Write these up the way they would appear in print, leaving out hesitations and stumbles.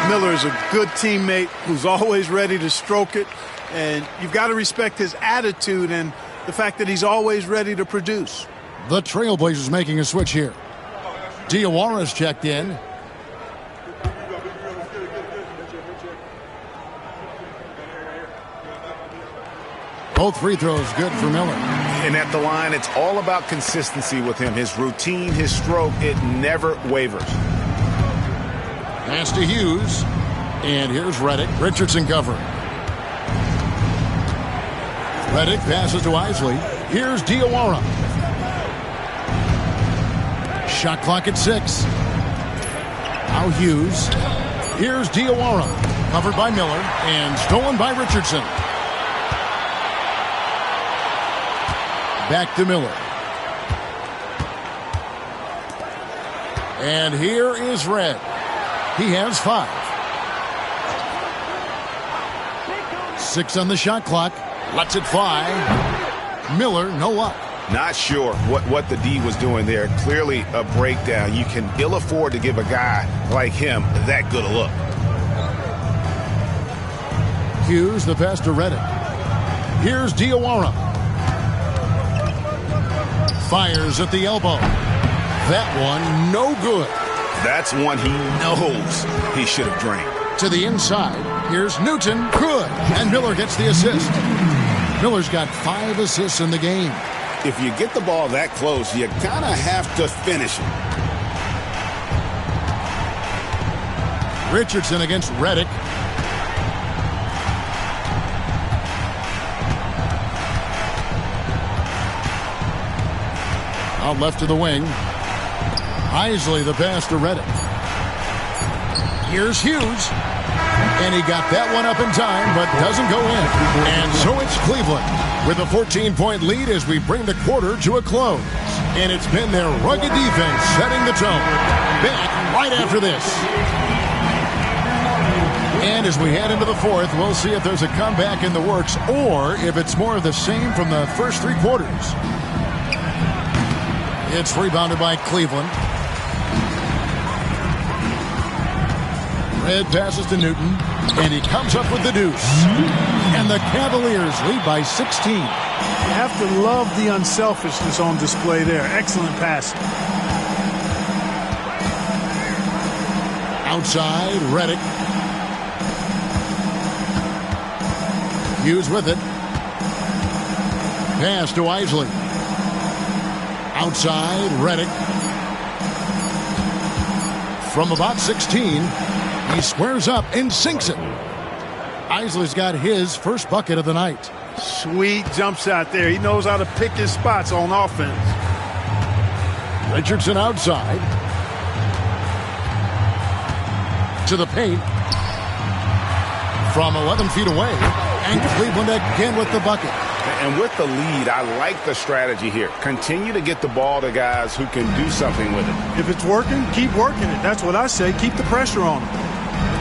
Miller is a good teammate who's always ready to stroke it, and you've got to respect his attitude and the fact that he's always ready to produce. The Trailblazers making a switch here. Diawara's checked in. Both free throws good for Miller. And at the line, it's all about consistency with him. His routine, his stroke, it never wavers. Pass to Hughes. And here's Redick. Richardson covering. Redick passes to Isley. Here's Diawara. Shot clock at 6. Now Hughes. Here's Diawara. Covered by Miller and stolen by Richardson. Back to Miller. And here is Red. He has 5. 6 on the shot clock. Lets it fly. Miller, no luck. Not sure what the D was doing there. Clearly a breakdown. You can ill afford to give a guy like him that good a look. Hughes, the pass to Redick. Here's Diawara. Fires at the elbow. That one, no good. That's one he knows he should have drained. To the inside. Here's Newton. Good. And Miller gets the assist. Miller's got 5 assists in the game. If you get the ball that close, you kind of have to finish it. Richardson against Redick. Out left to the wing. Isley the pass to Redick. Here's Hughes. And he got that one up in time, but doesn't go in. And so it's Cleveland with a 14-point lead as we bring the quarter to a close. And it's been their rugged defense setting the tone. Back right after this. And as we head into the fourth, we'll see if there's a comeback in the works or if it's more of the same from the first 3 quarters. It's rebounded by Cleveland. Red passes to Newton, and he comes up with the deuce. And the Cavaliers lead by 16. You have to love the unselfishness on display there. Excellent pass. Outside, Redick. Hughes with it. Pass to Isley. Outside, Redick. From about 16, he squares up and sinks it. Isley's got his first bucket of the night. Sweet jump shot there. He knows how to pick his spots on offense. Richardson outside. To the paint. From 11 feet away. And Cleveland again with the bucket. And with the lead, I like the strategy here. Continue to get the ball to guys who can do something with it. If it's working, keep working it. That's what I say. Keep the pressure on him.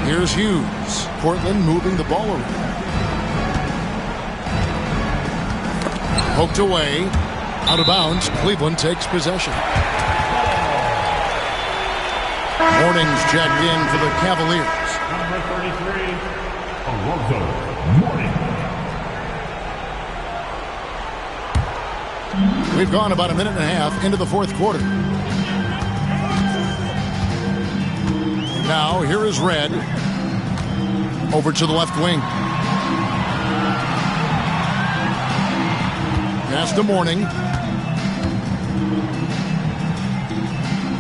Here's Hughes. Portland moving the ball around. Poked away. Out of bounds. Cleveland takes possession. Morning's checked in for the Cavaliers. Number 33, Alonzo Mourning. We've gone about a minute and a half into the fourth quarter. Now, here is Red. Over to the left wing. Pass to Mourning.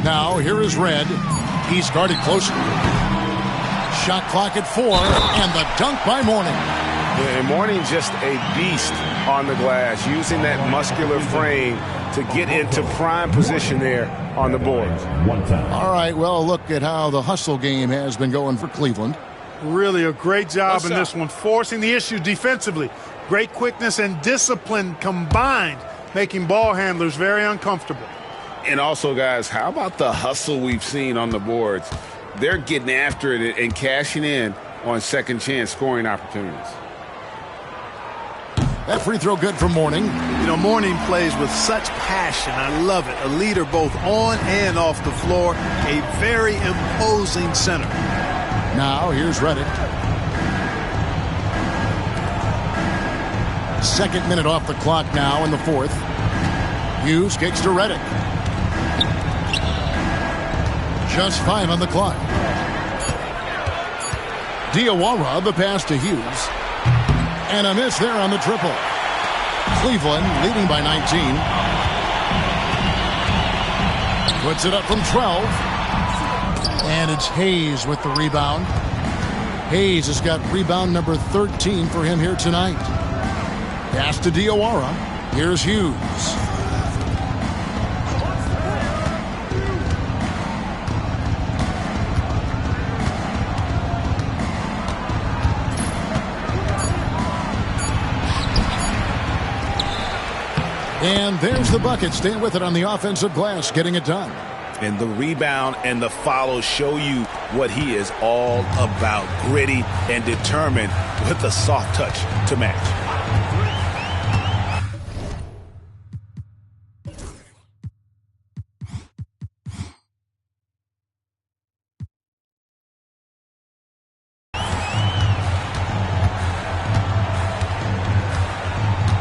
Now, here is Red. He's guarded closely. Shot clock at 4, and the dunk by Mourning. And Mourning just a beast on the glass, using that muscular frame to get into prime position there on the boards. All right, well, look at how the hustle game has been going for Cleveland. Really a great job in this one, forcing the issue defensively. Great quickness and discipline combined, making ball handlers very uncomfortable. And also, guys, how about the hustle we've seen on the boards? They're getting after it and cashing in on second chance scoring opportunities. That free throw good for Mourning. You know, Mourning plays with such passion. I love it. A leader both on and off the floor. A very imposing center. Now here's Reddick. Second minute off the clock now in the fourth. Hughes kicks to Reddick. Just 5 on the clock. Diawara, the pass to Hughes. And a miss there on the triple. Cleveland leading by 19. Puts it up from 12. And it's Hayes with the rebound. Hayes has got rebound number 13 for him here tonight. Pass to Diawara. Here's Hughes. And there's the bucket. Staying with it on the offensive glass, getting it done. And the rebound and the follow show you what he is all about. Gritty and determined with a soft touch to match.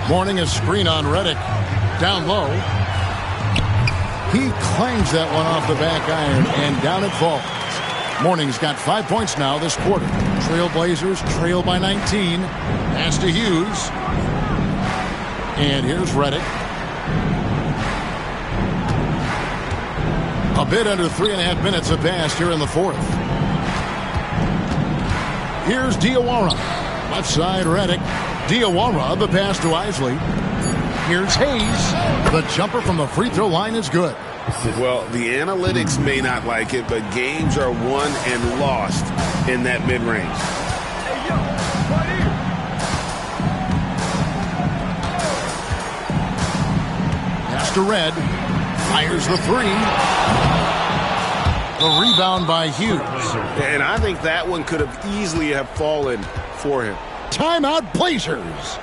Mourning a screen on Reddick. Down low. He clangs that one off the back iron, and down it falls. Mourning's got 5 points now this quarter. Trailblazers trail by 19. Pass to Hughes. And here's Reddick. A bit under 3.5 minutes have passed here in the fourth. Here's Diawara. Left side, Reddick. Diawara, the pass to Isley. Here's Hayes. The jumper from the free throw line is good. Well, the analytics may not like it, but games are won and lost in that mid-range. Pass to Red. Fires the three. The rebound by Hughes. And I think that one could have easily have fallen for him. Timeout, Blazers.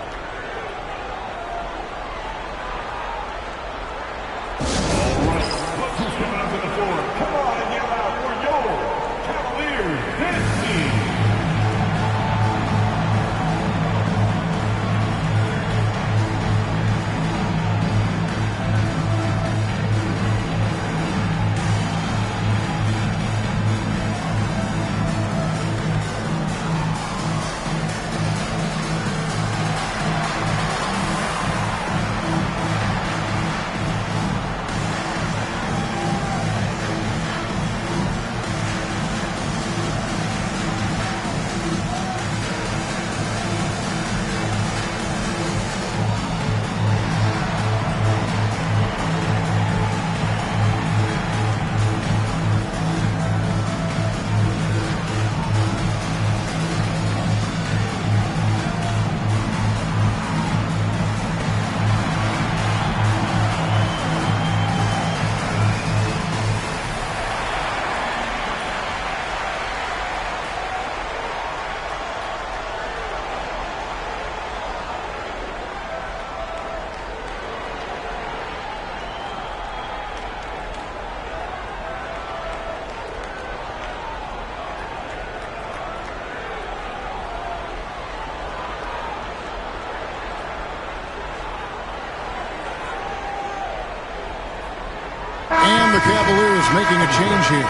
And the Cavaliers making a change here.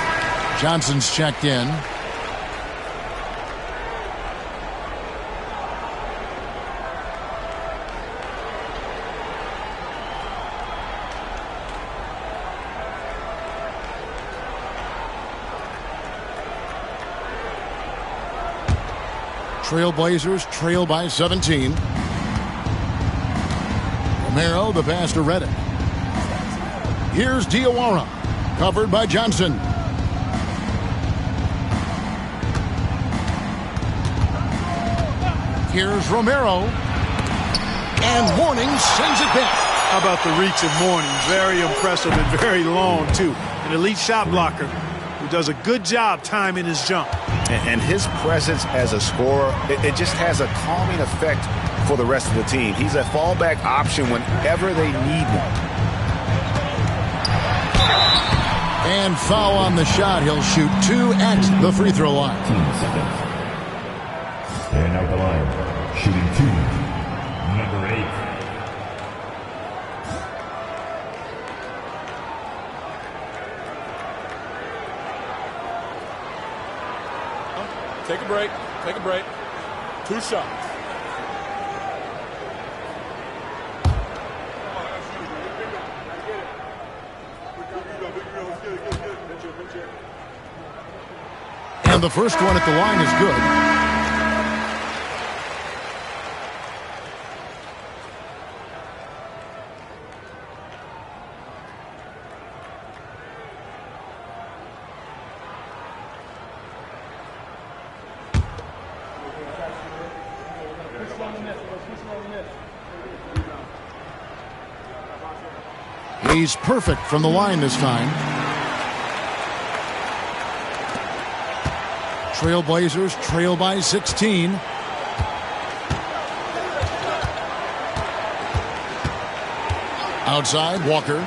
Johnson's checked in. Trailblazers trail by 17. Romero, the pass to Reddick. Here's Diawara, covered by Johnson. Here's Romero. And Mourning sends it back. How about the reach of Mourning? Very impressive and very long, too. An elite shot blocker who does a good job timing his jump. And his presence as a scorer, it just has a calming effect for the rest of the team. He's a fallback option whenever they need one. And foul on the shot. He'll shoot 2 at the free throw line. 15 seconds. And out the line, shooting 2, number 8. Take a break. Take a break. 2 shots. And the first one at the line is good. He's perfect from the line this time. Trailblazers trail by 16. Outside, Walker.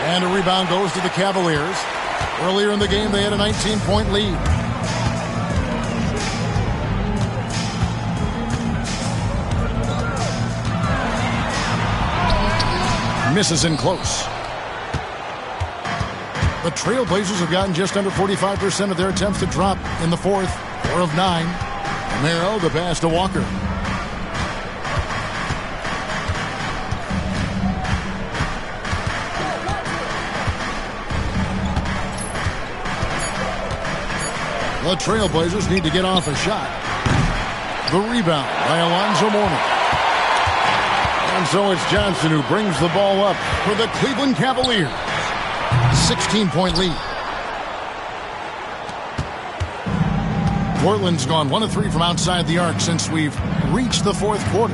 And a rebound goes to the Cavaliers. Earlier in the game, they had a 19-point lead. Misses in close. The Trailblazers have gotten just under 45% of their attempts to drop in the fourth. 4 of 9. Romero, the pass to Walker. The Trailblazers need to get off a shot. The rebound by Alonzo Mourning. And so it's Johnson who brings the ball up for the Cleveland Cavaliers. 16-point lead. Portland's gone 1 of 3 from outside the arc since we've reached the fourth quarter.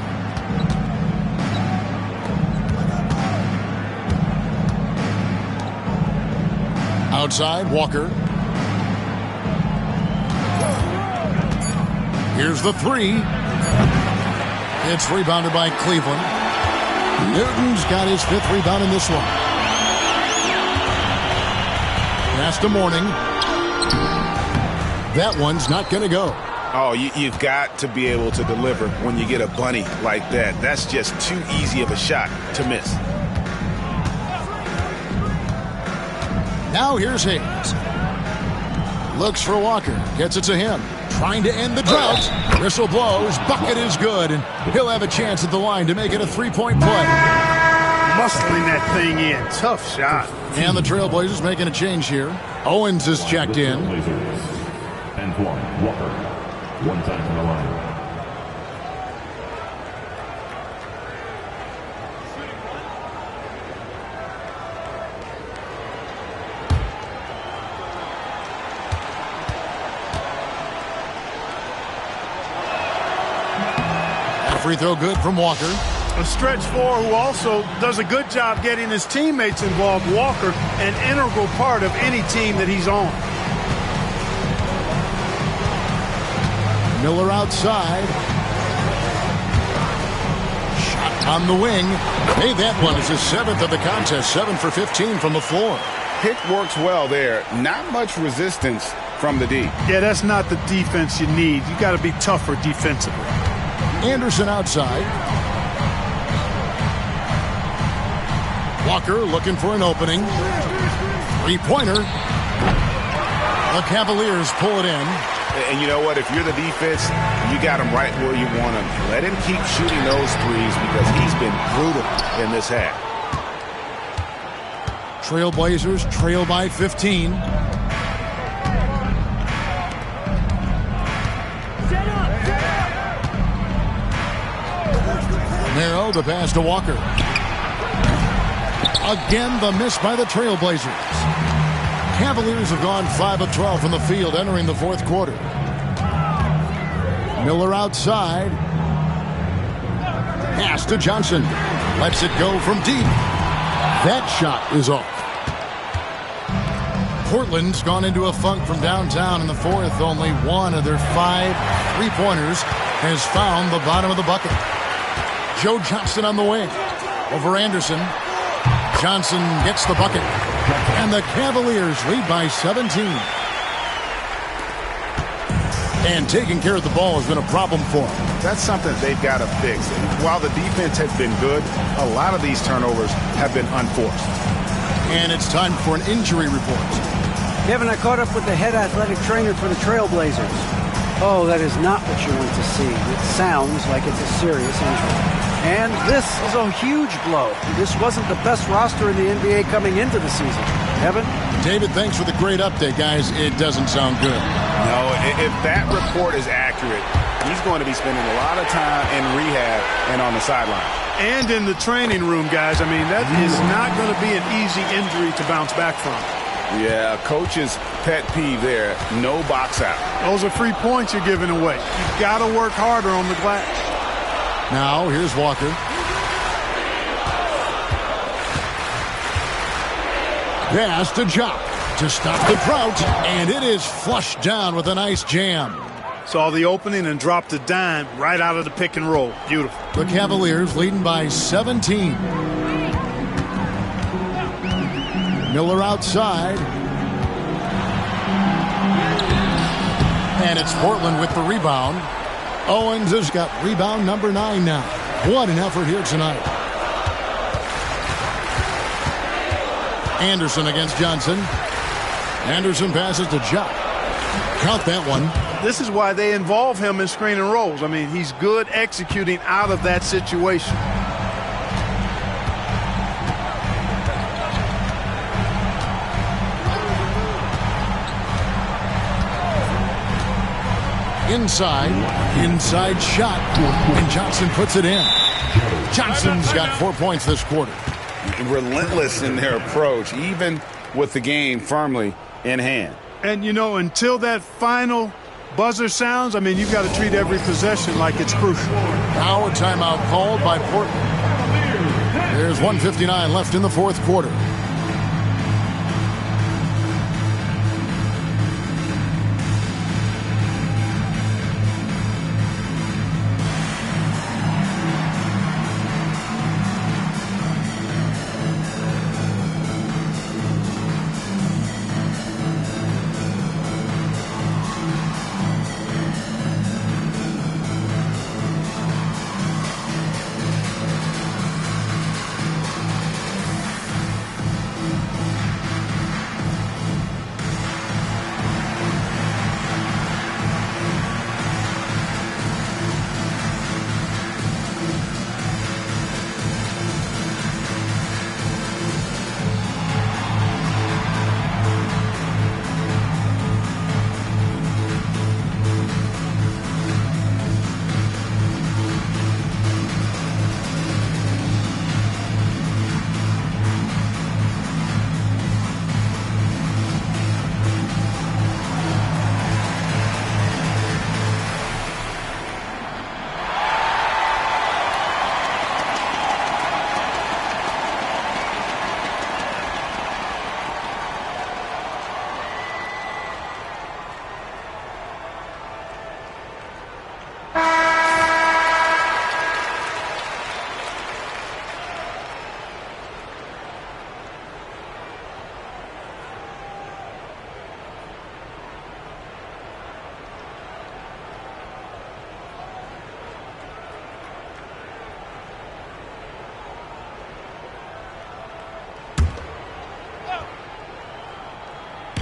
Outside, Walker. Here's the 3. It's rebounded by Cleveland. Newton's got his 5th rebound in this one. Pass to Mourning. That one's not going to go. Oh, you've got to be able to deliver when you get a bunny like that. That's just too easy of a shot to miss. Now here's Hayes. Looks for Walker. Gets it to him. Trying to end the drought. Whistle blows. Bucket is good. And he'll have a chance at the line to make it a 3-point play. Muscling that thing in. Tough shot. And the Trailblazers making a change here. Owens is checked in. Blazers. Antoine Walker. 1 time from the line. Free throw good from Walker. A stretch 4 who also does a good job getting his teammates involved. Walker, an integral part of any team that he's on. Miller outside. Shot on the wing. Hey, that one is his 7th of the contest. 7 for 15 from the floor. Pick works well there. Not much resistance from the D. Yeah, that's not the defense you need. You got to be tougher defensively. Anderson outside. Walker looking for an opening. 3-pointer. The Cavaliers pull it in. And you know what? If you're the defense, you got him right where you want him. Let him keep shooting those threes because he's been brutal in this half. Trailblazers trail by 15. Romero, the pass to Walker. Again, the miss by the Trailblazers. Cavaliers have gone 5 of 12 from the field entering the fourth quarter. Miller outside. Pass to Johnson. Lets it go from deep. That shot is off. Portland's gone into a funk from downtown in the fourth. Only one of their 5 3-pointers has found the bottom of the bucket. Joe Johnson on the wing. Over Anderson. Johnson gets the bucket. And the Cavaliers lead by 17. And taking care of the ball has been a problem for them. That's something they've got to fix. And while the defense has been good, a lot of these turnovers have been unforced. And it's time for an injury report. Kevin, I caught up with the head athletic trainer for the Trailblazers. Oh, that is not what you want to see. It sounds like it's a serious injury. And this is a huge blow. This wasn't the best roster in the NBA coming into the season. Kevin? David, thanks for the great update, guys. It doesn't sound good. No, if that report is accurate, he's going to be spending a lot of time in rehab and on the sideline. And in the training room, guys. I mean, that is not going to be an easy injury to bounce back from. Yeah, coach's pet peeve there, no box out. Those are free points you're giving away. You've got to work harder on the glass. Now, here's Walker. Pass to Jock to stop the drought, and it is flushed down with a nice jam. Saw the opening and dropped a dime right out of the pick and roll. Beautiful. The Cavaliers leading by 17. Miller outside. And it's Portland with the rebound. Owens has got rebound number 9 now. What an effort here tonight. Anderson against Johnson. Anderson passes to Jock. Count that one. This is why they involve him in screen and rolls. I mean, he's good executing out of that situation. Inside shot, and Johnson puts it in. Johnson's got 4 points this quarter. Relentless in their approach, even with the game firmly in hand. And, you know, until that final buzzer sounds, I mean, you've got to treat every possession like it's crucial. Now a timeout called by Portland. There's 1:59 left in the fourth quarter.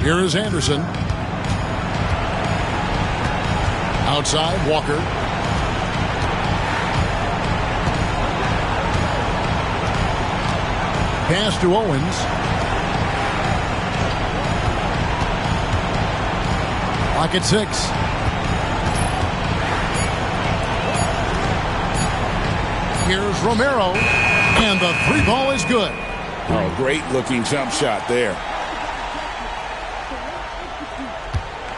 Here is Anderson. Outside, Walker. Pass to Owens. Clock at 6. Here's Romero. And the three ball is good. Oh, great looking jump shot there.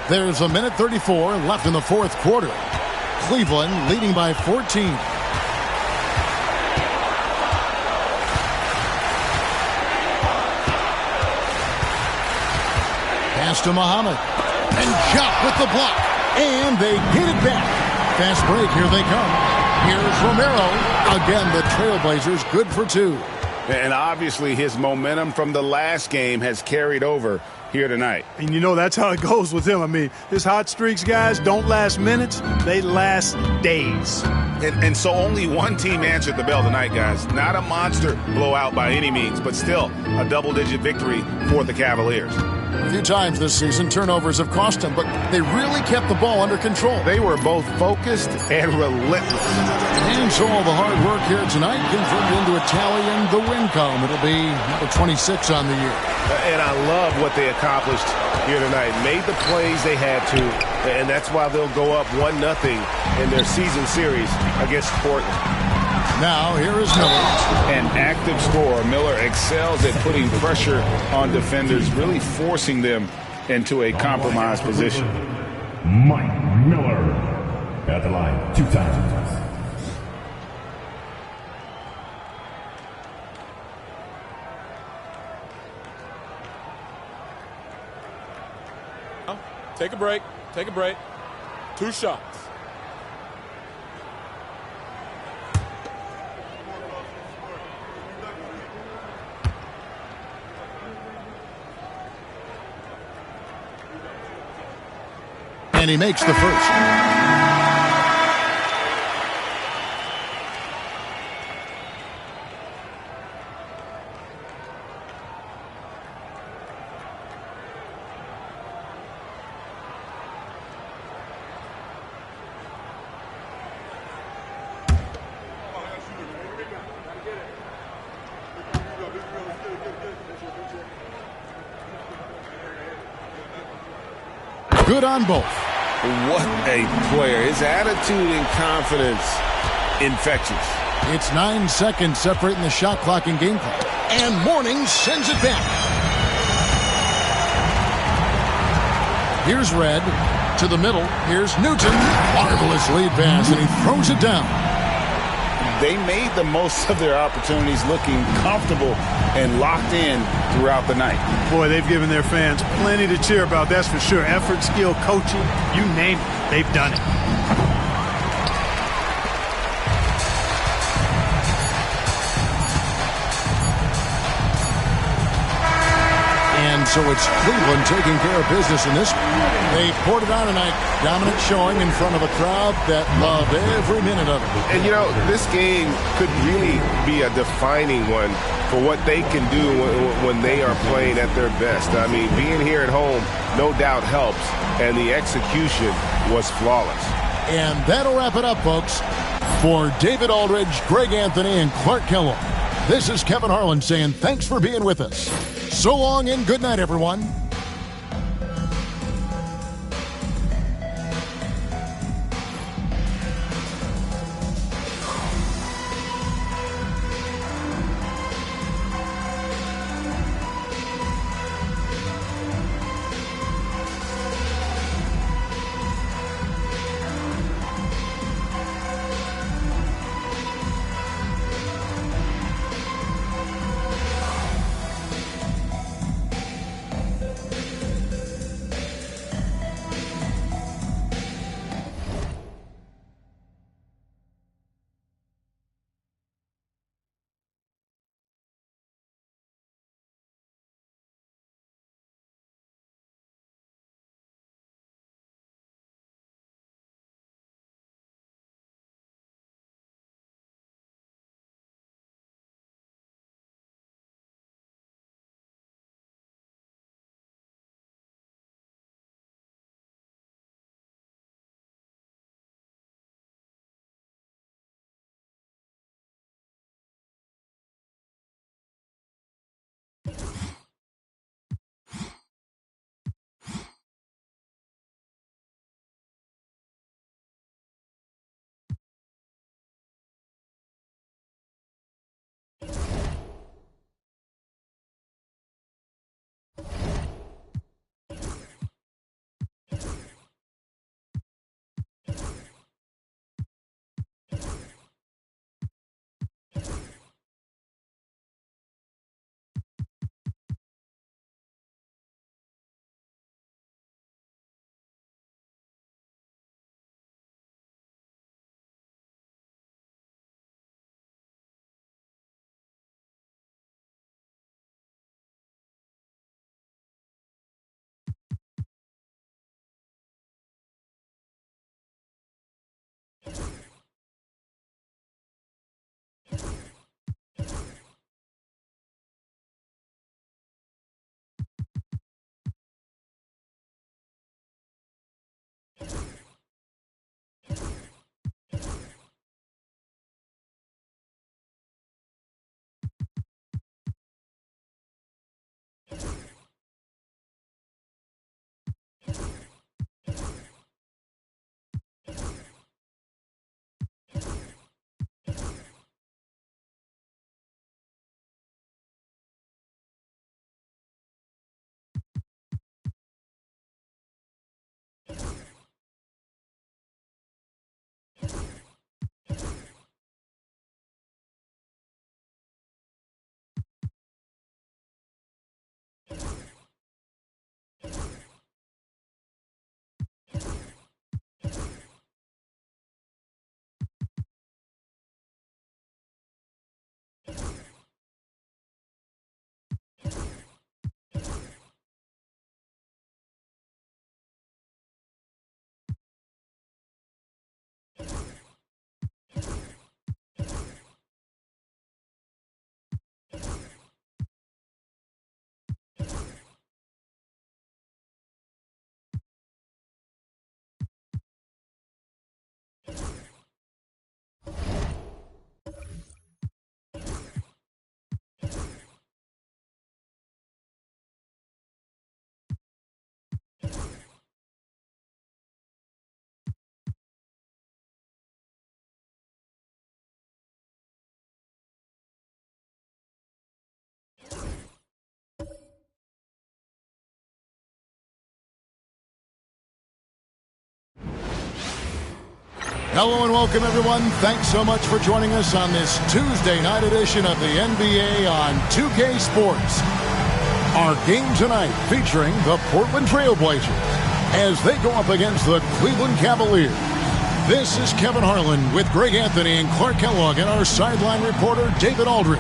There's 1:34 left in the fourth quarter. Cleveland leading by 14. Pass to Muhammad. And Jock with the block. And they get it back. Fast break, here they come. Here's Romero. Again, the Trailblazers good for 2. And obviously his momentum from the last game has carried over here tonight. And you know, that's how it goes with him. I mean, his hot streaks, guys, don't last minutes. They last days. And so only one team answered the bell tonight, guys. Not a monster blowout by any means, but still a double-digit victory for the Cavaliers. A few times this season, turnovers have cost them, but they really kept the ball under control. They were both focused and relentless. And so all the hard work here tonight converted into a tally in the win column. It'll be number 26 on the year. And I love what they accomplished here tonight. Made the plays they had to, and that's why they'll go up 1-0 in their season series against Portland. Now, here is Miller. An active scorer. Miller excels at putting pressure on defenders, really forcing them into a compromised position. Mike Miller at the line 2 times. Take a break. Take a break. 2 shots. And he makes the first. Good on both. What a player. His attitude and confidence, infectious. It's 9 seconds separating the shot clock and game clock. And Mourning sends it back. Here's Red to the middle. Here's Newton. Marvelous lead pass, and he throws it down. They made the most of their opportunities, looking comfortable and locked in throughout the night. Boy, they've given their fans plenty to cheer about, that's for sure. Effort, skill, coaching, you name it, they've done it. And so it's Cleveland taking care of business in this one. They poured it on tonight. Dominant showing in front of a crowd that loved every minute of it. And, you know, this game could really be a defining one for what they can do when they are playing at their best. I mean, being here at home no doubt helps, and the execution was flawless. And that'll wrap it up, folks. For David Aldridge, Greg Anthony, and Clark Kellogg, this is Kevin Harlan saying thanks for being with us. So long and good night, everyone. Hello and welcome, everyone. Thanks so much for joining us on this Tuesday night edition of the NBA on 2K Sports. Our game tonight featuring the Portland Trail Blazers as they go up against the Cleveland Cavaliers. This is Kevin Harlan with Greg Anthony and Clark Kellogg and our sideline reporter David Aldridge.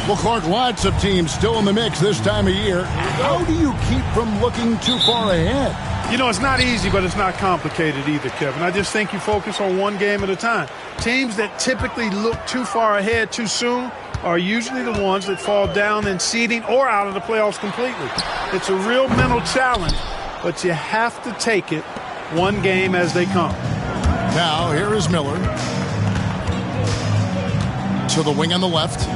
Well, Clark, lots of teams still in the mix this time of year. How do you keep from looking too far ahead? You know, it's not easy, but it's not complicated either, Kevin. I just think you focus on one game at a time. Teams that typically look too far ahead too soon are usually the ones that fall down in seeding or out of the playoffs completely. It's a real mental challenge, but you have to take it one game as they come. Now, here is Miller. To the wing on the left.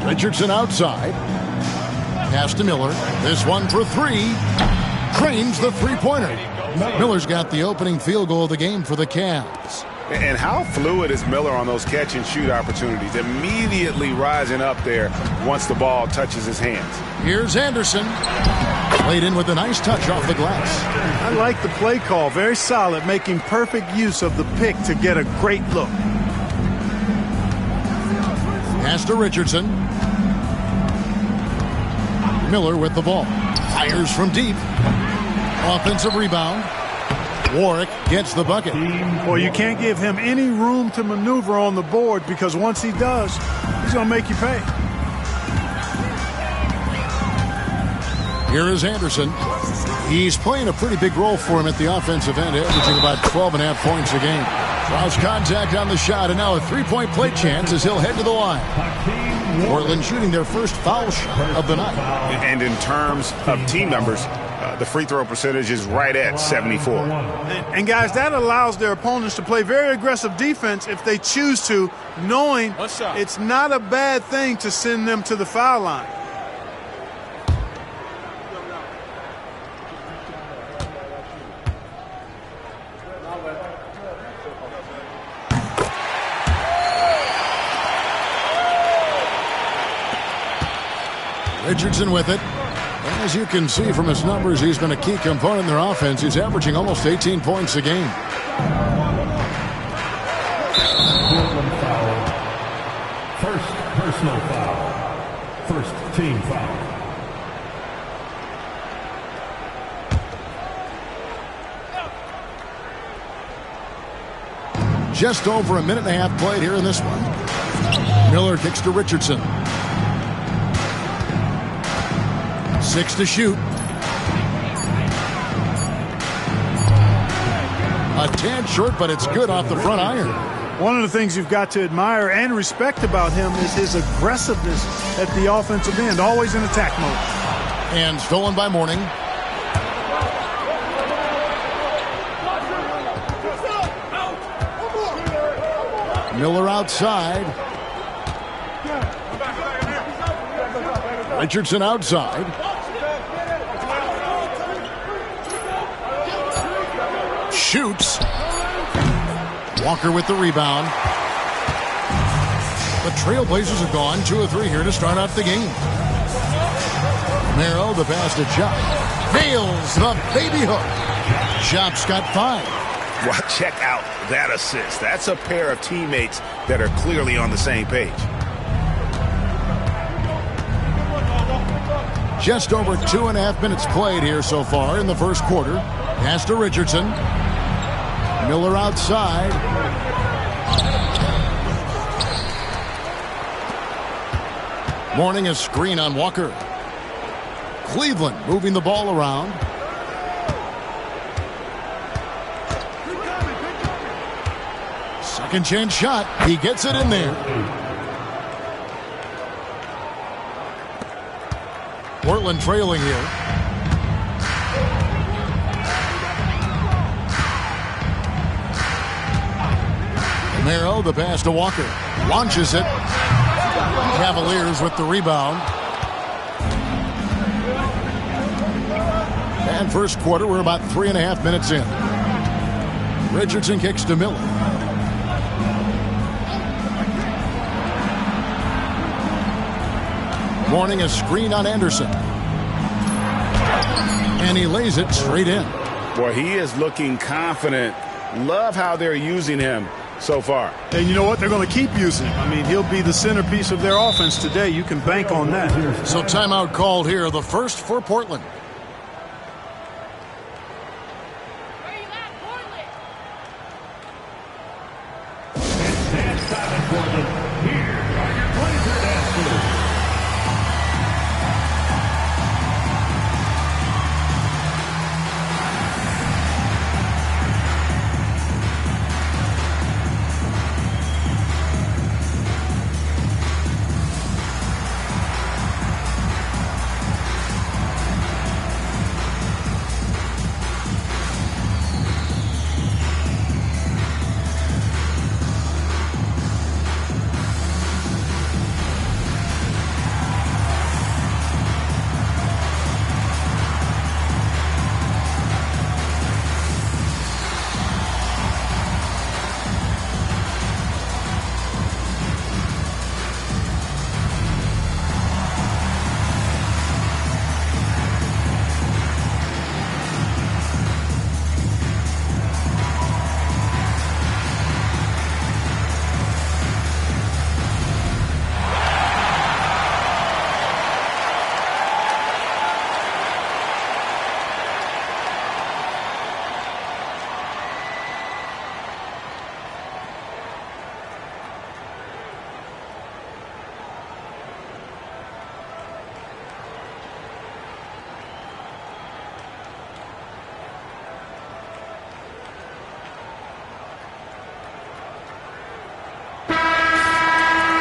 Richardson outside. Pass to Miller. This one for three. Cranes the three-pointer. Miller's got the opening field goal of the game for the Cavs. And how fluid is Miller on those catch-and-shoot opportunities? Immediately rising up there once the ball touches his hands. Here's Anderson. Played in with a nice touch off the glass. I like the play call. Very solid, making perfect use of the pick to get a great look. Pass to Richardson. Miller with the ball. Fires from deep. Offensive rebound. Warwick gets the bucket. Well, you can't give him any room to maneuver on the board because once he does, he's going to make you pay. Here is Anderson. He's playing a pretty big role for him at the offensive end, averaging about 12.5 points a game. Draws contact on the shot, and now a three-point play chance as he'll head to the line. Portland shooting their first foul shot of the night. And in terms of team numbers, the free throw percentage is right at 74. And guys, that allows their opponents to play very aggressive defense if they choose to, knowing it's not a bad thing to send them to the foul line. Richardson with it. As you can see from his numbers, he's been a key component in their offense. He's averaging almost 18 points a game. First personal foul. First team foul. Just over a minute and a half played here in this one. Miller kicks to Richardson. 6 to shoot. A tad short, but it's good off the front iron. One of the things you've got to admire and respect about him is his aggressiveness at the offensive end, always in attack mode. And stolen by Mourning. Miller outside. Richardson outside. Shoots. Walker with the rebound. The Trailblazers have gone 2 of 3 here to start out the game. Romero, the pass to Chop. Nails the baby hook. Chop's got 5. Well, check out that assist. That's a pair of teammates that are clearly on the same page. Just over 2.5 minutes played here so far in the first quarter. Pass to Richardson. Miller outside. Mourning a screen on Walker. Cleveland moving the ball around. Second chance shot. He gets it in there. Portland trailing here. Romero, the pass to Walker. Launches it. Cavaliers with the rebound. And first quarter, we're about 3.5 minutes in. Richardson kicks to Miller. Morning a screen on Anderson. And he lays it straight in. Boy, he is looking confident. Love how they're using him so far. And you know what? They're going to keep using him. I mean, he'll be the centerpiece of their offense today. You can bank on that. So timeout called here, the first for Portland.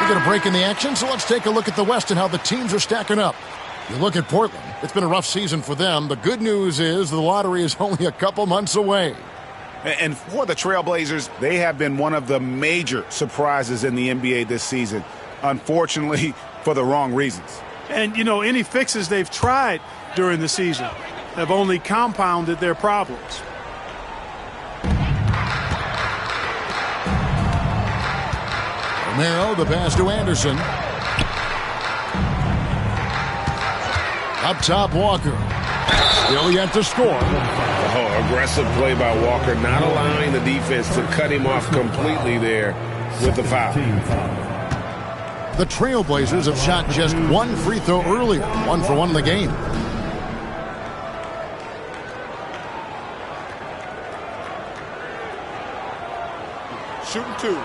Get a break in the action, so let's take a look at the West and how the teams are stacking up. You look at Portland, it's been a rough season for them. The good news is the lottery is only a couple months away. And for the Trailblazers, they have been one of the major surprises in the NBA this season. Unfortunately, for the wrong reasons. And, you know, any fixes they've tried during the season have only compounded their problems. Romero, the pass to Anderson. Up top, Walker. Still yet to score. Oh, aggressive play by Walker, not allowing the defense to cut him off completely there with the foul. The Trailblazers have shot just one free throw earlier, 1 for 1 in the game. Shooting 2.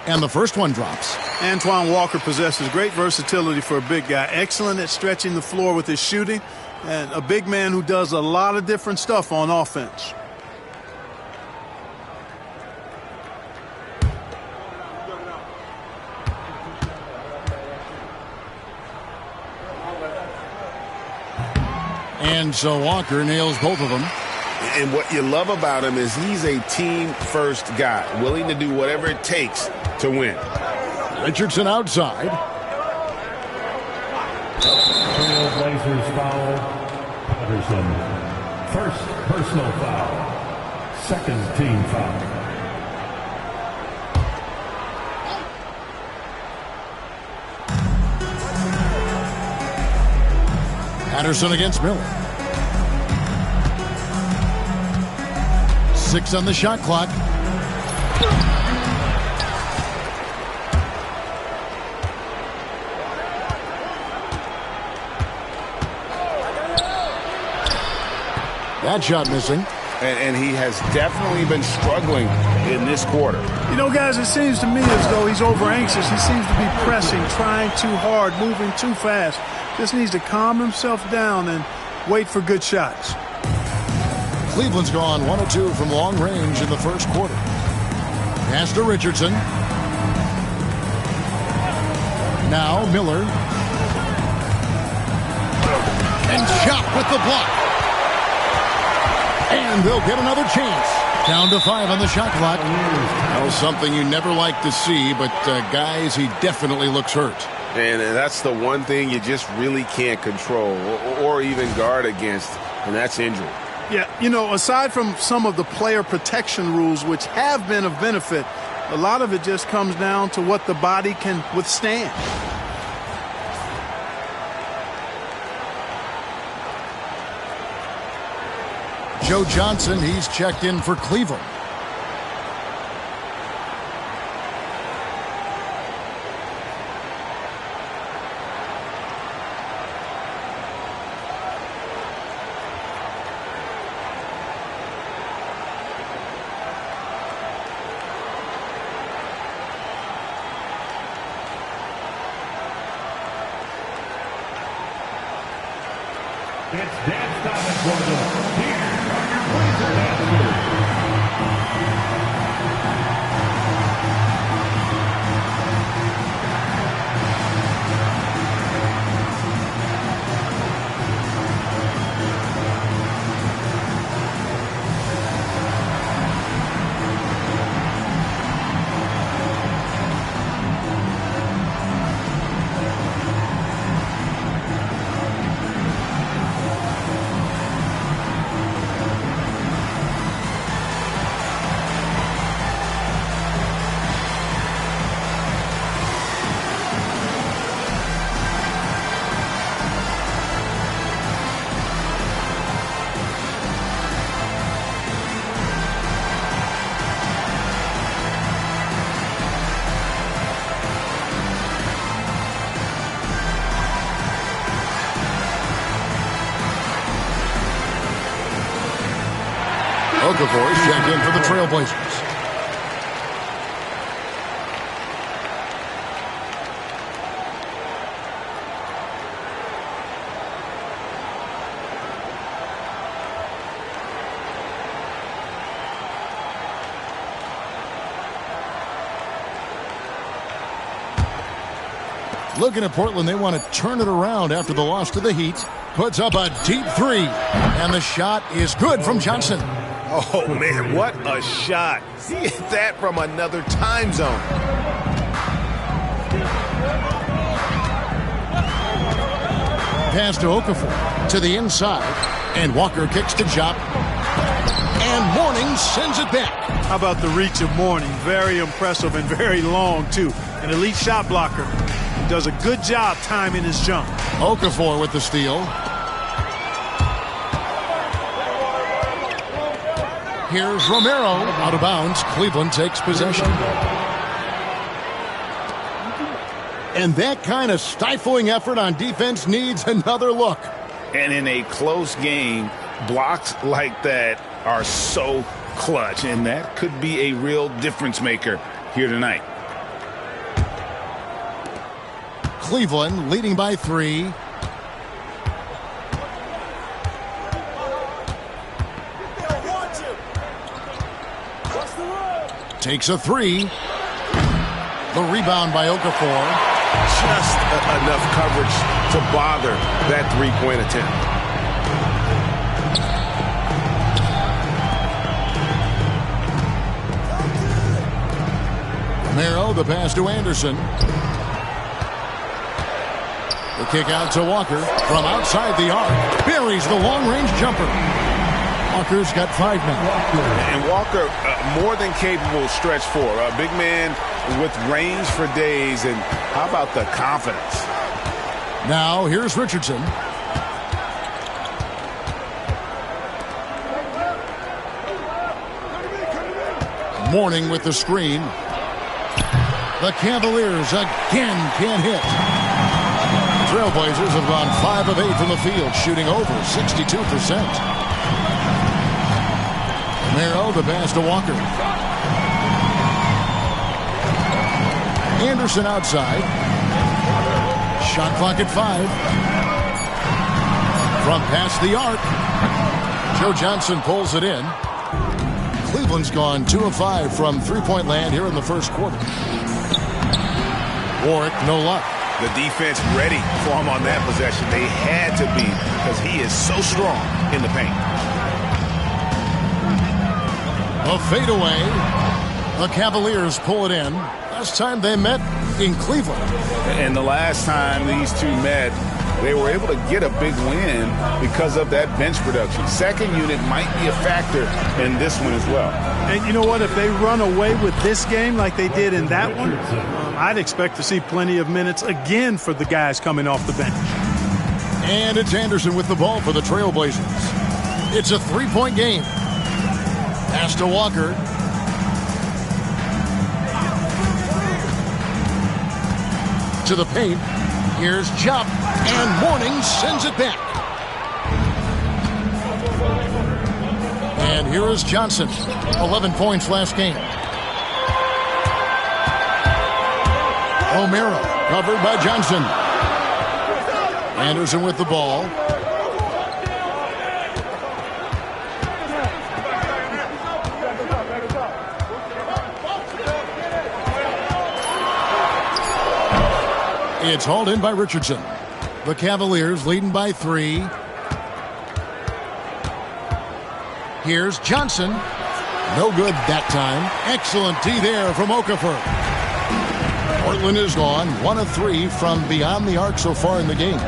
And the first one drops. Antoine Walker possesses great versatility for a big guy. Excellent at stretching the floor with his shooting. And a big man who does a lot of different stuff on offense. And so Walker nails both of them. And what you love about him is he's a team-first guy, willing to do whatever it takes to win. Richardson outside. Trailblazers foul. Patterson. First personal foul. Second team foul. Patterson against Miller. 6 on the shot clock. That shot missing. And he has definitely been struggling in this quarter. You know, guys, it seems to me as though he's over anxious. He seems to be pressing, trying too hard, moving too fast. Just needs to calm himself down and wait for good shots. Cleveland's gone 1 of 2 from long range in the first quarter. Pass to Richardson. Now Miller. with the block. And they'll get another chance. Down to 5 on the shot clock. Well, something you never like to see, but guys, he definitely looks hurt. And that's the one thing you just really can't control or even guard against, and that's injury. Yeah, you know, aside from some of the player protection rules, which have been of benefit, a lot of it just comes down to what the body can withstand. Joe Johnson, he's checked in for Cleveland. It's dance time in Georgia. Here are your Blazer dancers. Okafor is checked in for the Trailblazers. Looking at Portland, they want to turn it around after the loss to the Heat. Puts up a deep three, and the shot is good from Johnson. Oh, man, what a shot. He hit that from another time zone. Pass to Okafor to the inside, and Walker kicks to Jop. And Mourning sends it back. How about the reach of Mourning? Very impressive and very long, too. An elite shot blocker. He does a good job timing his jump. Okafor with the steal. Here's Romero out of bounds. Cleveland takes possession. And that kind of stifling effort on defense needs another look. And in a close game, blocks like that are so clutch, and that could be a real difference maker here tonight. Cleveland leading by 3. Takes a 3. The rebound by Okafor. Just enough coverage to bother that three-point attempt. Romero, the pass to Anderson. The kick out to Walker from outside the arc. Buries the long-range jumper. Walker's got 5 now. And Walker, more than capable stretch 4. A big man with range for days, and how about the confidence? Now here's Richardson. Mourning with the screen. The Cavaliers again can't hit. Trailblazers have gone 5 of 8 from the field, shooting over 62%. Romero, the pass to Walker. Anderson outside. Shot clock at 5. From past the arc. Joe Johnson pulls it in. Cleveland's gone 2 of 5 from three-point land here in the first quarter. Warwick, no luck. The defense ready for him on that possession. They had to be, because he is so strong in the paint. A fadeaway. The Cavaliers pull it in. Last time they met in Cleveland. And the last time these two met, they were able to get a big win because of that bench production. Second unit might be a factor in this one as well. And you know what? If they run away with this game like they did in that one, I'd expect to see plenty of minutes again for the guys coming off the bench. And it's Anderson with the ball for the Trailblazers. It's a three-point game. Pass to Walker. To the paint. Here's Chop. And Mourning sends it back. And here is Johnson. 11 points last game. O'Mara covered by Johnson. Anderson with the ball. It's hauled in by Richardson. The Cavaliers leading by 3. Here's Johnson. No good that time. Excellent D there from Okafor. Portland is gone 1 of 3 from beyond the arc so far in the game.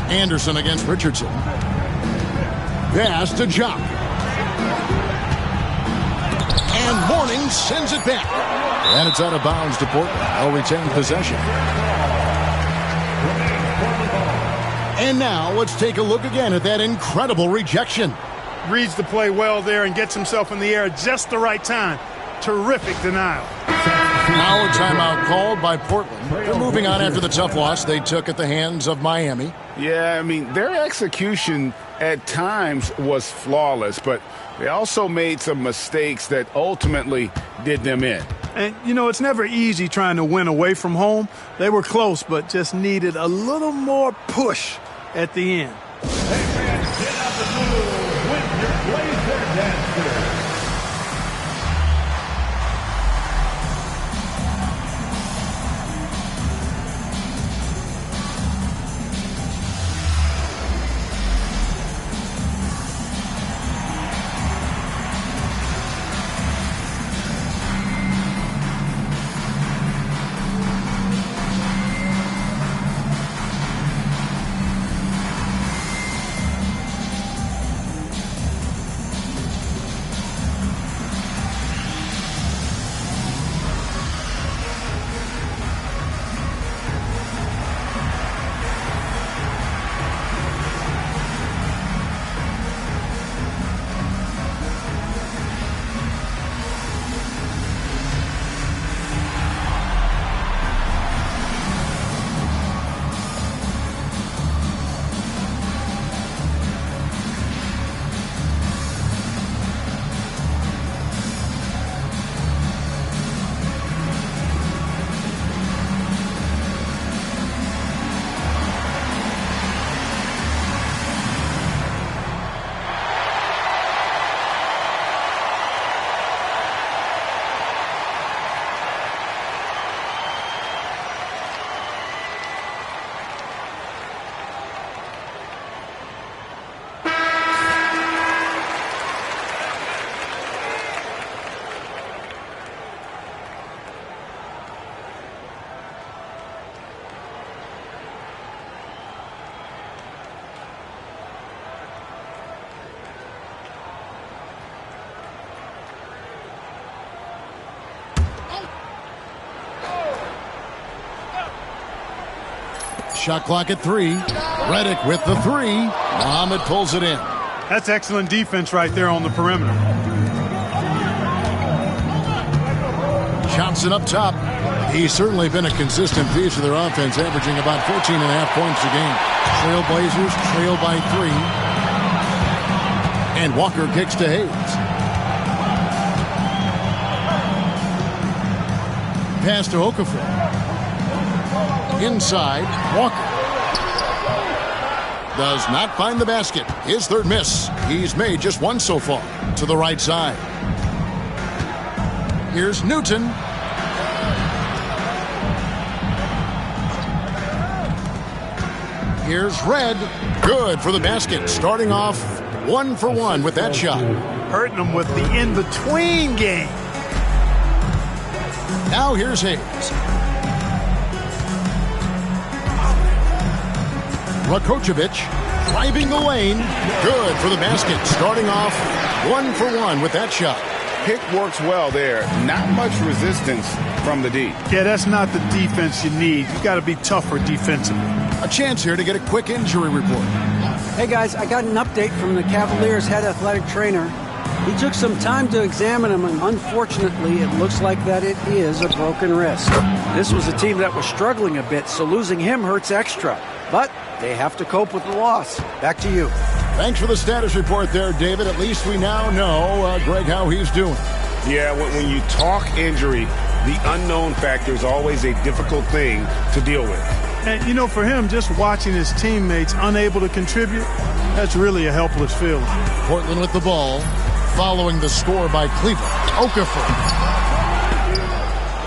Anderson against Richardson. Pass to Jock. And Mourning sends it back. And it's out of bounds to Portland. They'll retain possession. And now let's take a look again at that incredible rejection. Reads the play well there and gets himself in the air at just the right time. Terrific denial. Now a timeout called by Portland. They're moving on after the tough loss they took at the hands of Miami. Yeah, I mean, their execution at times was flawless, but they also made some mistakes that ultimately did them in. And, you know, it's never easy trying to win away from home. They were close, but just needed a little more push at the end. Shot clock at 3. Redick with the 3. Muhammad pulls it in. That's excellent defense right there on the perimeter. Johnson up top. He's certainly been a consistent piece of their offense, averaging about 14.5 points a game. Trailblazers trail by 3. And Walker kicks to Hayes. Pass to Okafor. Inside, Walker. Does not find the basket. His third miss. He's made just one so far. To the right side. Here's Newton. Here's Red. Good for the basket. Starting off 1 for 1 with that shot. Hurting them with the in-between game. Now here's Hayes. Rakocevic driving the lane. Good for the basket. Starting off 1 for 1 with that shot. Pick works well there. Not much resistance from the D. Yeah, that's not the defense you need. You got to be tougher defensively. A chance here to get a quick injury report. Hey guys, I got an update from the Cavaliers head athletic trainer. He took some time to examine him, and unfortunately, it looks like that it is a broken wrist. This was a team that was struggling a bit, so losing him hurts extra. But they have to cope with the loss. Back to you. Thanks for the status report there, David. At least we now know, Greg, how he's doing. Yeah, when you talk injury, the unknown factor is always a difficult thing to deal with. And, you know, for him, just watching his teammates unable to contribute, that's really a helpless feeling. Portland with the ball, following the score by Cleveland. Okafor.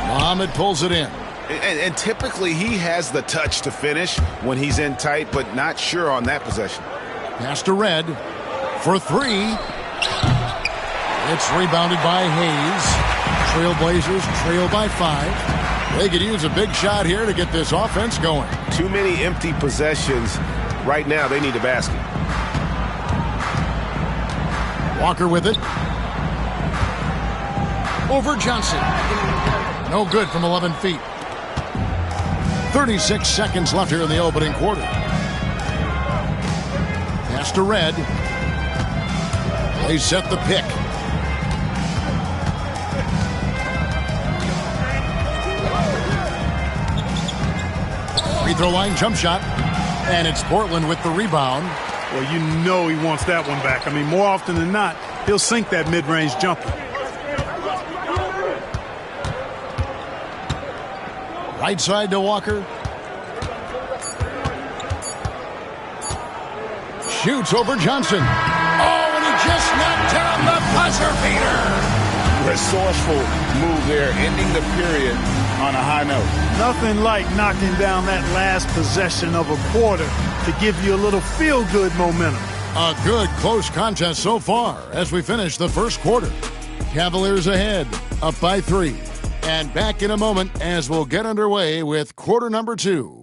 Muhammad pulls it in. And typically he has the touch to finish when he's in tight, but not sure on that possession. Pass to Red for 3. It's rebounded by Hayes. Trailblazers trail by 5. They could use a big shot here to get this offense going. Too many empty possessions. Right now they need a basket. Walker with it. Over Johnson. No good from 11 feet. 36 seconds left here in the opening quarter. Pass to Red. They set the pick. Free throw line jump shot. And it's Portland with the rebound. Well, you know he wants that one back. I mean, more often than not, he'll sink that mid-range jumper. Right side to Walker. Shoots over Johnson. Oh, and he just knocked down the buzzer beater. Resourceful move there, ending the period on a high note. Nothing like knocking down that last possession of a quarter to give you a little feel-good momentum. A good close contest so far as we finish the first quarter. Cavaliers ahead, up by 3. And back in a moment as we'll get underway with quarter number 2.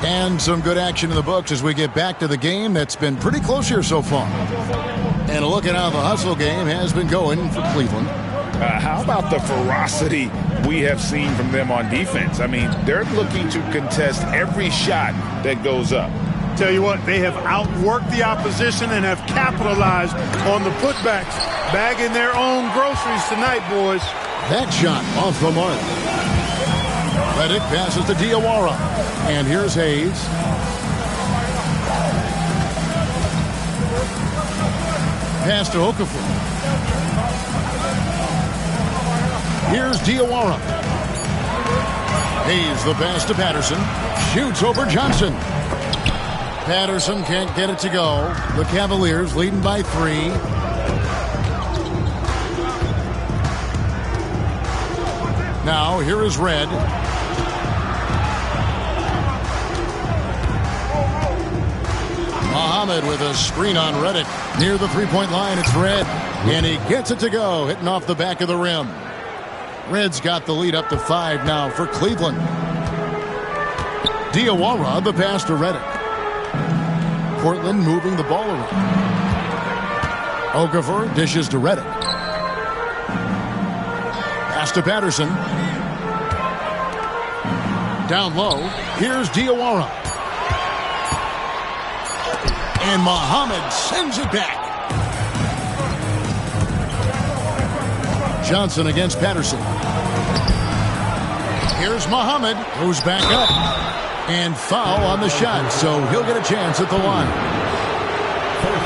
And some good action in the books as we get back to the game that's been pretty close here so far. And a look at how the hustle game has been going for Cleveland. How about the ferocity we have seen from them on defense? I mean, they're looking to contest every shot that goes up. Tell you what, they have outworked the opposition and have capitalized on the putbacks, bagging their own groceries tonight, boys. That shot off the mark. Redick passes to Diawara. And here's Hayes. Pass to Okafor. Here's Diawara. Hayes the pass to Patterson. Shoots over Johnson. Patterson can't get it to go. The Cavaliers leading by 3. Now here is Red. Muhammad with a screen on Redick. Near the three-point line, it's Red. And he gets it to go, hitting off the back of the rim. Red's got the lead up to 5 now for Cleveland. Diawara, the pass to Redick. Portland moving the ball around. Okafor dishes to Redick. Pass to Patterson. Down low, here's Diawara. And Muhammad sends it back. Johnson against Patterson. Here's Muhammad, goes back up. And foul on the shot, so he'll get a chance at the line.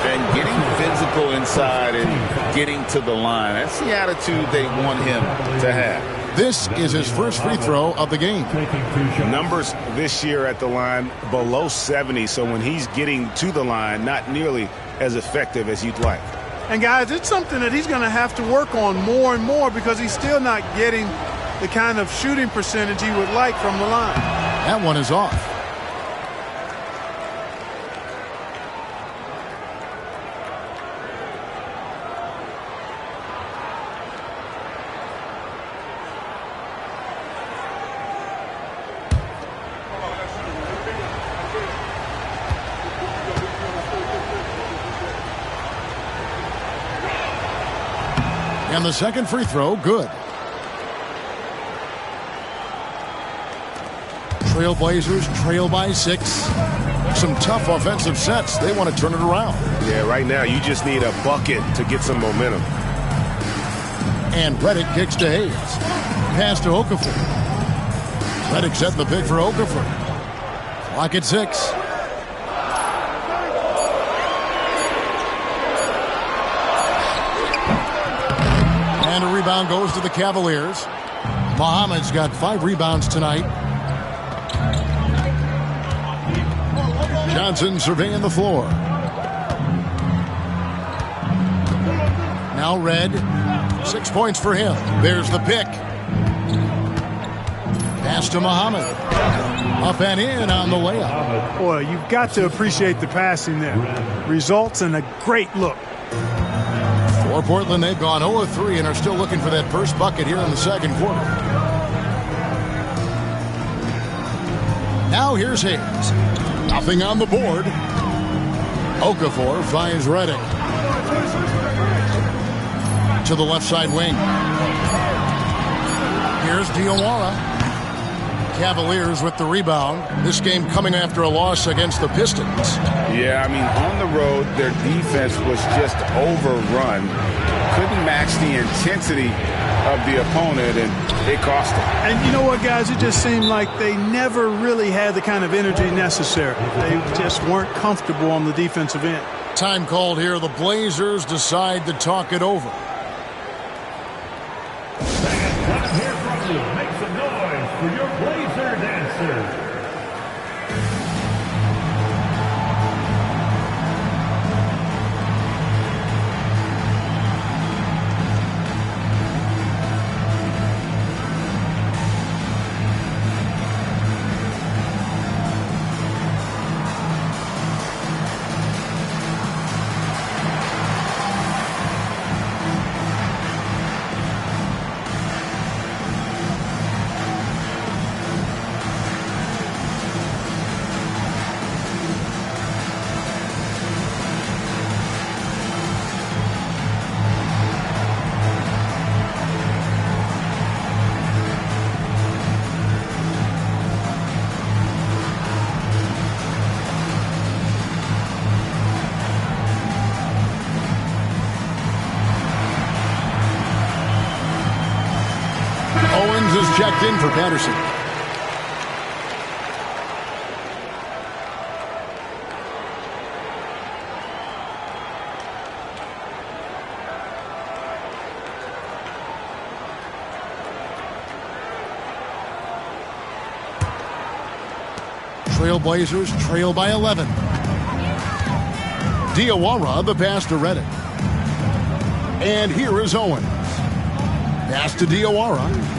And getting physical inside and getting to the line, that's the attitude they want him to have. This is his first free throw of the game. Numbers this year at the line below 70, so when he's getting to the line, not nearly as effective as you'd like. And, guys, it's something that he's going to have to work on more and more because he's still not getting the kind of shooting percentage he would like from the line. That one is off. And the second free throw, good. Trailblazers trail by 6. Some tough offensive sets. They want to turn it around. Yeah, right now you just need a bucket to get some momentum. And Redick kicks to Hayes. Pass to Okafor. Redick setting the pick for Okafor. Clock at 6. And a rebound goes to the Cavaliers. Muhammad's got 5 rebounds tonight. Johnson surveying the floor. Now Red. 6 points for him. There's the pick. Pass to Muhammad. Up and in on the layup. Boy, you've got to appreciate the passing there. Results in a great look. For Portland, they've gone 0-3 and are still looking for that first bucket here in the second quarter. Now here's Hayes. Nothing on the board. Okafor finds Redick. To the left side wing. Here's Diawara. Cavaliers with the rebound. This game coming after a loss against the Pistons. Yeah, I mean, on the road, their defense was just overrun. Couldn't match the intensity of the opponent, and it cost them. And you know what, guys? It just seemed like they never really had the kind of energy necessary. They just weren't comfortable on the defensive end. Time called here. The Blazers decide to talk it over. Let us hear from you. Make some noise for your Blazer dancer. Owens is checked in for Patterson. Trailblazers trail by 11. Diawara, the pass to Redick. And here is Owens. Pass to Diawara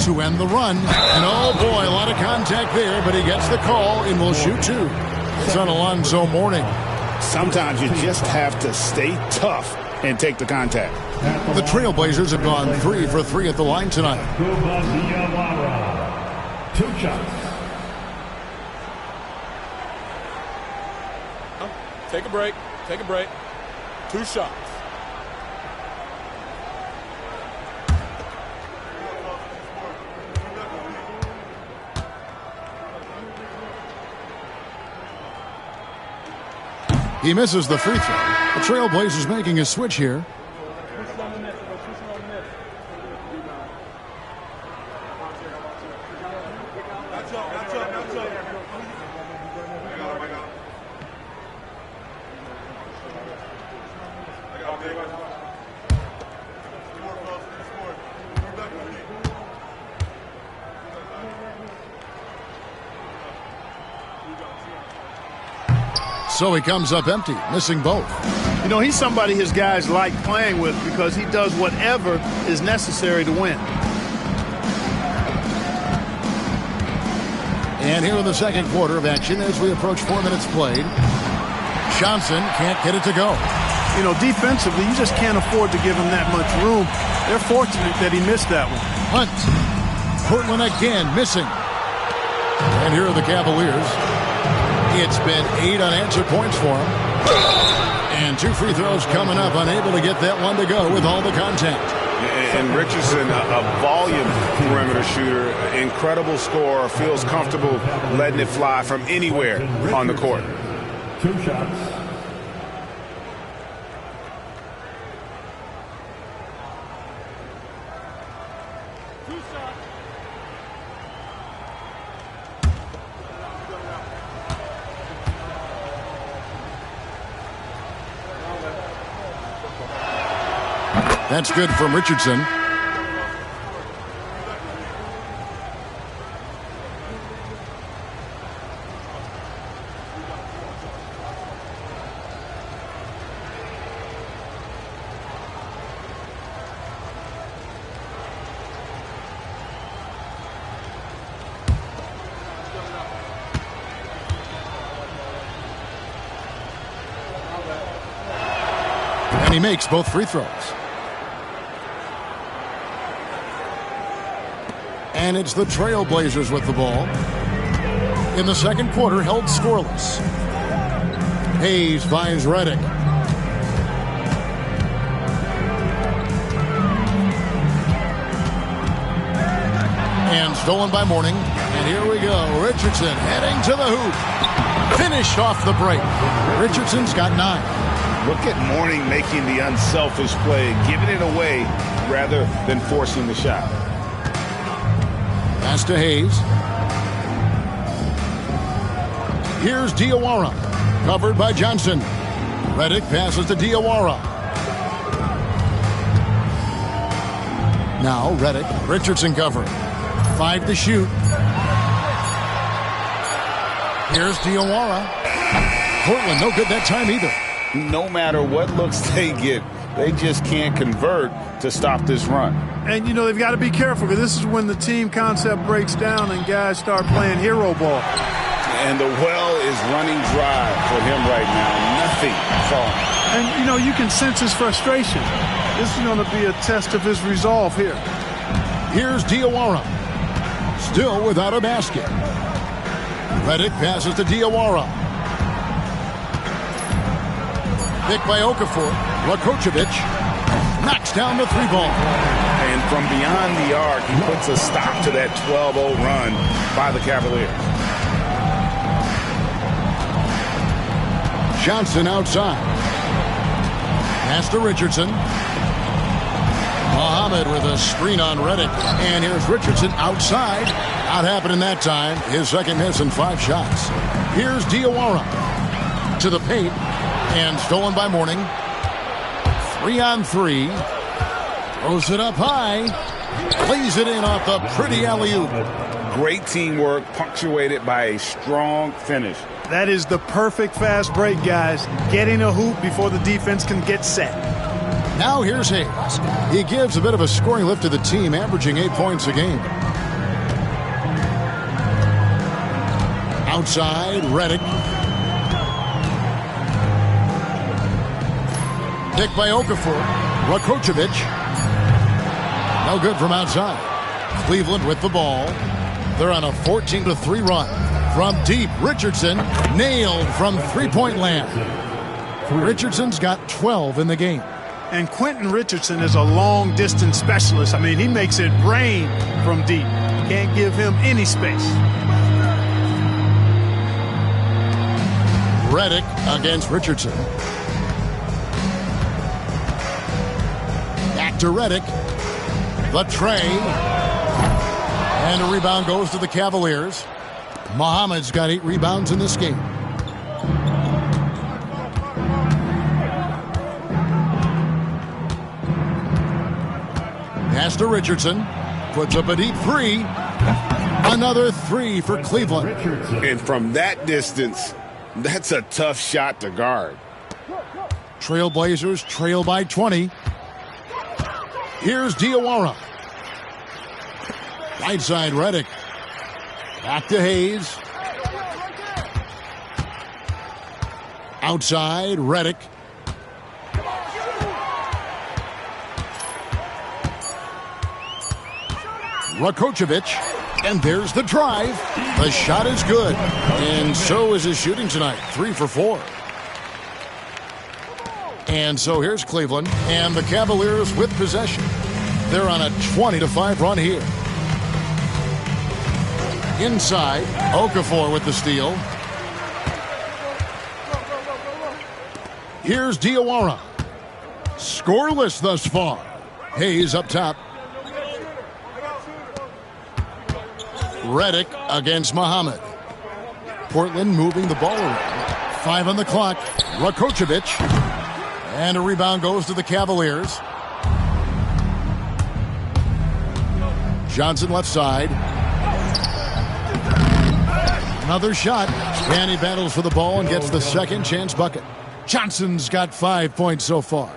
to end the run. And oh boy, a lot of contact there, but he gets the call and will shoot 2. It's on Alonzo Mourning. Sometimes you just have to stay tough and take the contact. The Trailblazers have gone 3 for 3 at the line tonight. Diawara. 2 shots. Take a break. Take a break. 2 shots. He misses the free throw. The Trailblazers making a switch here. So he comes up empty, missing both. You know, he's somebody his guys like playing with because he does whatever is necessary to win. And here in the second quarter of action as we approach 4 minutes played. Johnson can't get it to go. You know, defensively, you just can't afford to give him that much room. They're fortunate that he missed that one. Hunt. Portland again missing. And here are the Cavaliers. It's been 8 unanswered points for him. And 2 free throws coming up, unable to get that one to go with all the contact. And Richardson, a volume perimeter shooter, incredible scorer, feels comfortable letting it fly from anywhere on the court. 2 shots. That's good from Richardson. And he makes both free throws. And it's the Trailblazers with the ball. In the second quarter, held scoreless. Hayes finds Redick. And stolen by Mourning. And here we go. Richardson heading to the hoop. Finished off the break. Richardson's got 9. Look at Mourning making the unselfish play, giving it away rather than forcing the shot. Pass to Hayes. Here's Diawara. Covered by Johnson. Redick passes to Diawara. Now Redick. Richardson covering. 5 to shoot. Here's Diawara. Portland no good that time either. No matter what looks they get, they just can't convert to stop this run. And, you know, they've got to be careful because this is when the team concept breaks down and guys start playing hero ball. And the well is running dry for him right now. Nothing falling. And, you know, you can sense his frustration. This is going to be a test of his resolve here. Here's Diawara. Still without a basket. Redick passes to Diawara. Picked by Okafor. Rakocevic knocks down the 3-ball. And from beyond the arc, he puts a stop to that 12-0 run by the Cavaliers. Johnson outside. Pass to Richardson. Muhammad with a screen on Redick. And here's Richardson outside. Not happening that time. His second miss in 5 shots. Here's Diawara. To the paint. And stolen by Mourning. 3-on-3. Throws it up high. Plays it in off the pretty alley-oop. Great teamwork punctuated by a strong finish. That is the perfect fast break, guys. Getting a hoop before the defense can get set. Now here's Hayes. He gives a bit of a scoring lift to the team, averaging 8 points a game. Outside, Redick. Picked by Okafor. Rakocevic. No good from outside. Cleveland with the ball. They're on a 14-3 run. From deep, Richardson nailed from three-point land. Richardson's got 12 in the game. And Quentin Richardson is a long-distance specialist. I mean, he makes it rain from deep. Can't give him any space. Redick against Richardson. Back to Redick. The tray. And a rebound goes to the Cavaliers. Muhammad's got 8 rebounds in this game. Pass to Richardson. Puts up a deep 3. Another 3 for Cleveland. And from that distance, That's a tough shot to guard. Trailblazers trail by 20. Here's Diawara. Right side, Redick. Back to Hayes. Outside, Redick. Rakocevic. And there's the drive. The shot is good. And so is his shooting tonight. 3 for 4. And so here's Cleveland. And the Cavaliers with possession. They're on a 20-5 run here. Inside, Okafor with the steal. Here's Diawara. Scoreless thus far. Hayes up top. Redick against Muhammad. Portland moving the ball around. 5 on the clock. Rakocevic. And a rebound goes to the Cavaliers. Johnson left side. Another shot. And he battles for the ball and gets the second chance bucket. Johnson's got 5 points so far.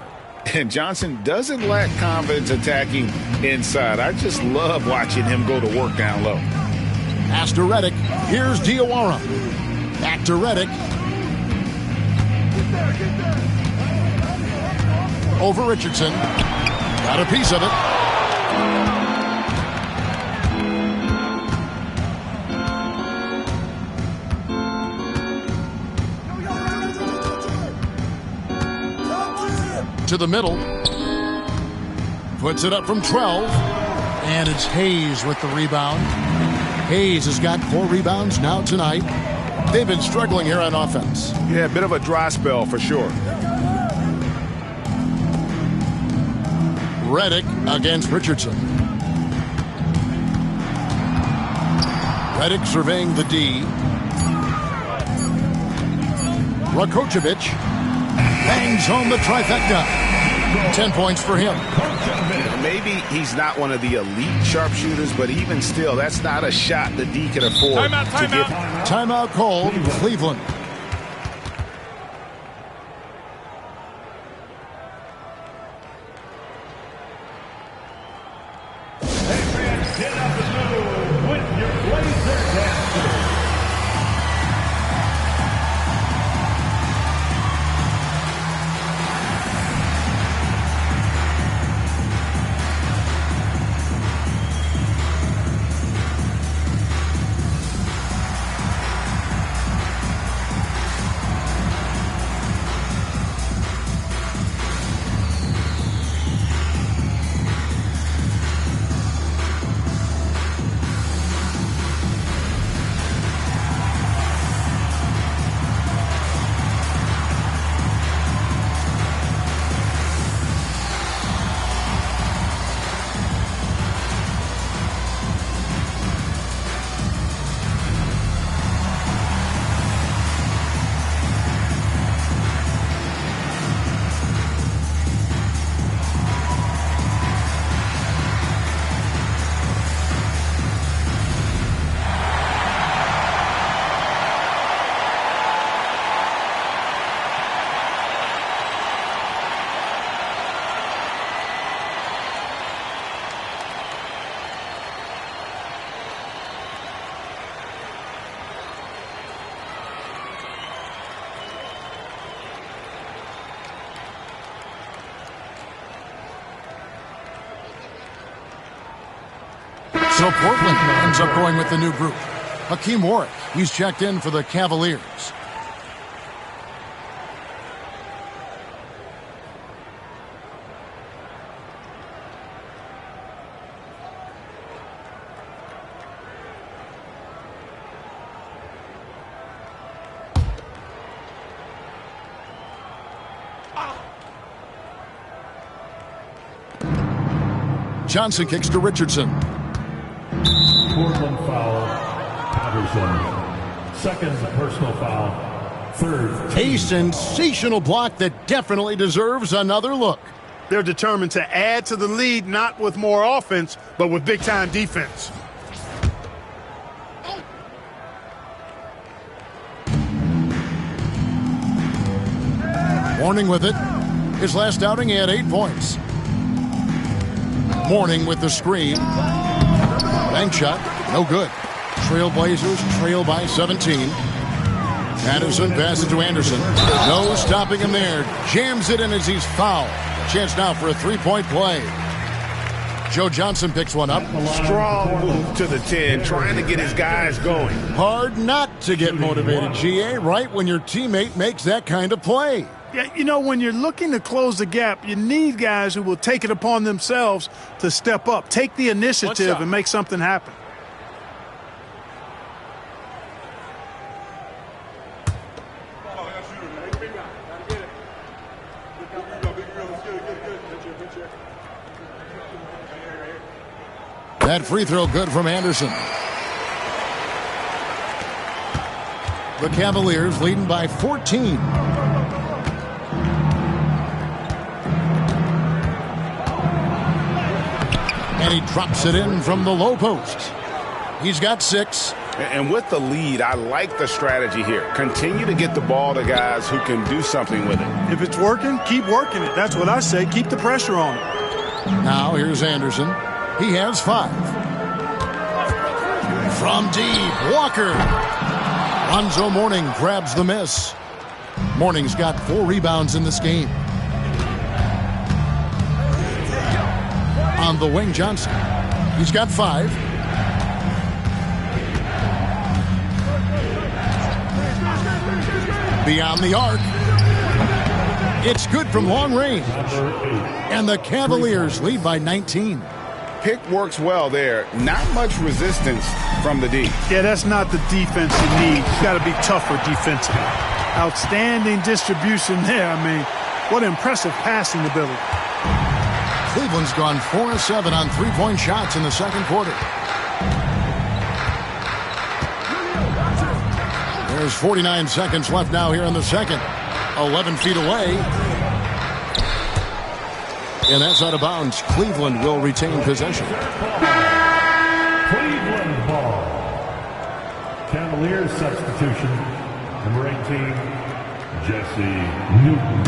And Johnson doesn't lack confidence attacking inside. I just love watching him go to work down low. Pass to Redick. Here's Diawara. Back to Redick. Over Richardson. Got a piece of it. To the middle. Puts it up from 12. And it's Hayes with the rebound. Hayes has got 4 rebounds now tonight. They've been struggling here on offense. Yeah, a bit of a dry spell for sure. Redick against Richardson. Redick surveying the D. Rakocevic bangs home the trifecta. 10 points for him. Maybe he's not one of the elite sharpshooters, but even still, that's not a shot the D can afford. Timeout called, Cleveland. So Portland ends up going with the new group. Hakeem Warrick, he's checked in for the Cavaliers. Johnson kicks to Richardson. Portland foul, Patterson. Second personal foul. Third. A sensational block that definitely deserves another look. They're determined to add to the lead, not with more offense, but with big-time defense. Mourning with it. His last outing, he had 8 points. Mourning with the screen. Bank shot, no good. Trailblazers trail by 17. Anderson passes to Anderson. No stopping him there. Jams it in as he's fouled. Chance now for a 3-point play. Joe Johnson picks one up. Strong move to the 10, trying to get his guys going. Hard not to get motivated, GA, right when your teammate makes that kind of play. Yeah, you know, when you're looking to close the gap, you need guys who will take it upon themselves to step up, take the initiative, and make something happen. That free throw good from Anderson. The Cavaliers leading by 14. And he drops it in from the low post. He's got 6. And with the lead, I like the strategy here. Continue to get the ball to guys who can do something with it. If it's working, keep working it. That's what I say. Keep the pressure on it. Now here's Anderson. He has 5. From deep, Walker. Lonzo Mourning grabs the miss. Mourning's got 4 rebounds in this game. On the wing, Johnson. He's got 5. Beyond the arc. It's good from long range. And the Cavaliers lead by 19. Pick works well there. Not much resistance from the D. Yeah, that's not the defense you need. You've got to be tougher defensively. Outstanding distribution there. I mean, what impressive passing ability. Cleveland's gone 4 of 7 on 3-point shots in the second quarter. There's 49 seconds left now here in the second. 11 feet away. And that's out of bounds. Cleveland will retain possession. Cleveland ball. Cavaliers substitution. Number 18, Jesse Newton.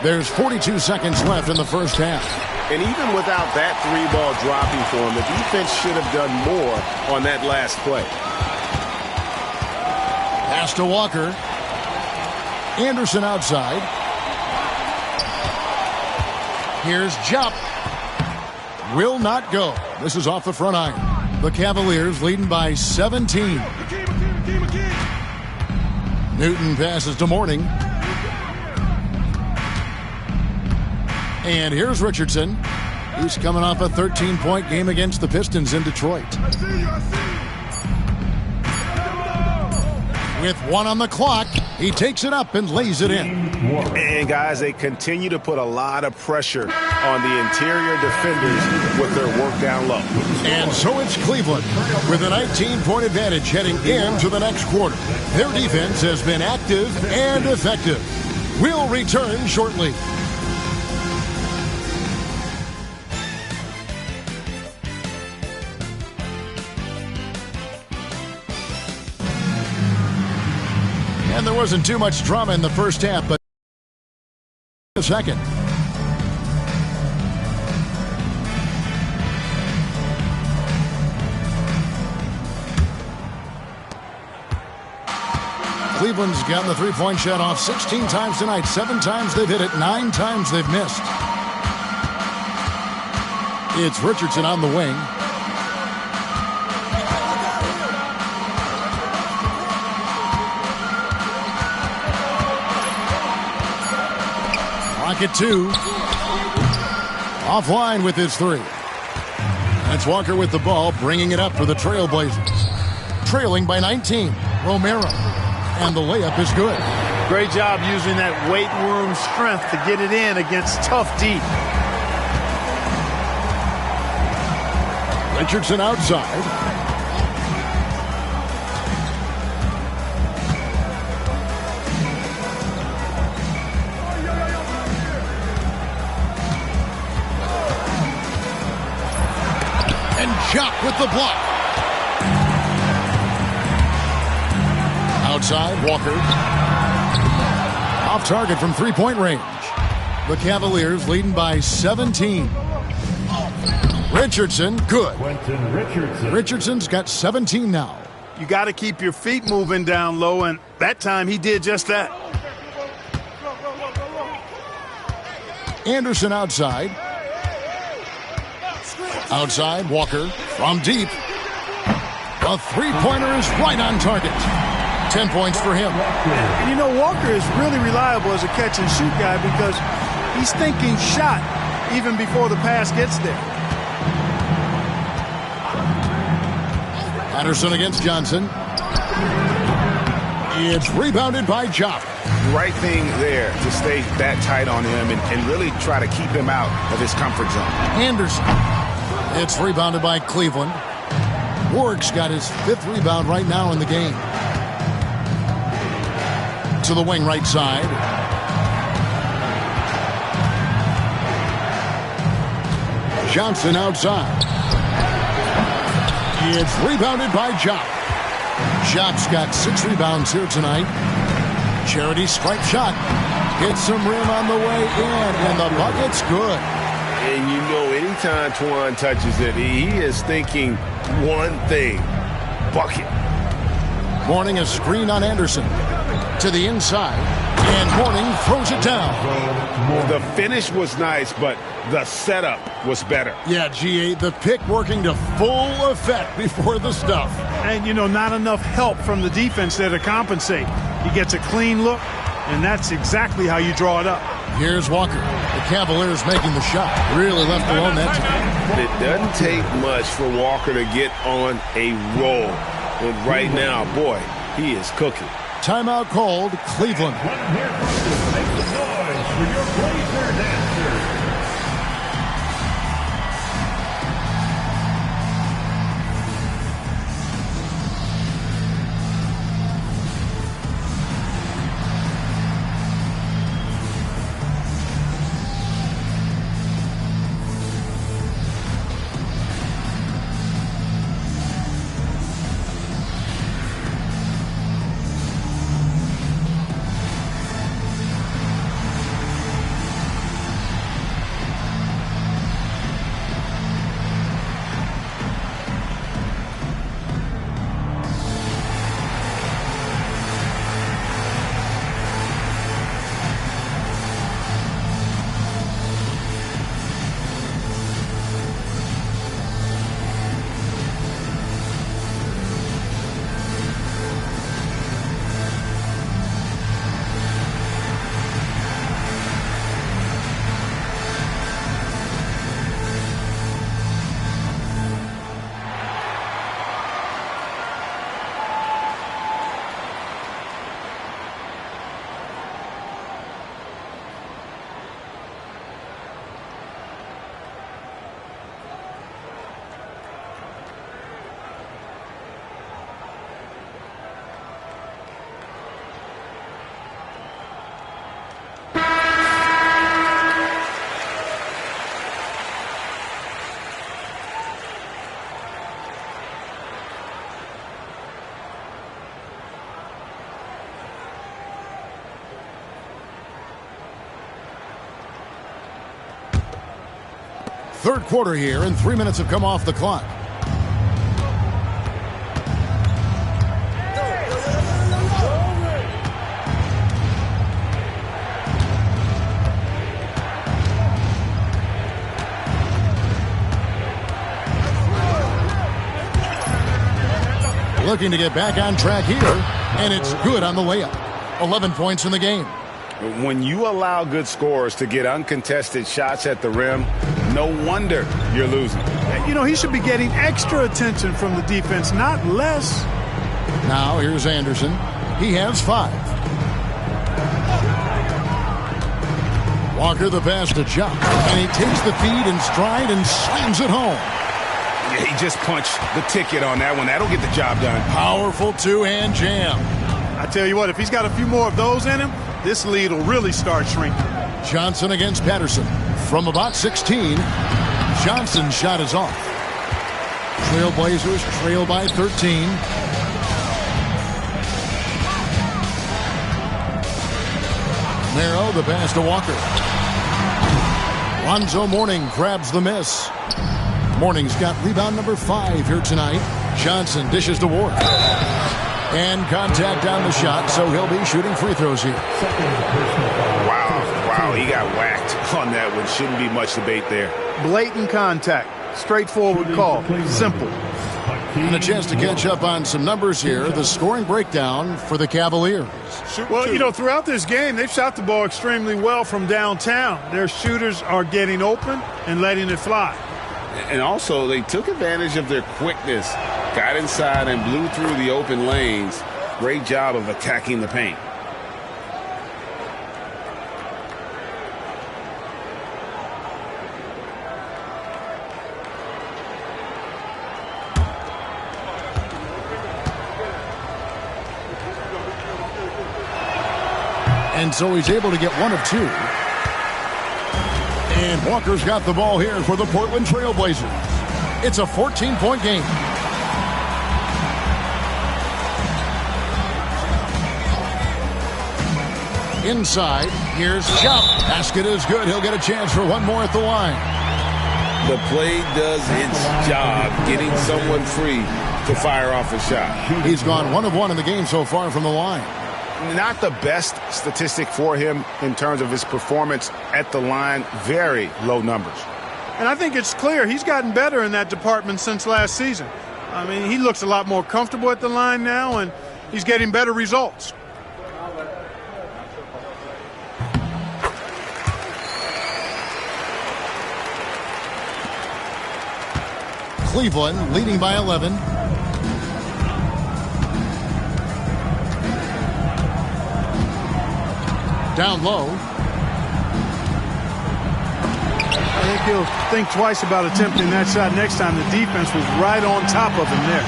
There's 42 seconds left in the first half. And even without that 3-ball dropping for him, the defense should have done more on that last play. Pass to Walker. Anderson outside. Here's Jupp. Will not go. This is off the front iron. The Cavaliers leading by 17. Newton passes to Mourning. And here's Richardson. He's coming off a 13-point game against the Pistons in Detroit. With 1 on the clock, he takes it up and lays it in. And guys, they continue to put a lot of pressure on the interior defenders with their work down low. And so it's Cleveland with a 19-point advantage heading into the next quarter. Their defense has been active and effective. We'll return shortly. And there wasn't too much drama in the first half, but a second. Cleveland's gotten the 3-point shot off 16 times tonight. 7 times they've hit it, 9 times they've missed. It's Richardson on the wing. Rocket 2. Offline with his 3. That's Walker with the ball, bringing it up for the Trailblazers. Trailing by 19. Romero. And the layup is good. Great job using that weight room strength to get it in against tough D. Richardson outside. And Jock with the block. Outside, Walker. Off target from three-point range. The Cavaliers leading by 17. Richardson, good. Quentin Richardson. Richardson's got 17 now. You got to keep your feet moving down low, and that time he did just that. Anderson outside. Outside, Walker from deep. A three-pointer is right on target. 10 points for him. And you know, Walker is really reliable as a catch-and-shoot guy because he's thinking shot even before the pass gets there. Patterson against Johnson. It's rebounded by Jock. Right thing there to stay that tight on him and really try to keep him out of his comfort zone. Anderson. It's rebounded by Cleveland. Warwick's got his 5th rebound right now in the game. To the wing right side. Johnson outside. It's rebounded by Jock. Jock's got 6 rebounds here tonight. Charity stripe shot. Hits some rim on the way in, and the bucket's good. And you know, anytime Twan touches it, he is thinking one thing: bucket. Mourning a screen on Anderson. To the inside. And Mourning throws it down. The finish was nice, but the setup was better. Yeah, GA, the pick working to full effect before the stuff. And, you know, not enough help from the defense there to compensate. He gets a clean look, and that's exactly how you draw it up. Here's Walker. The Cavaliers making the shot. Really left alone that time. It doesn't take much for Walker to get on a roll. And right now, boy, he is cooking. Timeout called, Cleveland. Make some noise for your Blazers answer. Third quarter here, and 3 minutes have come off the clock. Looking to get back on track here, and it's good on the layup. 11 points in the game. When you allow good scorers to get uncontested shots at the rim, no wonder you're losing. You know, he should be getting extra attention from the defense, not less. Now here's Anderson. He has 5. Walker the pass to Jock, and he takes the feed in stride and slams it home. Yeah, he just punched the ticket on that one. That'll get the job done. Powerful two-hand jam. I tell you what, if he's got a few more of those in him, this lead will really start shrinking. Johnson against Patterson. From about 16, Johnson's shot is off. Trailblazers trail by 13. Merrill, the pass to Walker. Lonzo Mourning grabs the miss. Mourning's got rebound number 5 here tonight. Johnson dishes to Ward. And contact on the shot, so he'll be shooting free throws here. Wow, he got whacked on that one. Shouldn't be much debate there. Blatant contact. Straightforward call. Simple. And a chance to catch up on some numbers here. The scoring breakdown for the Cavaliers. Well, you know, throughout this game, they've shot the ball extremely well from downtown. Their shooters are getting open and letting it fly. And also, they took advantage of their quickness, got inside and blew through the open lanes. Great job of attacking the paint. And so he's able to get 1 of 2. And Walker's got the ball here for the Portland Trail Blazers. It's a 14-point game. Inside, here's Chop. Basket is good. He'll get a chance for 1 more at the line. The play does its job, getting someone free to fire off a shot. He's gone 1 of 1 in the game so far from the line. Not the best statistic for him in terms of his performance at the line. Very low numbers. And I think it's clear he's gotten better in that department since last season. I mean, he looks a lot more comfortable at the line now, and he's getting better results. Cleveland leading by 11. Down low. I think he'll think twice about attempting that shot next time. The defense was right on top of him there.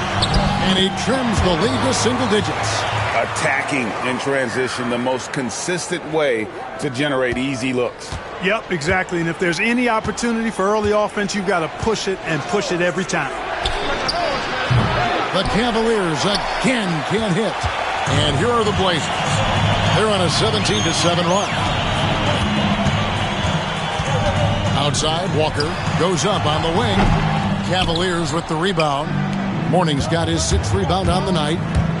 And he trims the lead to single digits. Attacking in transition, the most consistent way to generate easy looks. Yep, exactly. And if there's any opportunity for early offense, you've got to push it and push it every time. The Cavaliers again can't hit. And here are the Blazers. They're on a 17-7 run. Outside, Walker goes up on the wing. Cavaliers with the rebound. Mourning's got his 6th rebound on the night.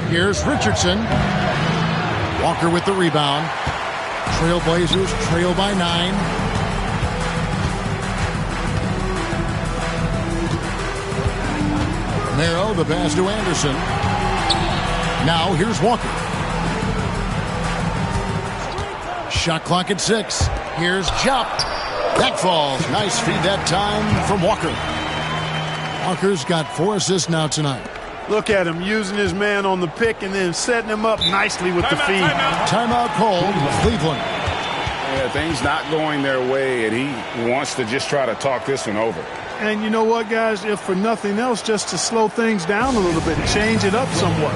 Here's Richardson. Walker with the rebound. Trailblazers trail by 9. Merrill, the pass to Anderson. Now here's Walker. Shot clock at 6. Here's Chop. That falls. Nice feed that time from Walker. Walker's got 4 assists now tonight. Look at him using his man on the pick and then setting him up nicely with the feed. Timeout called, Cleveland. Yeah, things not going their way, and he wants to just try to talk this one over. And you know what, guys? If for nothing else, just to slow things down a little bit, change it up somewhat.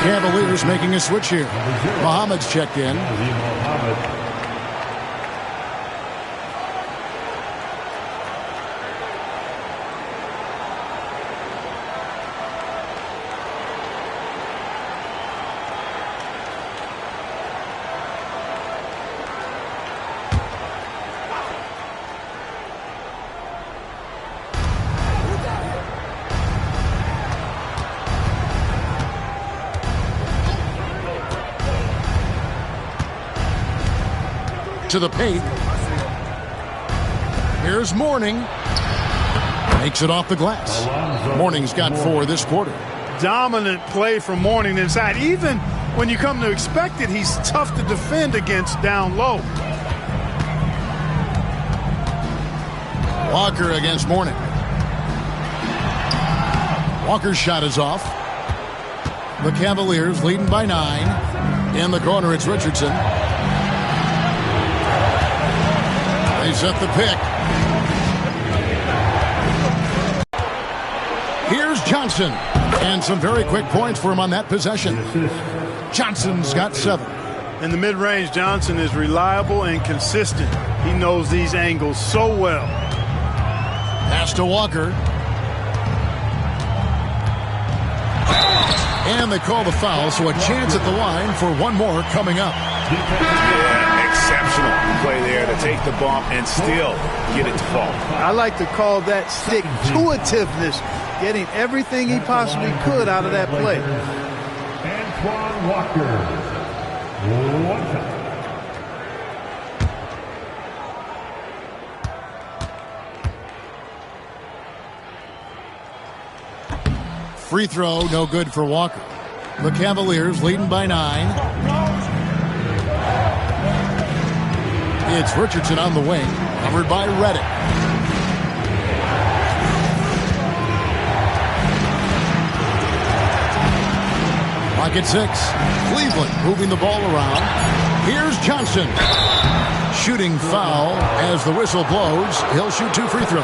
Cavaliers making a switch here. Muhammad's checked in. to the paint. Here's Mourning. Makes it off the glass. Mourning's got 4 this quarter. Dominant play from Mourning inside. Even when you come to expect it, he's tough to defend against down low. Walker against Mourning. Walker's shot is off. The Cavaliers leading by 9. In the corner, it's Richardson. They set the pick. Here's Johnson. And some very quick points for him on that possession. Johnson's got 7. In the mid-range, Johnson is reliable and consistent. He knows these angles so well. Pass to Walker. And they call the foul, so a chance at the line for one more coming up. Yeah, exceptional play there to take the bump and still get it to fall. I like to call that stick-to-itiveness, getting everything he possibly could out of that play. Antoine Walker. 1 shot. Free throw, no good for Walker. The Cavaliers leading by 9. It's Richardson on the wing, covered by Redick. Clock at 6. Cleveland moving the ball around. Here's Johnson. Shooting foul as the whistle blows. He'll shoot 2 free throws.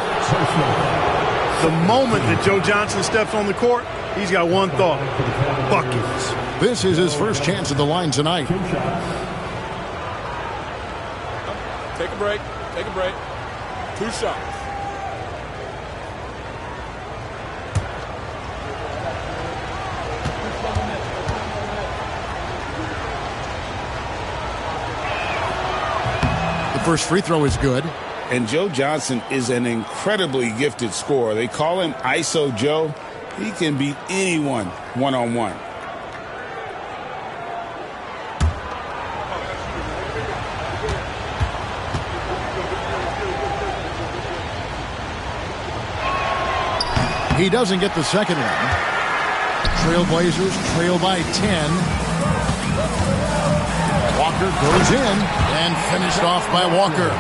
The moment that Joe Johnson steps on the court, he's got one thought: buckets. This is his first chance at the line tonight. Take a break. Take a break. 2 shots. The first free throw is good. And Joe Johnson is an incredibly gifted scorer. They call him ISO Joe. He can beat anyone one-on-one. He doesn't get the second one. Trailblazers trail by 10. Walker goes in and finished off by Walker.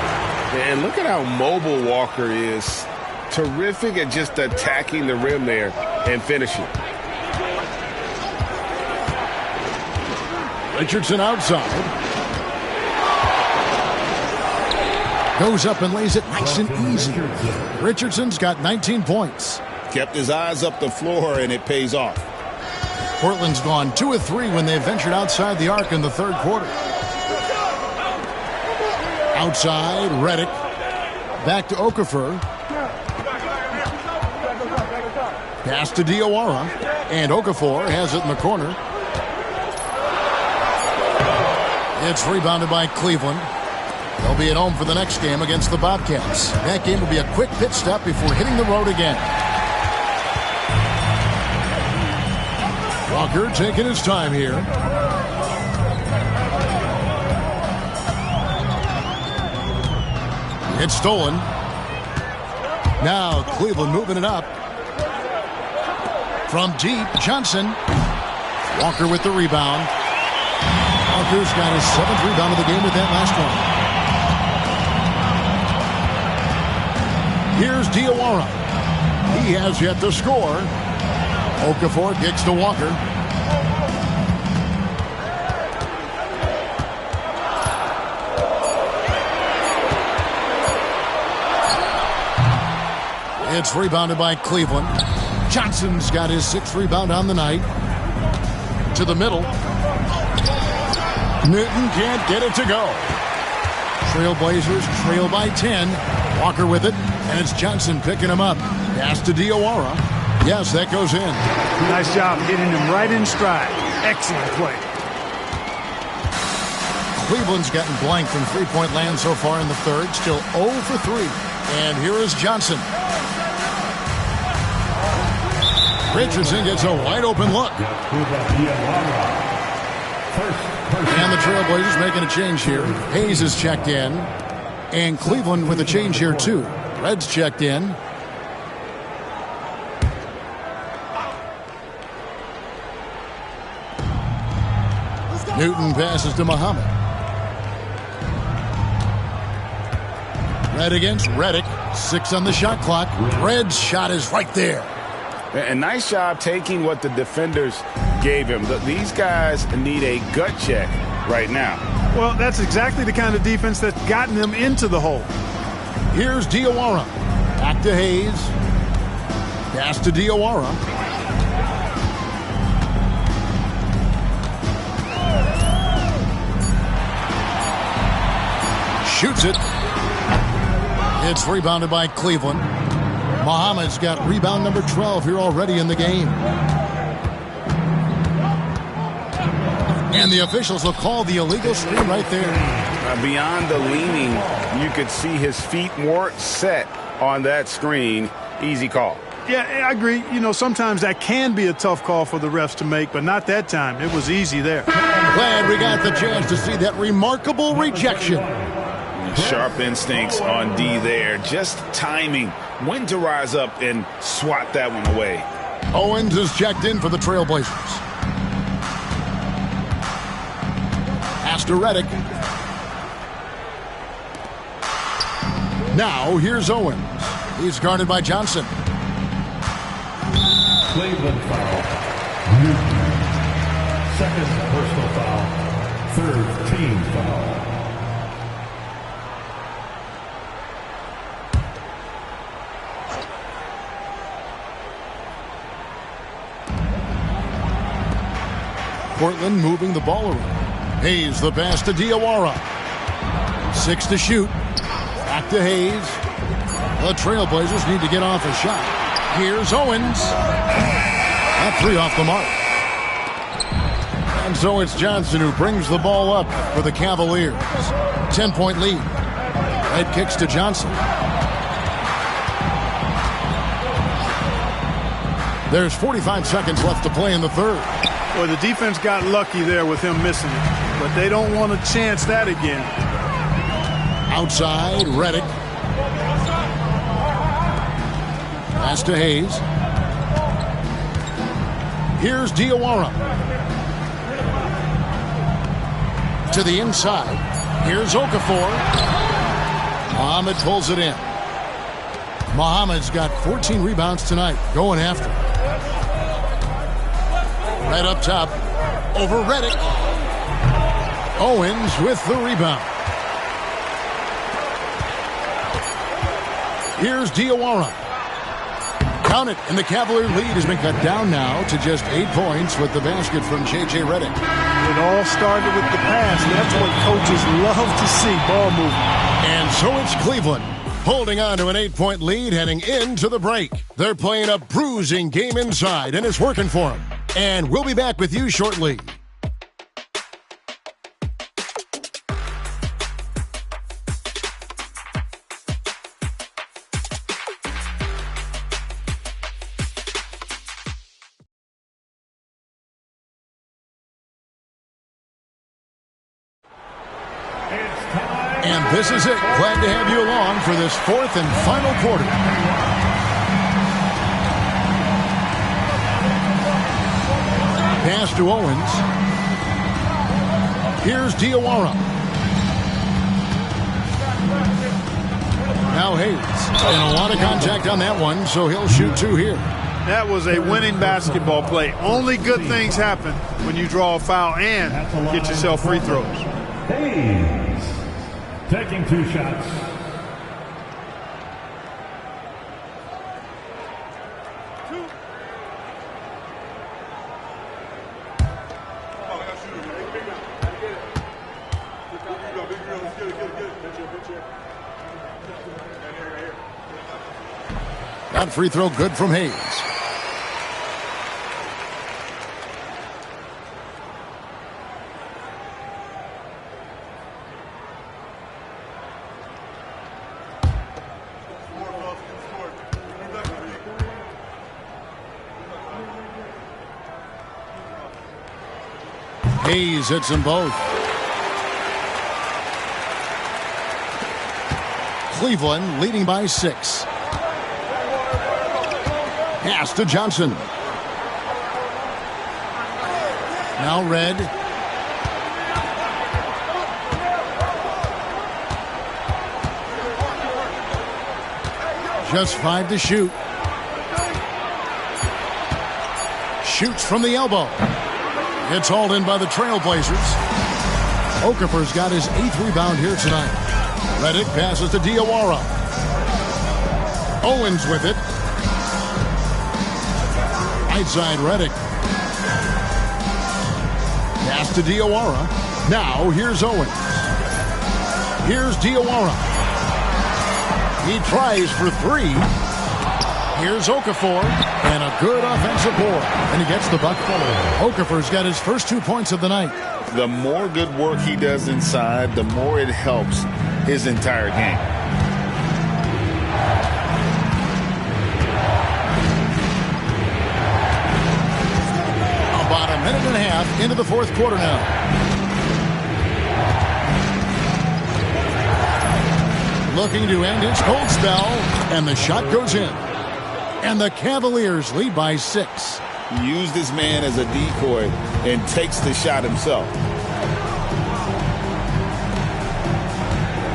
And look at how mobile Walker is. Terrific at just attacking the rim there and finishing. Richardson outside. Goes up and lays it nice and easy. Richardson's got 19 points. Kept his eyes up the floor, and it pays off. Portland's gone 2 of 3 when they've ventured outside the arc in the third quarter. Outside, Redick. Back to Okafor. Pass to Diawara. And Okafor has it in the corner. It's rebounded by Cleveland. They'll be at home for the next game against the Bobcats. That game will be a quick pit stop before hitting the road again. Walker taking his time here. It's stolen. Now Cleveland moving it up. From deep, Johnson. Walker with the rebound. Walker's got his 7th rebound of the game with that last one. Here's Diawara. He has yet to score. Okafor kicks to Walker. It's rebounded by Cleveland. Johnson's got his 6th rebound on the night. To the middle. Newton can't get it to go. Trailblazers trail by 10. Walker with it, and it's Johnson picking him up. Pass to Diawara. Yes, that goes in. Nice job hitting him right in stride. Excellent play. Cleveland's gotten blank from three-point land so far in the third. Still 0 for 3. And here is Johnson. Richardson gets a wide-open look. And the Trailblazers making a change here. Hayes is checked in. And Cleveland with a change here, too. Reds checked in. Newton passes to Muhammad. Red against Redick. 6 on the shot clock. Red's shot is right there. And nice job taking what the defenders gave him. These guys need a gut check right now. Well, that's exactly the kind of defense that's gotten them into the hole. Here's Diawara. Back to Hayes. Pass to Diawara. Shoots it. It's rebounded by Cleveland. Muhammad's got rebound number 12 here already in the game. And the officials will call the illegal screen right there. Beyond the leaning, you could see his feet more set on that screen. Easy call. Yeah, I agree. You know, sometimes that can be a tough call for the refs to make, but not that time. It was easy there. Glad we got the chance to see that remarkable rejection. Sharp instincts on D there. Just timing when to rise up and swat that one away. Owens is checked in for the Trailblazers. Pass to Redick. Now here's Owens. He's guarded by Johnson. Cleveland foul. Newton. Second personal foul. Third team foul. Portland moving the ball around. Hayes the pass to Diawara. 6 to shoot. Back to Hayes. The Trailblazers need to get off a shot. Here's Owens. That 3 off the mark. And so it's Johnson who brings the ball up for the Cavaliers. 10-point lead. Red kicks to Johnson. There's 45 seconds left to play in the third. Well, the defense got lucky there with him missing it, but they don't want to chance that again. Outside, Redick. Pass to Hayes. Here's Diawara. To the inside. Here's Okafor. Muhammad pulls it in. Muhammad's got 14 rebounds tonight. Going after it. Right up top. Over Redick. Owens with the rebound. Here's Diawara. Count it, and the Cavalier lead has been cut down now to just 8 points with the basket from J.J. Redick. It all started with the pass. That's what coaches love to see, ball movement. And so it's Cleveland holding on to an 8-point lead heading into the break. They're playing a bruising game inside, and it's working for them. And we'll be back with you shortly. And this is it. Glad to have you along for this 4th and final quarter. Pass to Owens. Here's Diawara. Now Hayes. And a lot of contact on that one, so he'll shoot 2 here. That was a winning basketball play. Only good things happen when you draw a foul and get yourself free throws. Hayes taking 2 shots. That free throw good from Hayes. Hayes hits them both. Cleveland leading by 6. Pass to Johnson. Now Red. Just 5 to shoot. Shoots from the elbow. It's hauled in by the Trailblazers. Okafor's got his 8th rebound here tonight. Redick passes to Diawara. Owens with it. Right side Redick. Pass to Diawara. Now here's Owens. Here's Diawara. He tries for 3. Here's Okafor. And a good offensive board. And he gets the bucket. Okafor's got his first 2 points of the night. The more good work he does inside, the more it helps his entire game. About a minute and a half into the 4th quarter now. Looking to end his cold spell, and the shot goes in. And the Cavaliers lead by 6. He used his man as a decoy and takes the shot himself.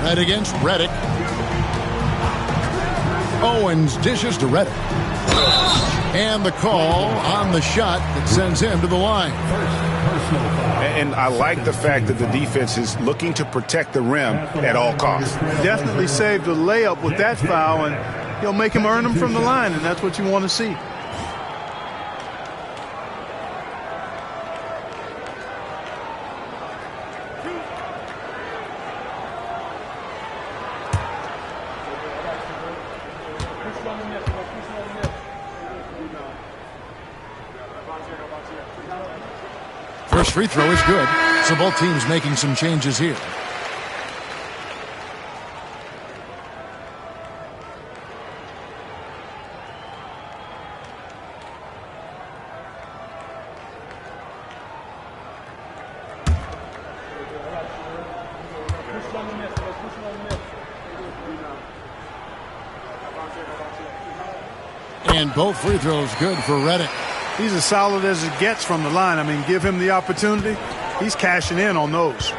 Red against Redick. Owens dishes to Redick. And the call on the shot that sends him to the line. And I like the fact that the defense is looking to protect the rim at all costs. Definitely saved a layup with that foul, and he'll make him earn them from the line, and that's what you want to see. First free throw is good, so both teams making some changes here. And both free throws good for Redick. He's as solid as it gets from the line. I mean, give him the opportunity. He's cashing in on those.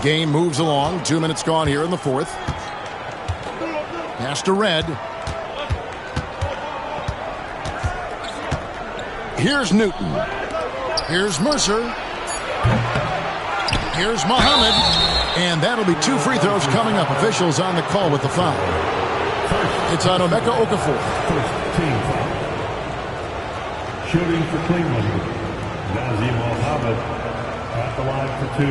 Game moves along. 2 minutes gone here in the 4th. Pass to Red. Here's Newton. Here's Mercer. Here's Muhammad. And that'll be 2 free throws coming up. Officials on the call with the foul. It's on Emeka Okafor. First team foul. Shooting for Cleveland, Nazim Mohammed at the line for 2.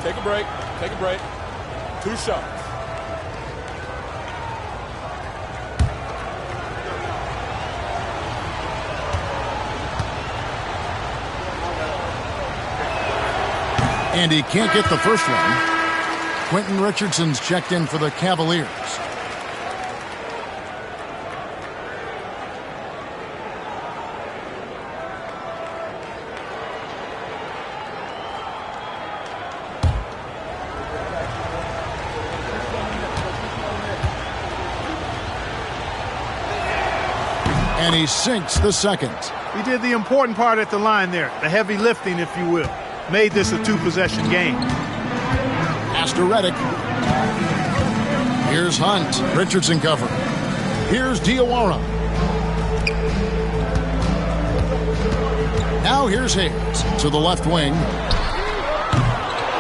Take a break. Take a break. 2 shots. And he can't get the first one. Quentin Richardson's checked in for the Cavaliers. And he sinks the second. He did the important part at the line there, the heavy lifting, if you will. Made this a 2-possession game. Pass to Redick. Here's Hunt. Richardson cover. Here's Diawara. Now here's Hayes to the left wing.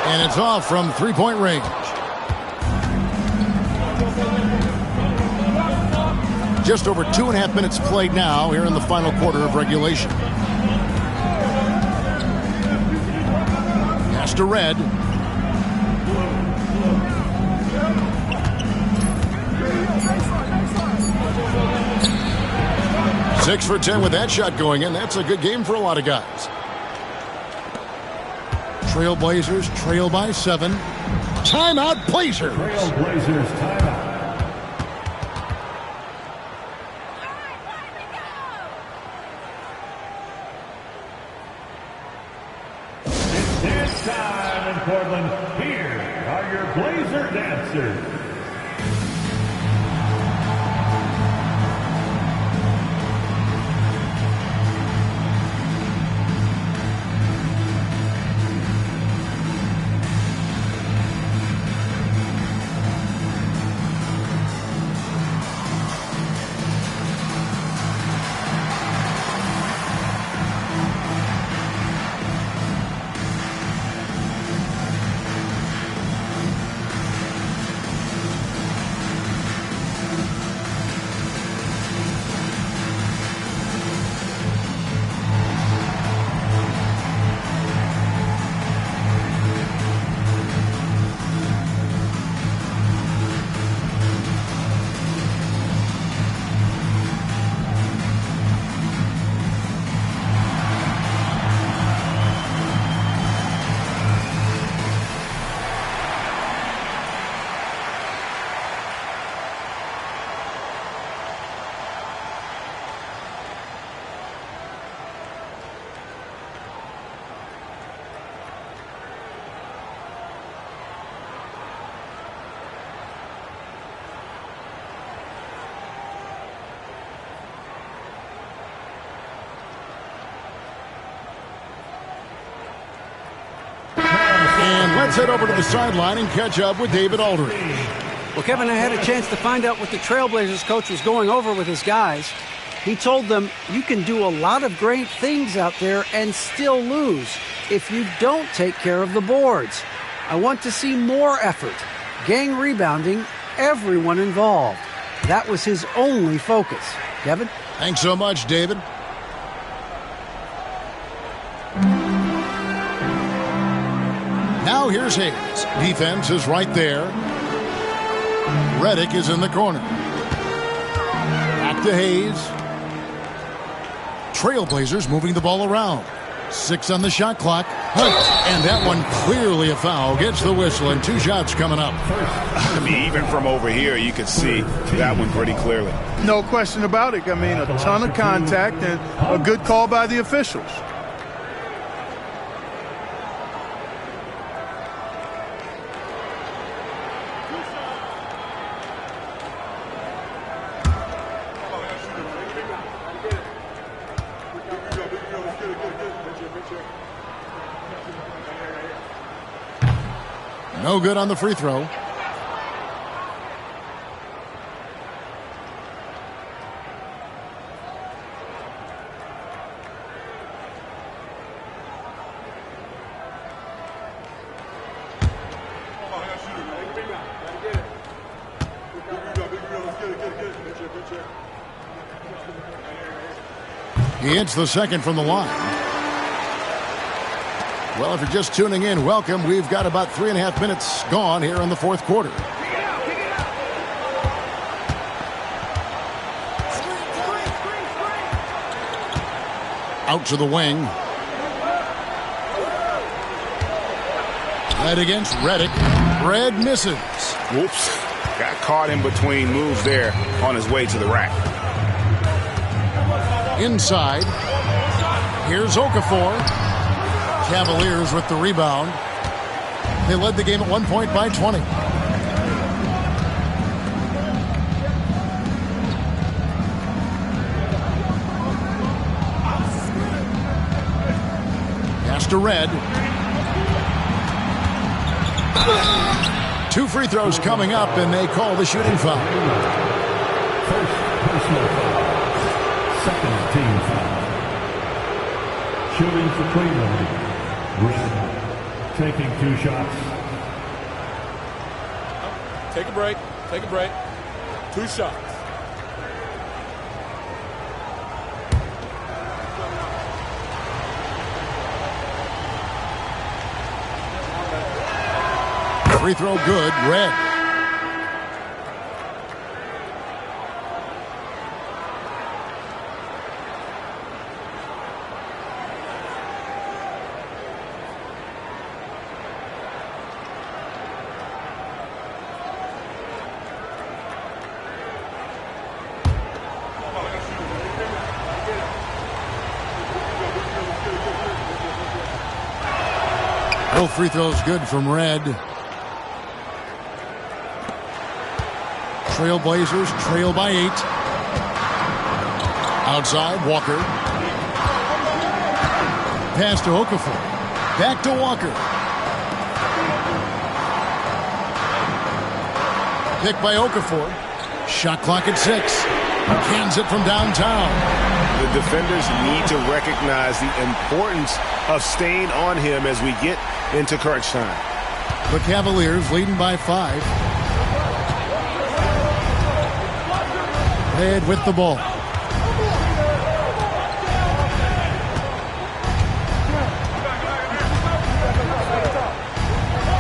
And it's off from 3-point range. Just over 2.5 minutes played now here in the final quarter of regulation. Pass to Red. Six for 10 with that shot going in. That's a good game for a lot of guys. Trailblazers trail by 7. Timeout, Blazers. Trailblazers timeout. time in Portland, here are your Blazer dancers. And let's head over to the sideline and catch up with David Aldridge. Well, Kevin, I had a chance to find out what the Trailblazers coach was going over with his guys. He told them, you can do a lot of great things out there and still lose if you don't take care of the boards. I want to see more effort, gang rebounding, everyone involved. That was his only focus. Kevin? Thanks so much, David. Now here's Hayes. Defense is right there. Redick is in the corner. Back to Hayes. Trailblazers moving the ball around. 6 on the shot clock. And that one clearly a foul. Gets the whistle and 2 shots coming up. I mean, even from over here, you can see that one pretty clearly. No question about it. I mean, a ton of contact and a good call by the officials. No good on the free throw. He hits the second from the line. Well, if you're just tuning in, welcome. We've got about 3.5 minutes gone here in the fourth quarter. Out to the wing. Right against Redick. Red misses. Whoops. Got caught in between moves there on his way to the rack. Inside. Here's Okafor. Cavaliers with the rebound. They led the game at 1 point by 20. Pass to Red. 2 free throws coming up, and they call the shooting foul. First personal foul. Second team foul. Shooting for Cleveland. Red taking 2 shots. Take a break. Take a break. 2 shots. Free throw good. Red. Both free throws good from Red. Trailblazers trail by 8. Outside, Walker. Pass to Okafor. Back to Walker. Pick by Okafor. Shot clock at 6. Cans it from downtown. The defenders need to recognize the importance of staying on him as we get into crunch time. The Cavaliers leading by 5. Red with the ball.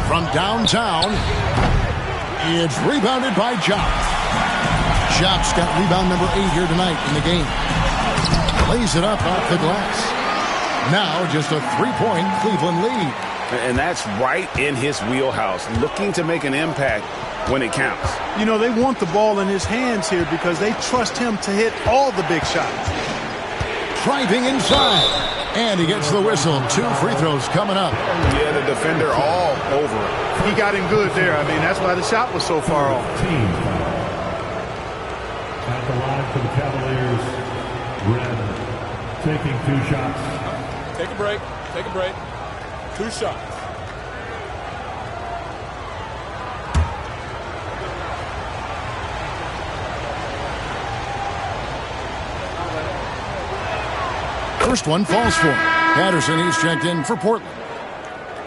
From downtown, it's rebounded by Jop. Jop's got rebound number 8 here tonight in the game. Lays it up off the glass. Now just a 3-point Cleveland lead. And that's right in his wheelhouse, looking to make an impact when it counts. You know, they want the ball in his hands here because they trust him to hit all the big shots. Driving inside. And he gets the whistle. 2 free throws coming up. Yeah, the defender all over it. He got him good there. I mean, that's why the shot was so far off. At the line for the Cavaliers, Red taking 2 shots. Take a break. Take a break. 2 shots. First one falls for him. Patterson, he's checked in for Portland.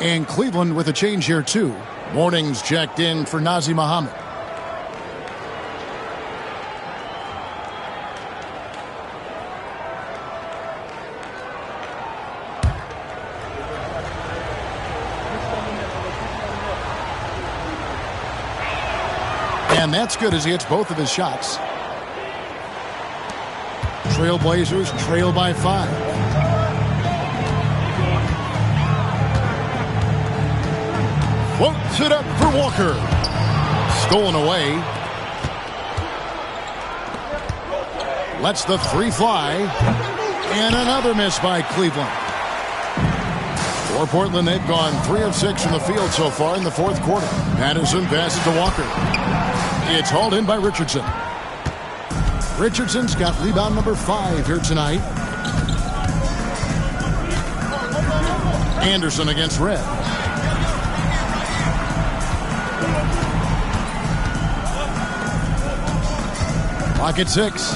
And Cleveland with a change here, too. Morning's checked in for Nazi Muhammad. And that's good as he hits both of his shots. Trailblazers trail by 5. Floats it up for Walker. Stolen away. Lets the 3 fly. And another miss by Cleveland. For Portland, they've gone 3 of 6 from the field so far in the 4th quarter. Patterson passes to Walker. It's hauled in by Richardson. Richardson's got rebound number 5 here tonight. Anderson against Red. Pocket 6.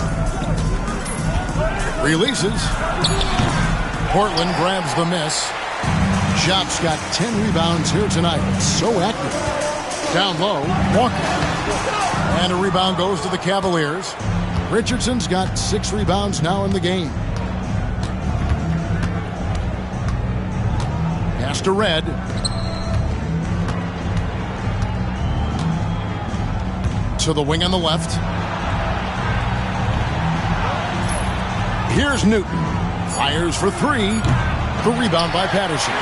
Releases. Portland grabs the miss. Jop's got 10 rebounds here tonight. So active. Down low, Walker. And a rebound goes to the Cavaliers. Richardson's got 6 rebounds now in the game. Pass to Red. To the wing on the left. Here's Newton. Fires for 3. The rebound by Patterson.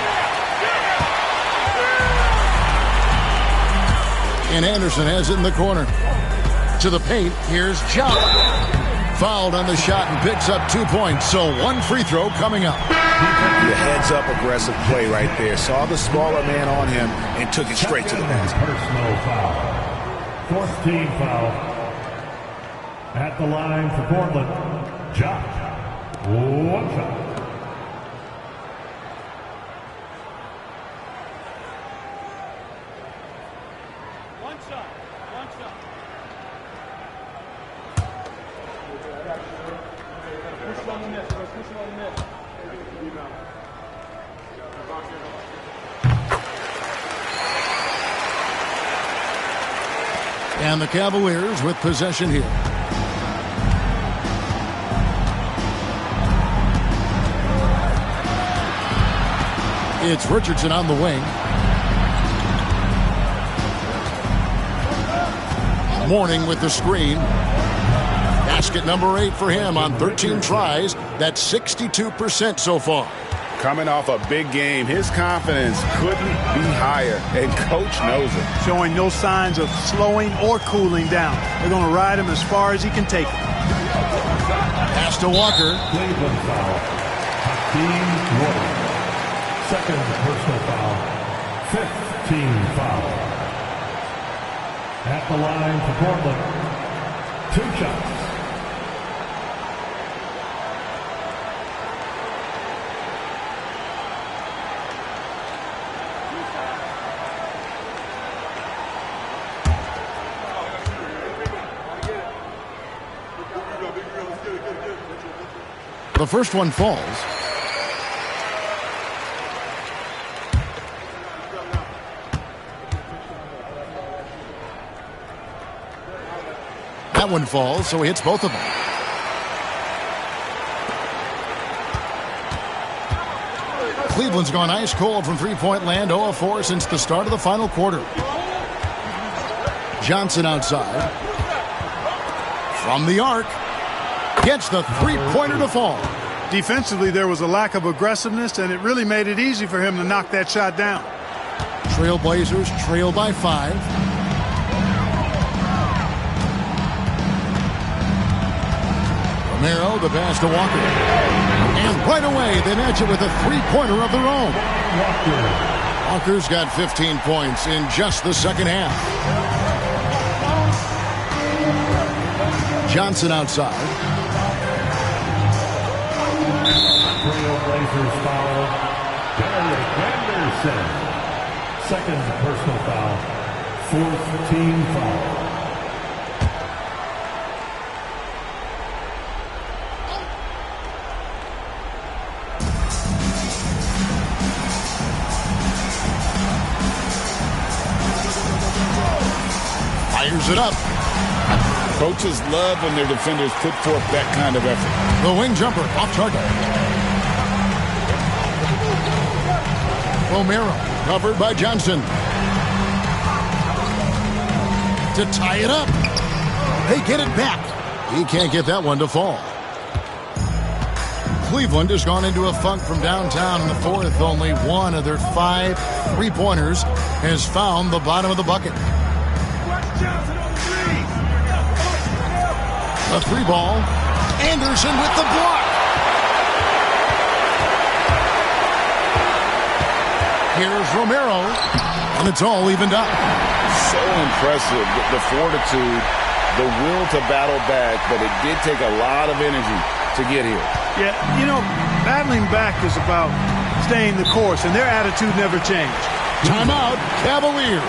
And Anderson has it in the corner. To the paint, here's Jop. Fouled on the shot and picks up 2 points. So 1 free throw coming up. The heads-up aggressive play right there. Saw the smaller man on him and took it straight to the basket. Personal foul. 4th team foul. At the line for Portland, Jop. 1 shot. And the Cavaliers with possession here. It's Richardson on the wing. Morning with the screen. Basket number 8 for him on 13 tries. That's 62% so far. Coming off a big game, his confidence couldn't be higher, and Coach knows it. Showing no signs of slowing or cooling down. They're going to ride him as far as he can take it. Pass to Walker. Cleveland foul. Hakeem Warren. 2nd personal foul Fifth team foul. At the line for Portland, 2 shots. The first one falls. That one falls, so he hits both of them. Cleveland's gone ice cold from three-point land, 0 of 4 since the start of the final quarter. Johnson outside. From the arc. Gets the three-pointer to fall. Defensively, there was a lack of aggressiveness, and it really made it easy for him to knock that shot down. Trailblazers trail by 5. Romero, the pass to Walker. And right away, they match it with a three-pointer of their own. Walker's got 15 points in just the second half. Johnson outside. Trailblazers foul. Derek Anderson. Second personal foul. Fourth team foul. Fires it up. Coaches love when their defenders put forth that kind of effort. The wing jumper off target. Romero covered by Johnson. To tie it up. They get it back. He can't get that one to fall. Cleveland has gone into a funk from downtown in the fourth. Only one of their 5 three-pointers has found the bottom of the bucket. The 3-ball. Anderson with the block. Here's Romero. And it's all evened up. So impressive. The fortitude, the will to battle back, but it did take a lot of energy to get here. Yeah, you know, battling back is about staying the course, and their attitude never changed. Timeout, Cavaliers.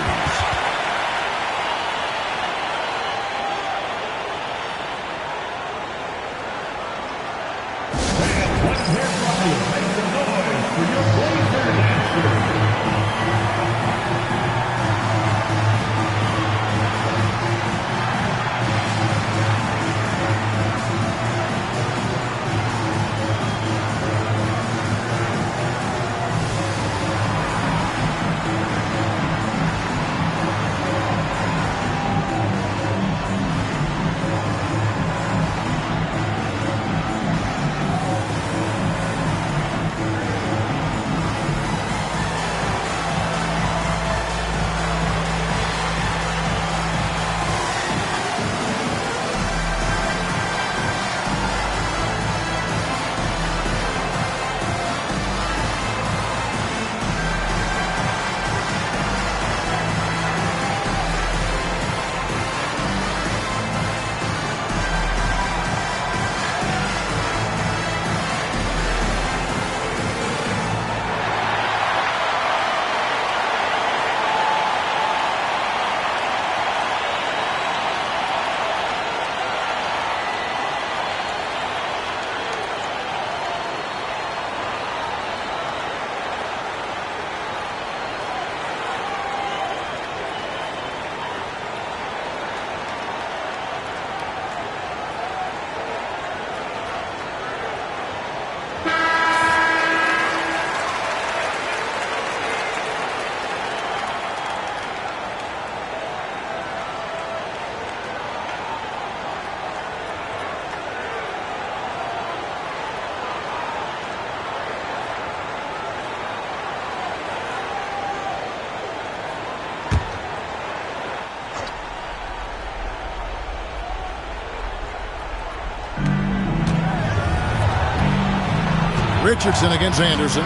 Richardson against Anderson.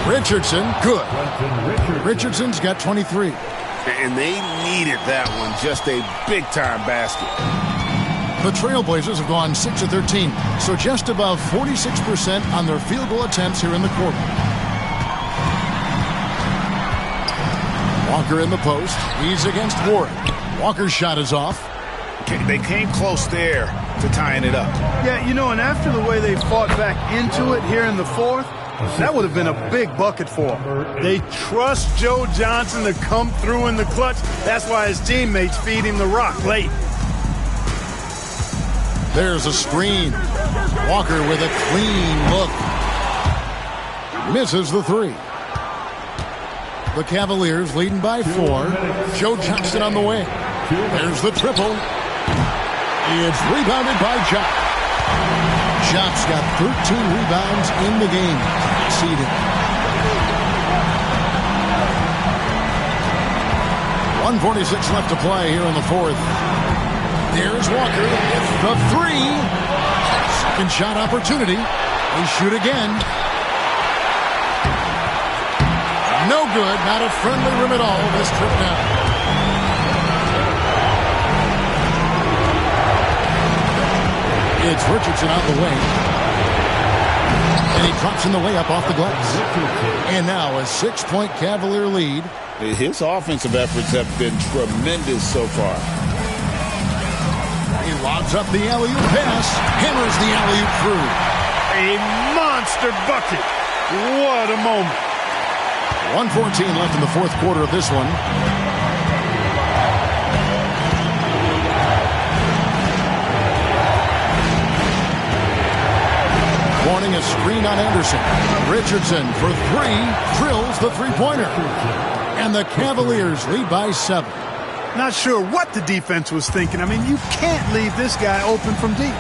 Richardson, good. Richardson's got 23. And they needed that one. Just a big-time basket. The Trailblazers have gone 6 of 13, so just above 46% on their field goal attempts here in the quarter. Walker in the post. He's against Warren. Walker's shot is off. They came close there to tying it up. Yeah, you know, and after the way they fought back into it here in the fourth, that would have been a big bucket for them. They trust Joe Johnson to come through in the clutch. That's why his teammates feed him the rock late. There's a screen. Walker with a clean look. Misses the three. The Cavaliers leading by 4. Joe Johnson on the way. There's the triple. It's rebounded by Jop. Jop's got 13 rebounds in the game. Exceeded. 1:46 left to play here in the fourth. There's Walker with the three. Second shot opportunity. They shoot again. No good. Not a friendly rim at all this trip now. It's Richardson out the way. And he drops in the way up off the glass. And now a 6-point Cavalier lead. His offensive efforts have been tremendous so far. He lobs up the alley-oop pass. Hammers the alley-oop through. A monster bucket. What a moment. 1:14 left in the fourth quarter of this one. Warning, a screen on Anderson. Richardson for three. Drills the three-pointer. And the Cavaliers lead by 7. Not sure what the defense was thinking. I mean, you can't leave this guy open from deep.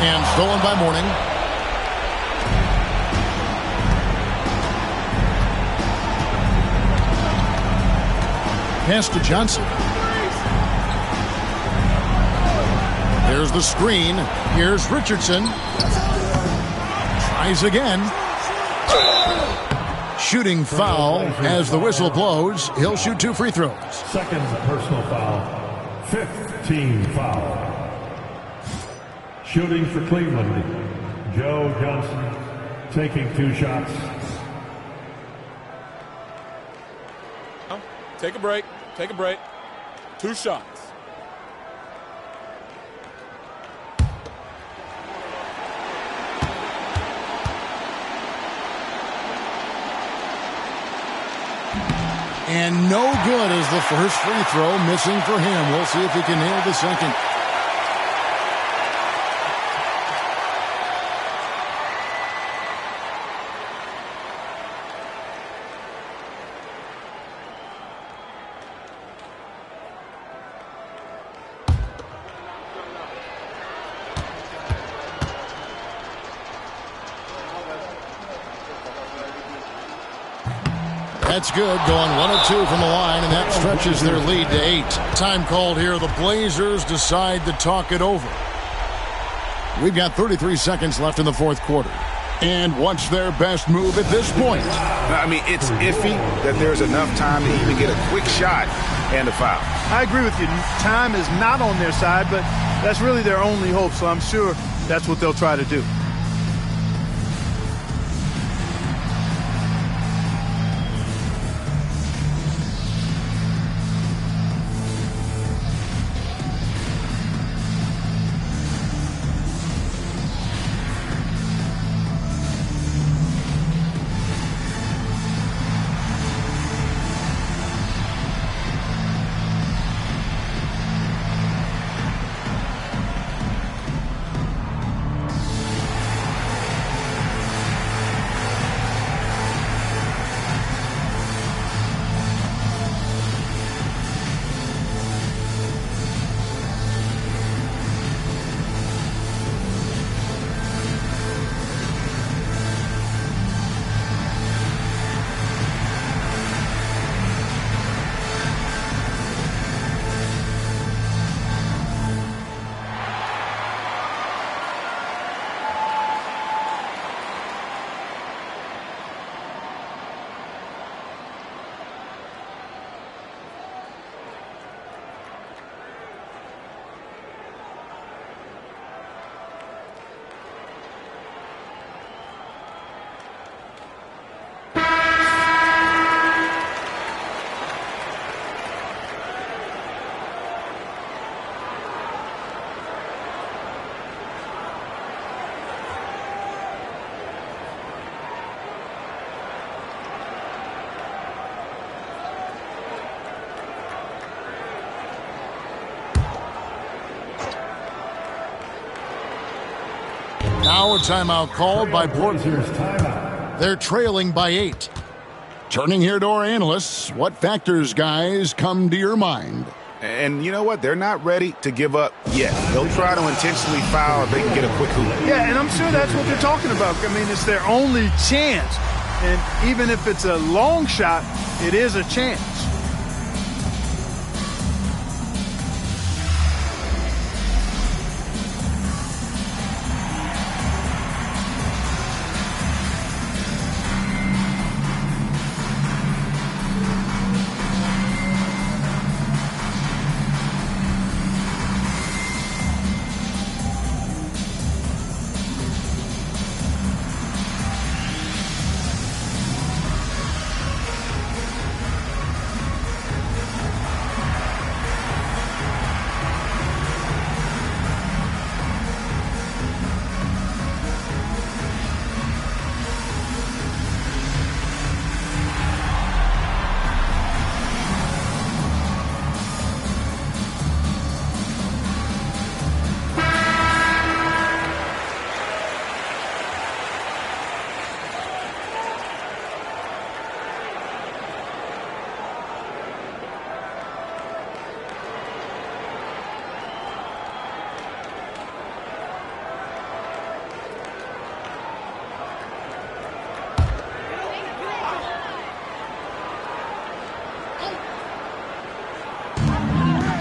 And stolen by Mourning. Pass to Johnson. There's the screen. Here's Richardson. Tries again. Shooting foul as the whistle blows. He'll shoot 2 free throws. Second personal foul. 5th team foul. Shooting for Cleveland, Joe Johnson taking 2 shots. Take a break. Take a break. 2 shots. And no good as the first free throw missing for him. We'll see if he can nail the second. That's good, going 1 of 2 from the line, and that stretches their lead to 8. Time called here. The Blazers decide to talk it over. We've got 33 seconds left in the fourth quarter. And what's their best move at this point? I mean, it's iffy that there's enough time to even get a quick shot and a foul. I agree with you. Time is not on their side, but that's really their only hope, so I'm sure that's what they'll try to do. Now a timeout called by Portland. Blazers timeout. They're trailing by 8. Turning here to our analysts, what factors, guys, come to your mind? And you know what? They're not ready to give up yet. They'll try to intentionally foul if they can get a quick hoop. Yeah, and I'm sure that's what they're talking about. I mean, it's their only chance. And even if it's a long shot, it is a chance.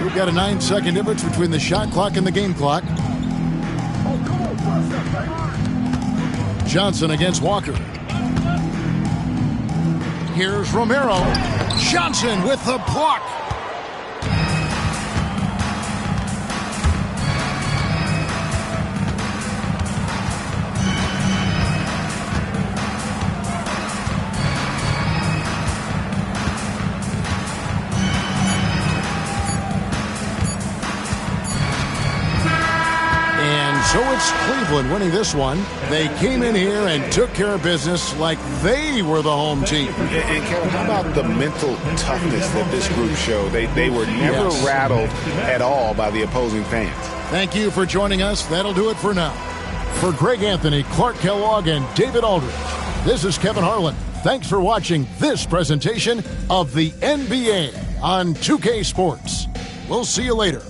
We've got a 9-second difference between the shot clock and the game clock. Johnson against Walker. Here's Romero. Johnson with the block. So it's Cleveland winning this one. They came in here and took care of business like they were the home team. And Kevin, how about the mental toughness that this group showed? They were never rattled at all by the opposing fans. Thank you for joining us. That'll do it for now. For Greg Anthony, Clark Kellogg, and David Aldridge, this is Kevin Harlan. Thanks for watching this presentation of the NBA on 2K Sports. We'll see you later.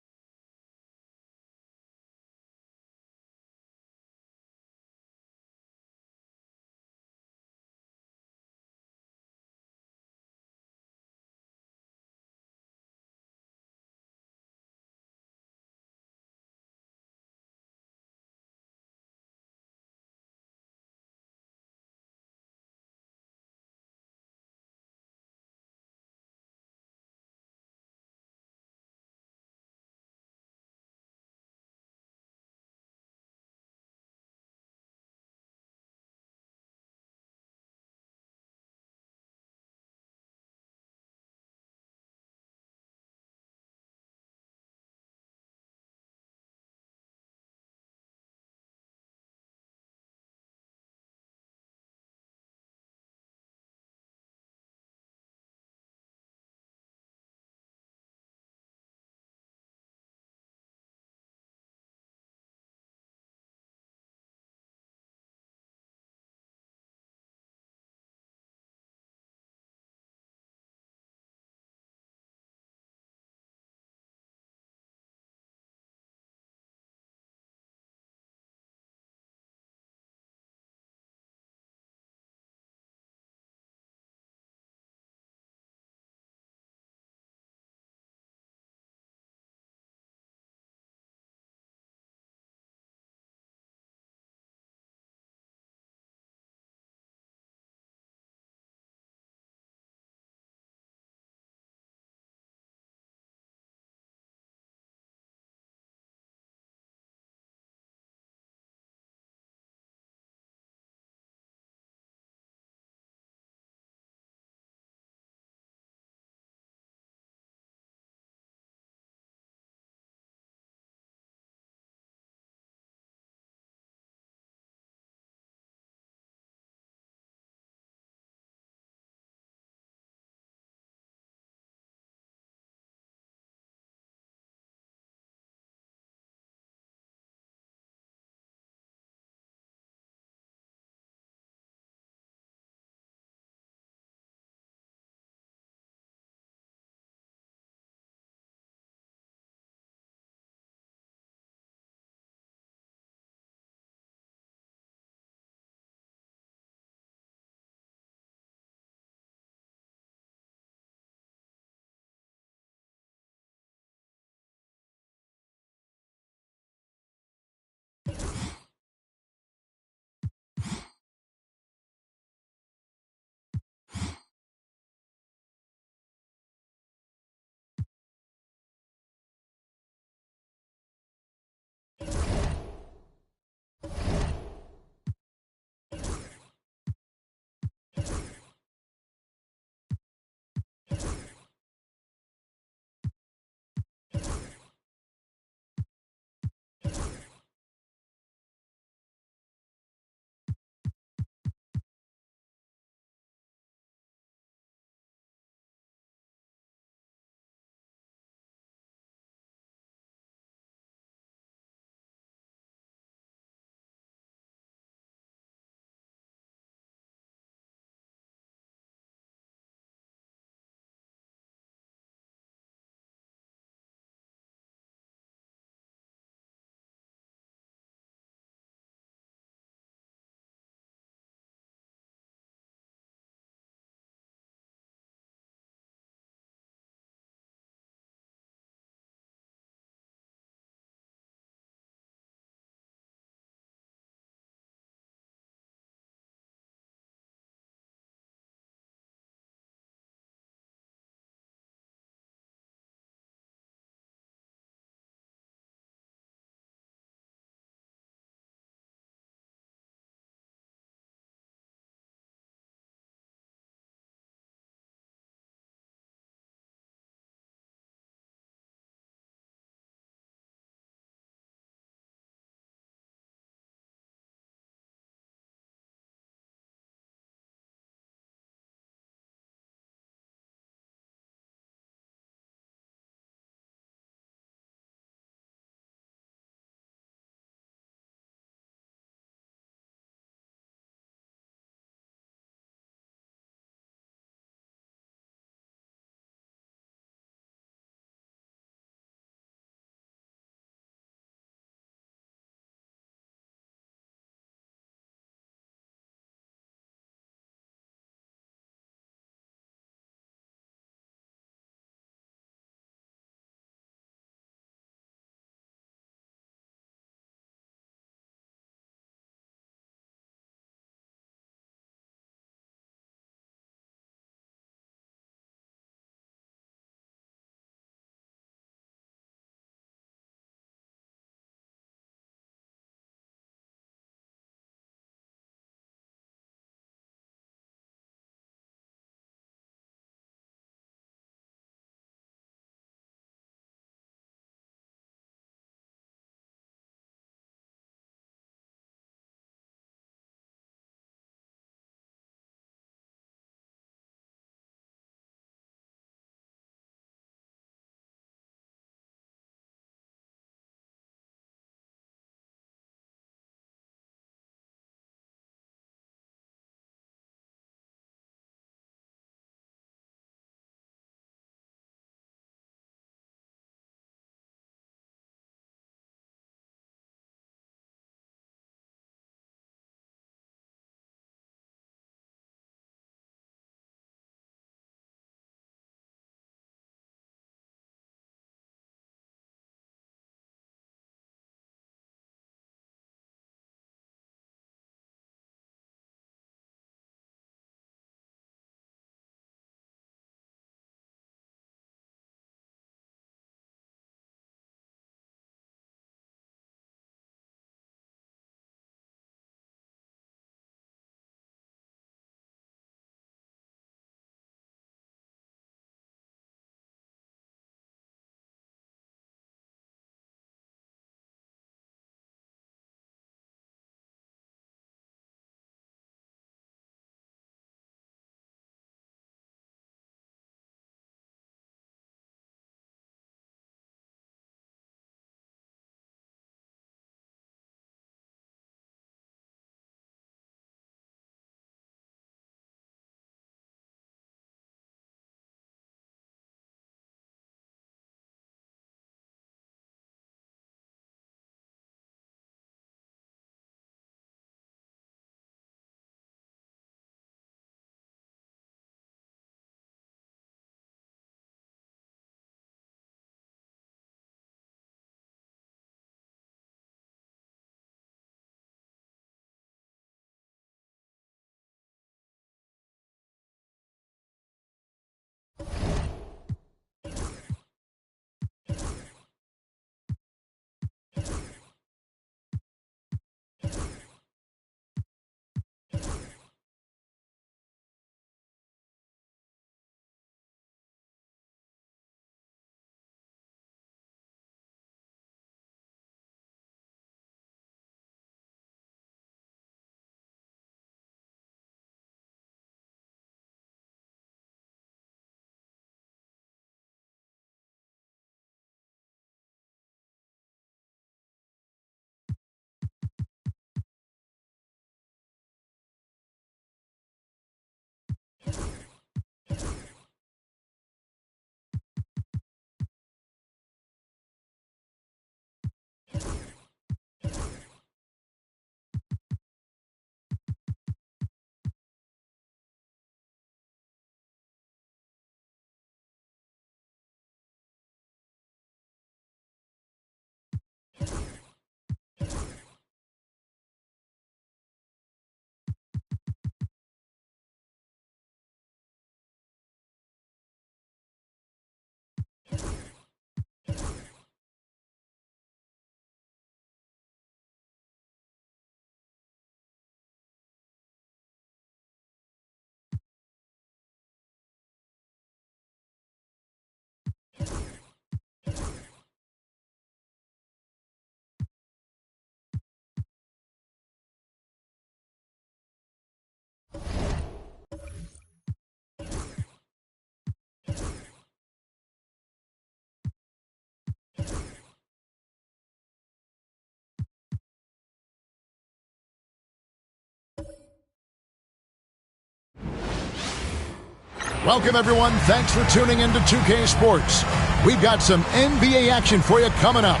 Welcome, everyone. Thanks for tuning into 2K Sports. We've got some NBA action for you coming up.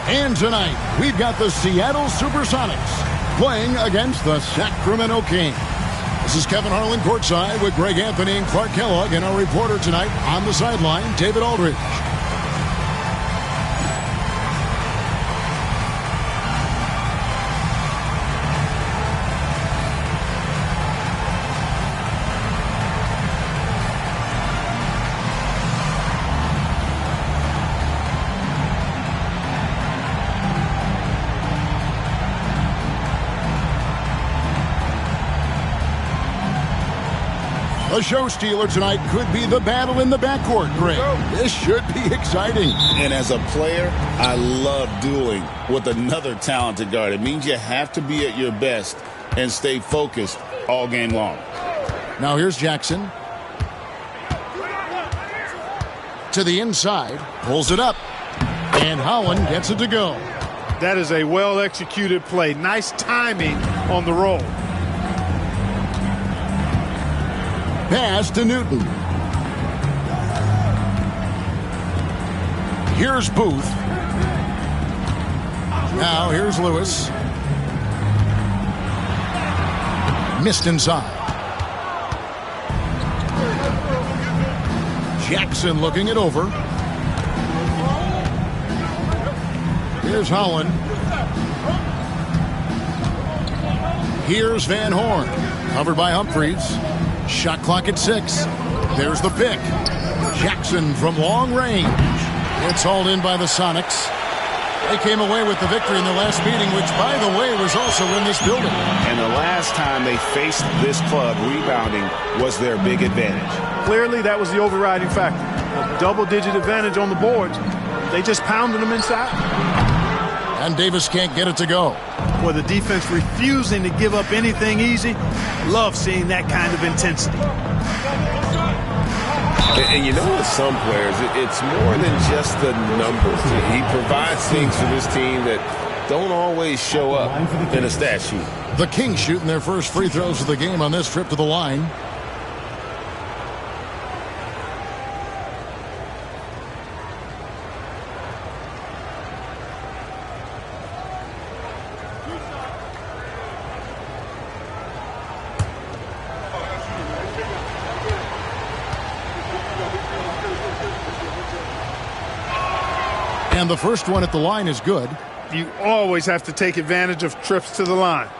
And tonight, we've got the Seattle Supersonics playing against the Sacramento Kings. This is Kevin Harlan courtside with Greg Anthony and Clark Kellogg, and our reporter tonight on the sideline, David Aldridge. The show stealer tonight could be the battle in the backcourt, Greg. This should be exciting. And as a player, I love dueling with another talented guard. It means you have to be at your best and stay focused all game long. Now here's Jackson. To the inside, pulls it up. And Holland gets it to go. That is a well-executed play. Nice timing on the roll. Pass to Newton. Here's Booth. Now here's Lewis. Missed inside. Jackson looking it over. Here's Holland. Here's Van Horn. Covered by Humphries. Shot clock at 6. There's the pick. Jackson from long range. It's hauled in by the Sonics. They came away with the victory in the last meeting, which, by the way, was also in this building. And the last time they faced this club, rebounding was their big advantage. Clearly, that was the overriding factor. A double-digit advantage on the boards. They just pounded them inside. And Davis can't get it to go. For the defense refusing to give up anything easy, love seeing that kind of intensity. And you know, with some players, it's more than just the numbers. He provides things for this team that don't always show up in a stat sheet. The Kings shooting their first free throws of the game on this trip to the line. And the first one at the line is good. You always have to take advantage of trips to the line.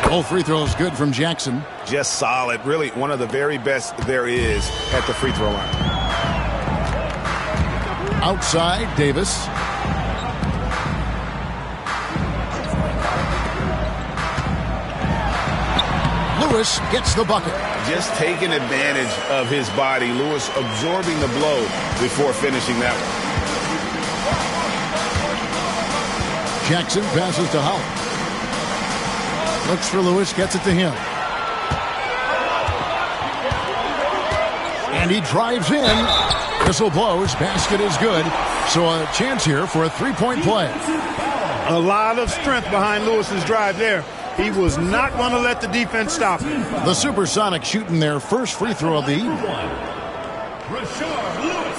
Both free throws good from Jackson. Just solid. Really one of the very best there is at the free throw line. Outside, Davis. Lewis gets the bucket. Just taking advantage of his body. Lewis absorbing the blow before finishing that one. Jackson passes to Holland. Looks for Lewis, gets it to him. And he drives in. Whistle blows, basket is good. So a chance here for a three-point play. A lot of strength behind Lewis's drive there. He was not going to let the defense stop him. The Supersonics shooting their first free throw of the evening. Rashard Lewis.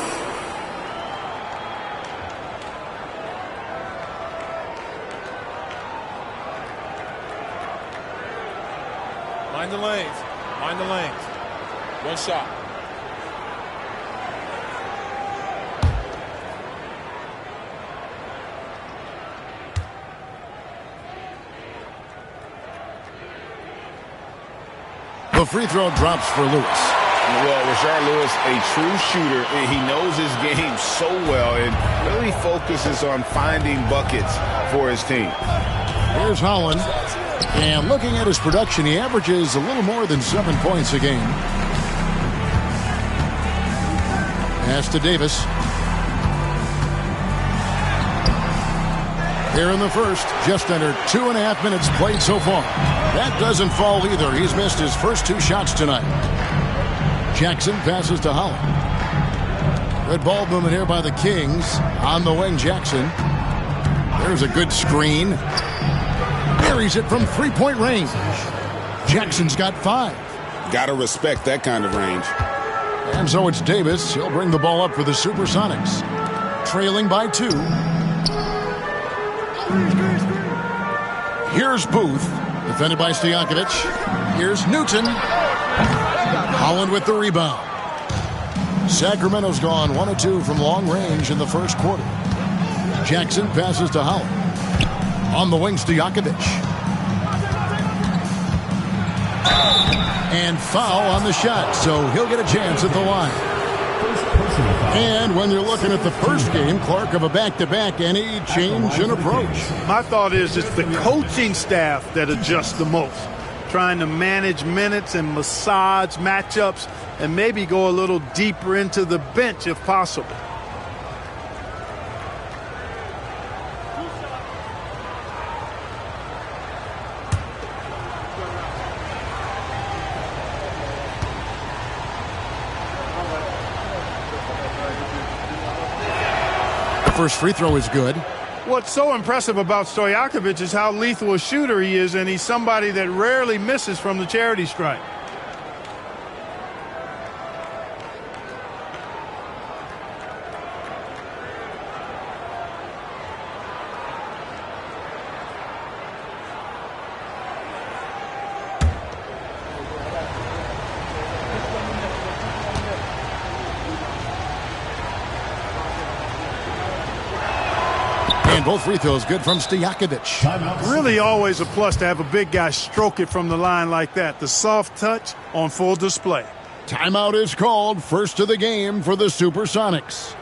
Mind the lanes. Mind the lanes. One shot. The free throw drops for Lewis. Well, Rashard Lewis, a true shooter. He knows his game so well and really focuses on finding buckets for his team. Here's Holland. And looking at his production, he averages a little more than 7 points a game. Pass to Davis. Here in the first, just under 2.5 minutes played so far. That doesn't fall either. He's missed his first 2 shots tonight. Jackson passes to Holland. Good ball movement here by the Kings. On the wing, Jackson. There's a good screen. Buries it from 3-point range. Jackson's got 5. Got to respect that kind of range. And so it's Davis. He'll bring the ball up for the Supersonics. Trailing by 2. Here's Booth. Defended by Stojakovic. Here's Newton. Holland with the rebound. Sacramento's gone 1 of 2 from long range in the first quarter. Jackson passes to Holland. On the wing, Stojakovic. And foul on the shot, so he'll get a chance at the line. And when you're looking at the first game, Clark, of a back-to-back, any change in approach? My thought is it's the coaching staff that adjusts the most, trying to manage minutes and massage matchups and maybe go a little deeper into the bench if possible. First free throw is good. What's so impressive about Stojakovic is how lethal a shooter he is, and he's somebody that rarely misses from the charity stripe. Both free throws good from Stojakovic. Really always a plus to have a big guy stroke it from the line like that. The soft touch on full display. Timeout is called. First of the game for the Supersonics.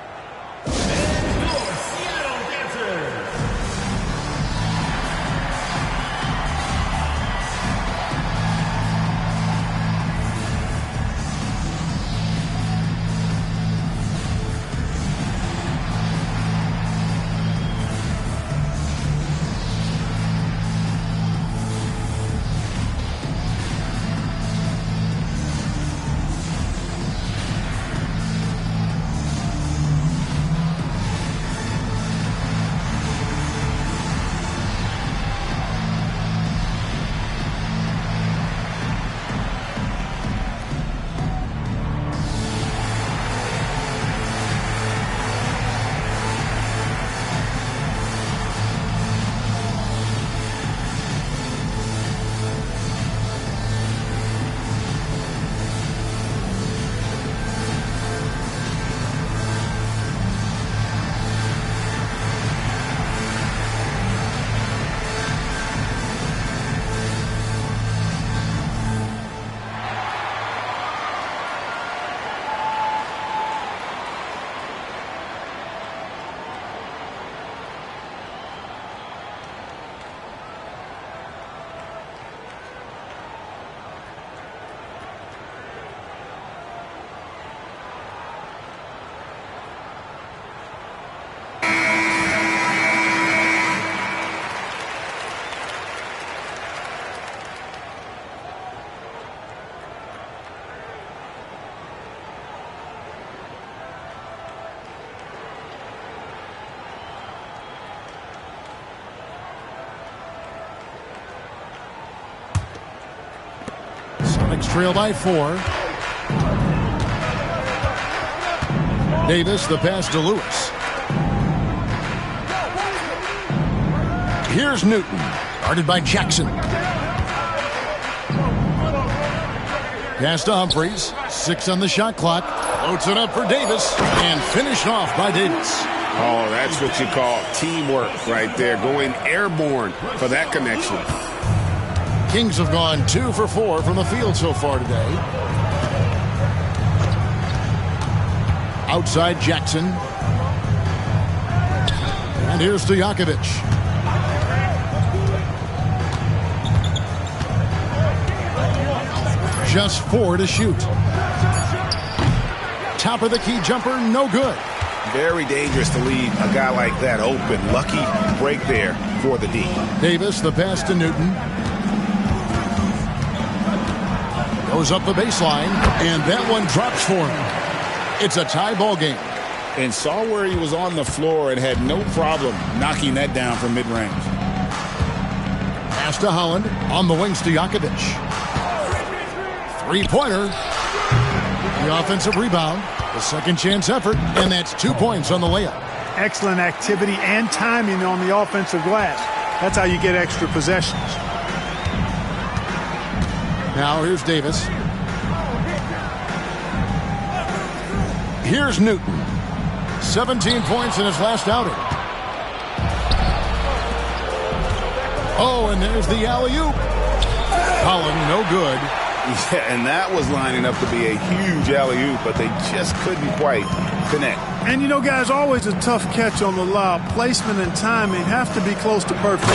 Trail by 4. Davis, the pass to Lewis. Here's Newton, guarded by Jackson. Pass to Humphries. 6 on the shot clock. Loads it up for Davis and finished off by Davis. Oh, that's what you call teamwork right there, going airborne for that connection. Kings have gone 2 for 4 from the field so far today. Outside Jackson. And here's Stojakovic. Just 4 to shoot. Top of the key jumper, no good. Very dangerous to leave a guy like that open. Lucky break there for the D. Davis, the pass to Newton. Goes up the baseline, and that one drops for him. It's a tie ball game. And saw where he was on the floor and had no problem knocking that down from mid-range. Pass to Holland. On the wings to Jakovic. Three-pointer. The offensive rebound. The second chance effort, and that's 2 points on the layup. Excellent activity and timing on the offensive glass. That's how you get extra possessions. Now here's Davis. Here's Newton. 17 points in his last outing. Oh, and there's the alley-oop. Holland, no good. Yeah, and that was lining up to be a huge alley-oop, but they just couldn't quite connect. And, you know, guys, always a tough catch on the lob. Placement and timing have to be close to perfect.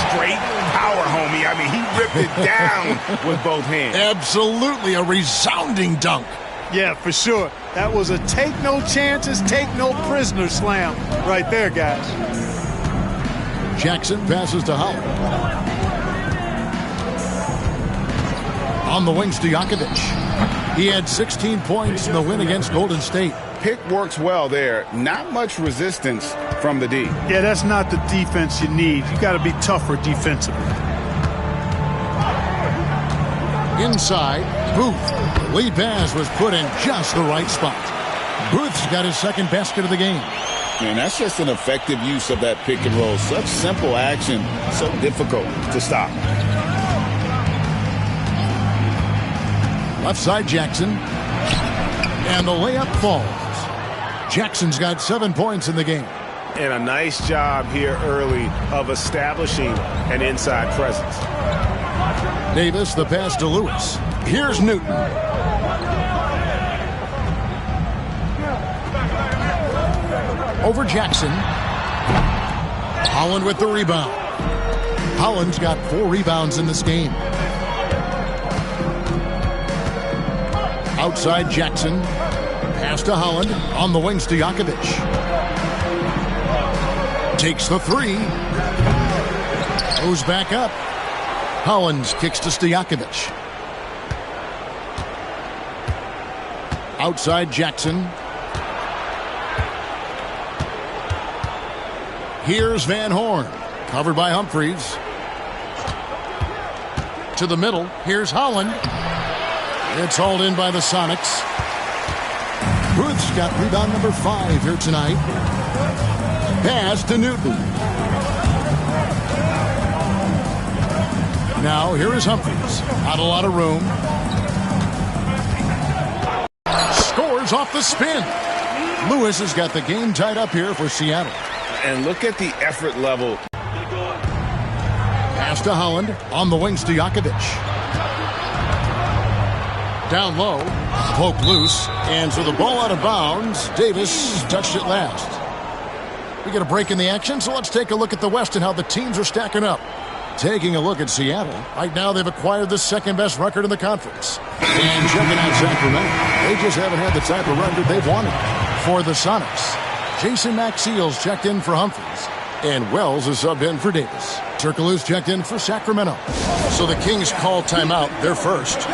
Straight power, homie. I mean, he ripped it down with both hands. Absolutely a resounding dunk. Yeah, for sure. That was a take no chances, take no prisoner slam right there, guys. Jackson passes to Holland. On the wings to Jakovic. He had 16 points in the win against Golden State. Pick works well there. Not much resistance from the D. Yeah, that's not the defense you need. You got to be tougher defensively. Inside, Booth. The lead pass was put in just the right spot. Booth's got his second basket of the game. Man, that's just an effective use of that pick and roll. Such simple action, so difficult to stop. Left side, Jackson. And the layup falls. Jackson's got 7 points in the game. And a nice job here early of establishing an inside presence. Davis, the pass to Lewis. Here's Newton. Over Jackson. Holland with the rebound. Holland's got 4 rebounds in this game. Outside Jackson. Pass to Holland. On the wings to Jakovic. Takes the 3. Goes back up. Holland kicks to Stojakovic. Outside Jackson. Here's Van Horn. Covered by Humphries. To the middle. Here's Holland. It's hauled in by the Sonics. Booth's got rebound number 5 here tonight. Pass to Newton. Now here is Humphries. Not a lot of room. Scores off the spin. Lewis has got the game tied up here for Seattle. And look at the effort level. Pass to Holland. On the wings to Jakovic. Down low, poke loose, and so the ball out of bounds. Davis touched it last. We get a break in the action, so let's take a look at the West and how the teams are stacking up. Taking a look at Seattle, right now they've acquired the second best record in the conference. And checking out Sacramento, they just haven't had the type of record they've wanted. For the Sonics, Jason Maxiel's checked in for Humphries, and Wells is subbed in for Davis. Turkoglu's checked in for Sacramento. So the Kings call timeout. They're first.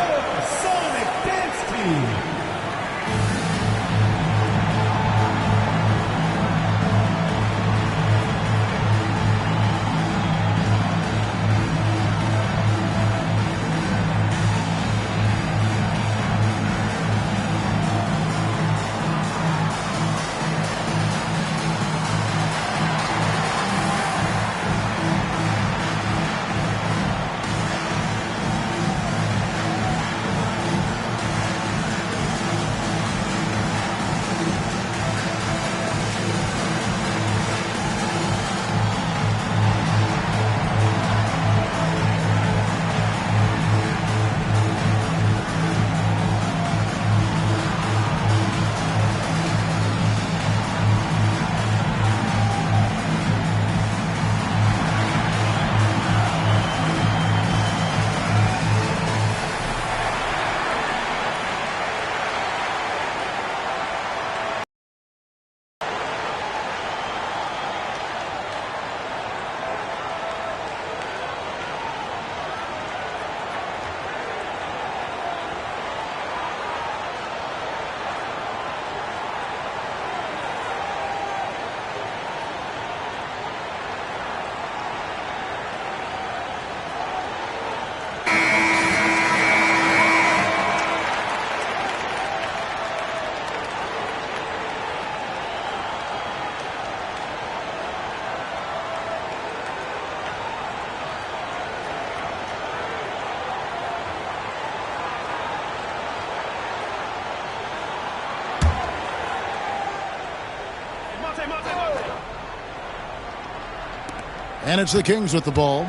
And it's the Kings with the ball.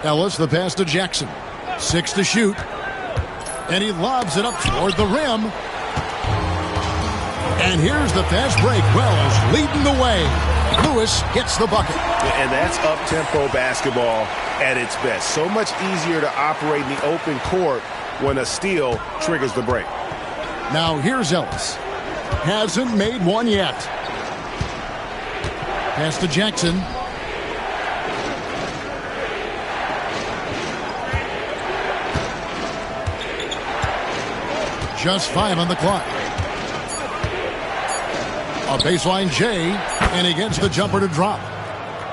Ellis, the pass to Jackson. 6 to shoot. And he lobs it up toward the rim. And here's the fast break. Wells leading the way. Lewis gets the bucket. And that's up-tempo basketball at its best. So much easier to operate in the open court when a steal triggers the break. Now here's Ellis. Hasn't made one yet. Pass to Jackson. Just 5 on the clock. A baseline J, and he gets the jumper to drop.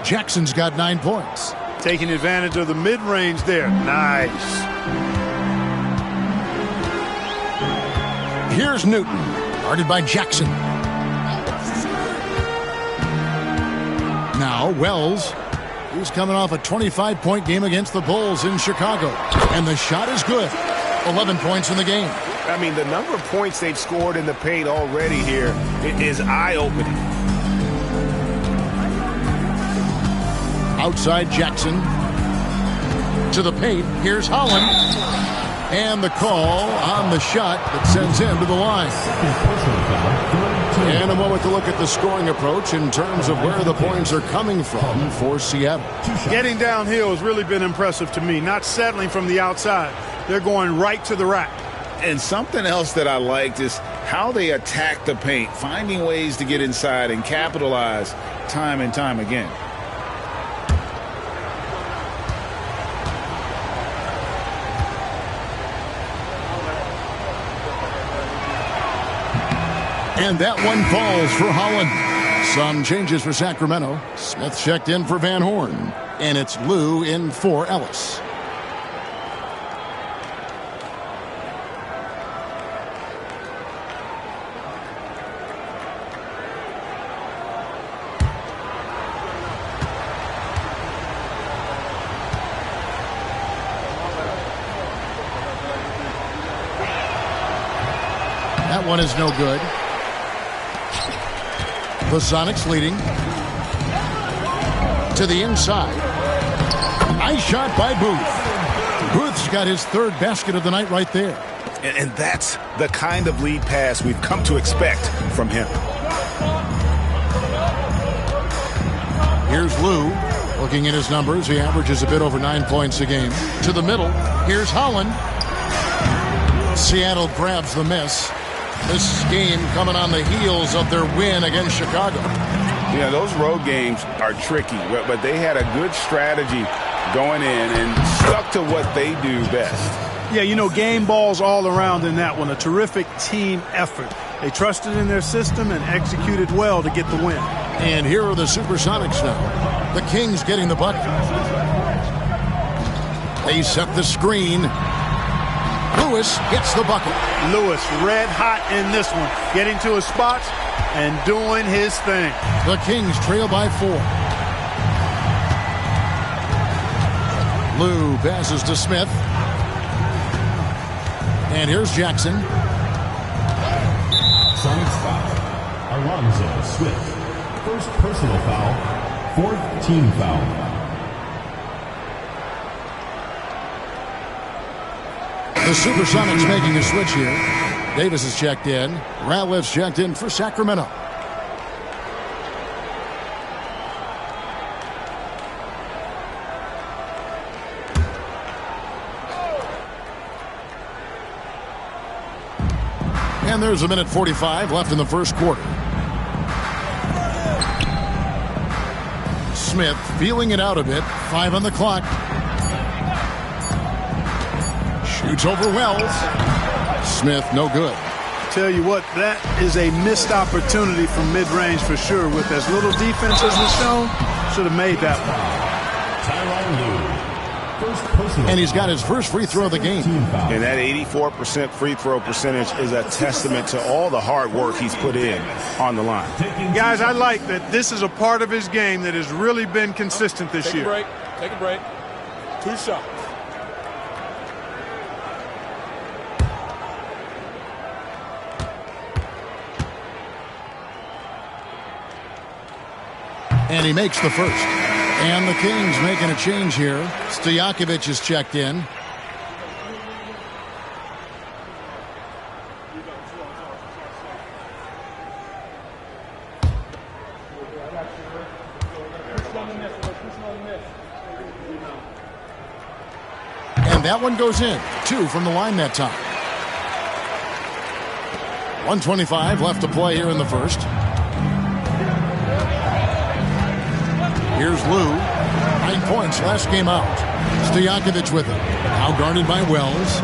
Jackson's got 9 points. Taking advantage of the mid-range there. Nice. Here's Newton, guarded by Jackson. Now Wells, who's coming off a 25-point game against the Bulls in Chicago. And the shot is good. 11 points in the game. I mean, the number of points they've scored in the paint already here is eye-opening. Outside Jackson. To the paint. Here's Holland. And the call on the shot that sends him to the line. And a moment to look at the scoring approach in terms of where the points are coming from for Seattle. Getting downhill has really been impressive to me. Not settling from the outside. They're going right to the rack. And something else that I liked is how they attack the paint, finding ways to get inside and capitalize time and time again. And that one falls for Holland. Some changes for Sacramento. Smith checked in for Van Horn. And it's Lou in for Ellis. That one is no good. The Sonics leading. To the inside. Nice shot by Booth. Booth's got his 3rd basket of the night right there. And that's the kind of lead pass we've come to expect from him. Here's Lou. Looking at his numbers, he averages a bit over 9 points a game. To the middle. Here's Holland. Seattle grabs the miss. This game coming on the heels of their win against Chicago. Yeah, those road games are tricky, but they had a good strategy going in and stuck to what they do best. Yeah, you know, game balls all around in that one. A terrific team effort. They trusted in their system and executed well to get the win. And here are the Supersonics now. The Kings getting the bucket. They set the screen. Lewis hits the bucket. Lewis red hot in this one. Getting to his spots and doing his thing. The Kings trail by 4. Lou passes to Smith. And here's Jackson. Sonics foul. Alonzo Swift. First personal foul. 4th team foul. The Supersonics making a switch here. Davis is checked in. Ratliff's checked in for Sacramento. And there's a minute 45 left in the first quarter. Smith feeling it out a bit. 5 on the clock. Shoots over Wells. Smith, no good. Tell you what, that is a missed opportunity from mid-range for sure. With as little defense as was shown, should have made that one. And he's got his first free throw of the game. And that 84% free throw percentage is a testament to all the hard work he's put in on the line. Guys, I like that this is a part of his game that has really been consistent this year. Take a break. 2 shots. And he makes the first. And the Kings making a change here. Stojakovic is checked in. And that one goes in. 2 from the line that time. 1:25 left to play here in the first. Here's Lou. 9 points last game out. Stojakovic with it. Now guarded by Wells.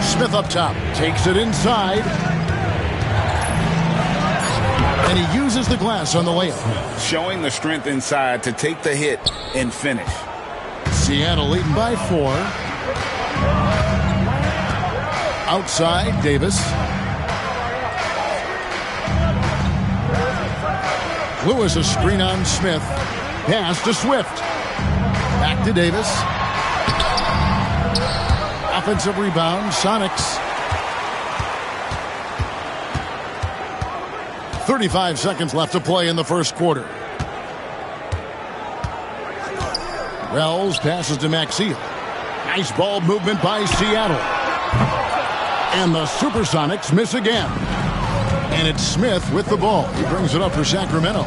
Smith up top. Takes it inside. And he uses the glass on the layup. Showing the strength inside to take the hit and finish. Seattle leading by 4. Outside, Davis. Lewis a screen on Smith. Pass to Swift. Back to Davis. Offensive rebound, Sonics. 35 seconds left to play in the first quarter. Wells passes to Maxiel. Nice ball movement by Seattle. And the Supersonics miss again. And it's Smith with the ball. He brings it up for Sacramento.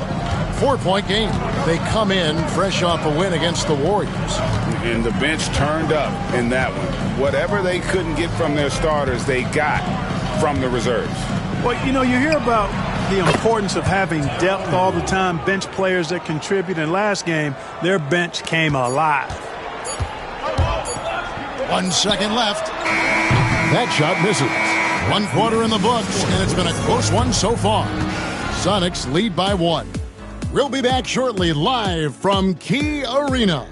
4-point game. They come in fresh off a win against the Warriors. And the bench turned up in that one. Whatever they couldn't get from their starters, they got from the reserves. Well, you know, you hear about the importance of having depth all the time, bench players that contribute. In last game, their bench came alive. 1 second left. That shot misses. 1 quarter in the books, and it's been a close one so far. Sonics lead by 1. We'll be back shortly live from Key Arena.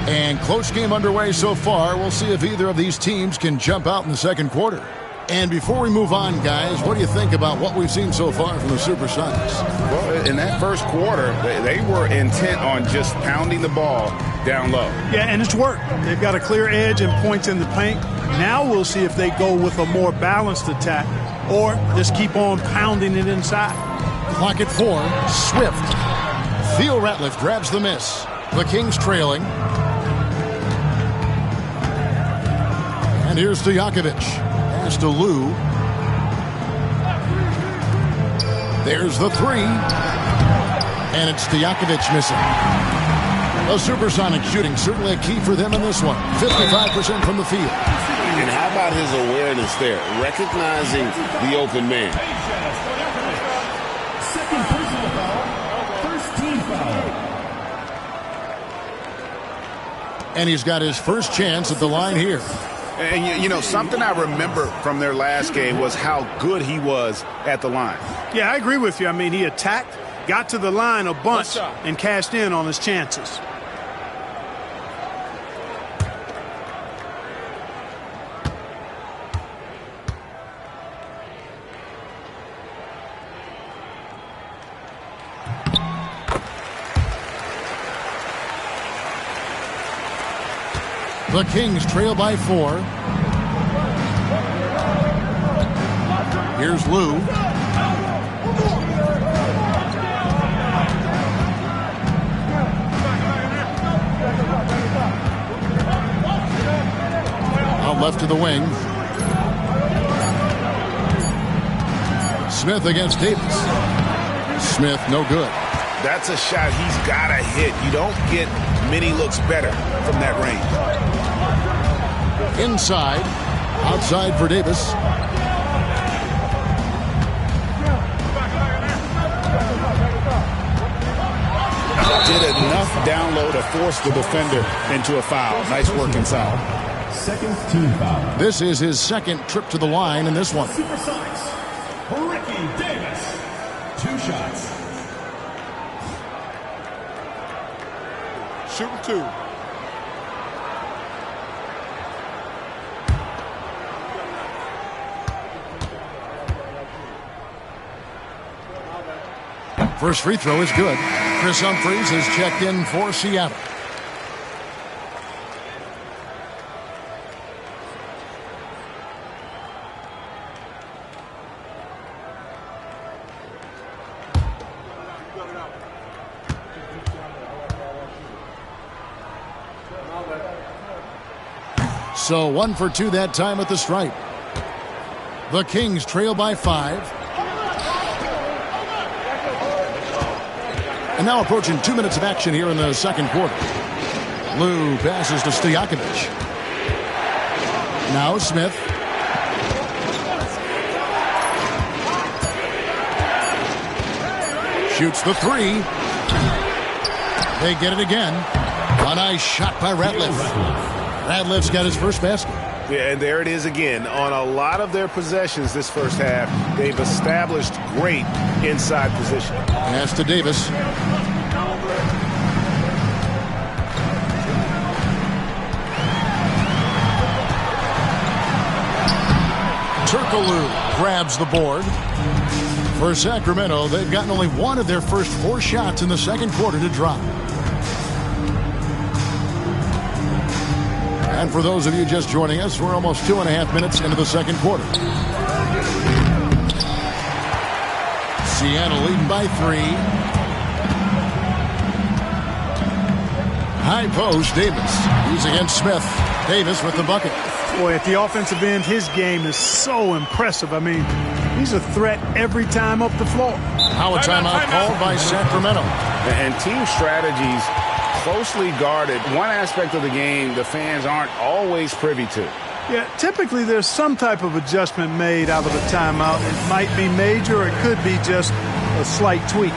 And close game underway so far. We'll see if either of these teams can jump out in the second quarter. And before we move on, guys, what do you think about what we've seen so far from the Supersonics? Well, in that first quarter, they were intent on just pounding the ball down low. Yeah, and it's worked. They've got a clear edge and points in the paint. Now we'll see if they go with a more balanced attack or just keep on pounding it inside. Clock at 4. Swift. Theo Ratliff grabs the miss. The Kings trailing. And here's Stojakovic. Pass to Lou. There's the 3. And it's Stojakovic missing. The Supersonic shooting certainly a key for them in this one. 55% from the field. And how about his awareness there? Recognizing the open man. Second personal foul. First team foul. And he's got his first chance at the line here. And, you know, something I remember from their last game was how good he was at the line. Yeah, I agree with you. I mean, he attacked, got to the line a bunch, and cashed in on his chances. The Kings trail by 4. Here's Lou. Out left to the wing. Smith against Davis. Smith, no good. That's a shot he's got to hit. You don't get many looks better from that range. Inside. Outside for Davis. Did enough down low to force the defender into a foul. Nice work inside. Second team foul. This is his second trip to the line in this one. Supersonics. Ricky Davis. 2 shots. Shooting 2. First free throw is good. Chris Humphries has checked in for Seattle. So 1 for 2 that time at the stripe. The Kings trail by 5. And now approaching 2 minutes of action here in the second quarter. Lou passes to Stojakovic. Now Smith. Shoots the 3. They get it again. A nice shot by Ratliff. Ratliff's got his first basket. Yeah, and there it is again. On a lot of their possessions this first half, they've established great inside position. Pass to Davis. Turkoglu grabs the board. For Sacramento, they've gotten only one of their first 4 shots in the second quarter to drop. And for those of you just joining us, we're almost 2.5 minutes into the second quarter. Seattle leading by 3. High post, Davis. He's against Smith. Davis with the bucket. Boy, at the offensive end, his game is so impressive. I mean, he's a threat every time up the floor. Now a timeout called by Sacramento. And team strategies closely guarded. One aspect of the game the fans aren't always privy to. Yeah, typically there's some type of adjustment made out of a timeout. It might be major, or it could be just a slight tweak.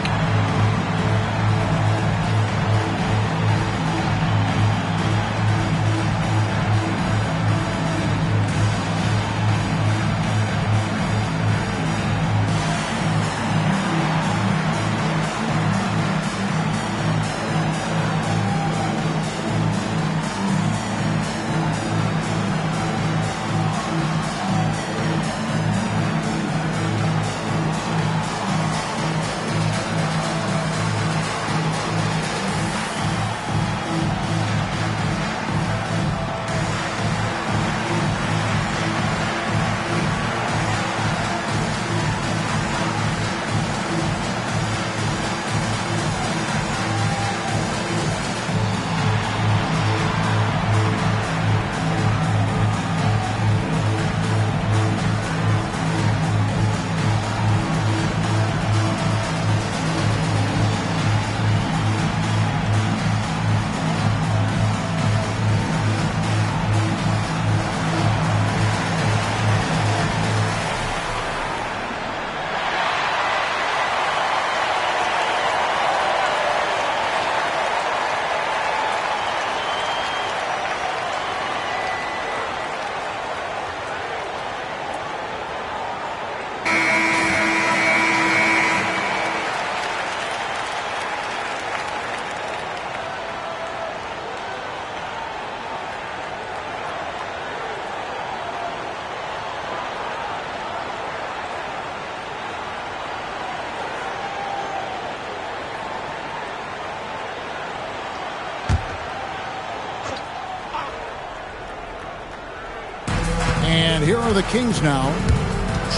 And here are the Kings now,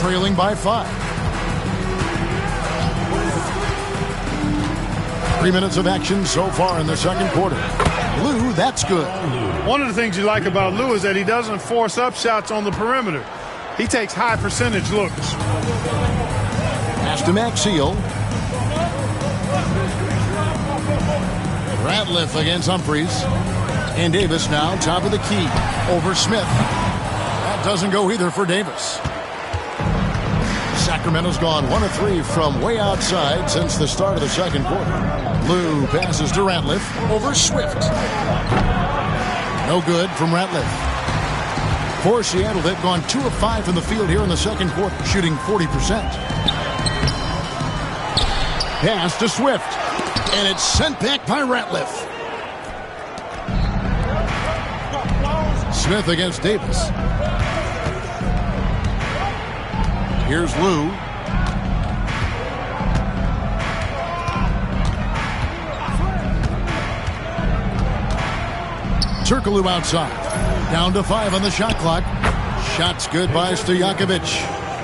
trailing by 5. 3 minutes of action so far in the second quarter. Lou, that's good. One of the things you like about Lou is that he doesn't force up shots on the perimeter. He takes high percentage looks. Pass to Maxiel. Ratliff against Humphries. And Davis now top of the key over Smith. That doesn't go either for Davis. Sacramento's gone 1 of 3 from way outside since the start of the second quarter. Lou passes to Ratliff over Swift. No good from Ratliff. For Seattle, they've gone 2 of 5 from the field here in the second quarter, shooting 40%. Pass to Swift. And it's sent back by Ratliff. Smith against Davis. Here's Lou. Turkoglu outside. Down to 5 on the shot clock. Shot's good by Stojakovic.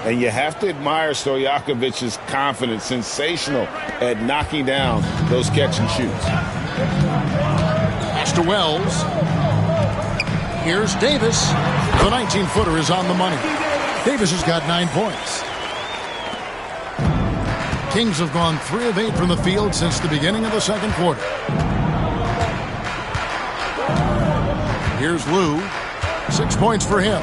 And you have to admire Stojakovic's confidence. Sensational at knocking down those catch and shoots. Pass to Wells. Here's Davis. The 19-footer is on the money. Davis has got 9 points. Kings have gone 3 of 8 from the field since the beginning of the second quarter. Here's Lou. 6 points for him.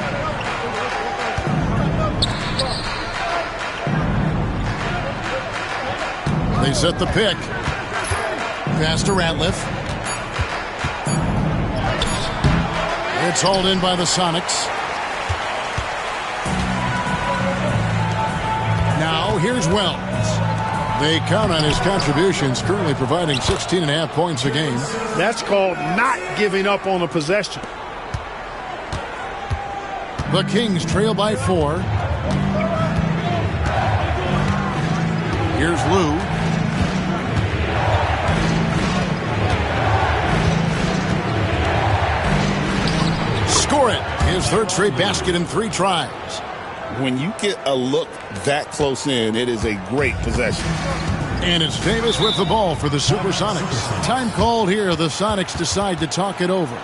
They set the pick. Pass to Ratliff. It's hauled in by the Sonics. Now here's Wells. They count on his contributions, currently providing 16.5 points a game. That's called not giving up on a possession. The Kings trail by 4. Here's Lou. Score it. His third straight basket in 3 tries. When you get a look that close in, it is a great possession. And it's Davis with the ball for the Supersonics. Time called here. The Sonics decide to talk it over.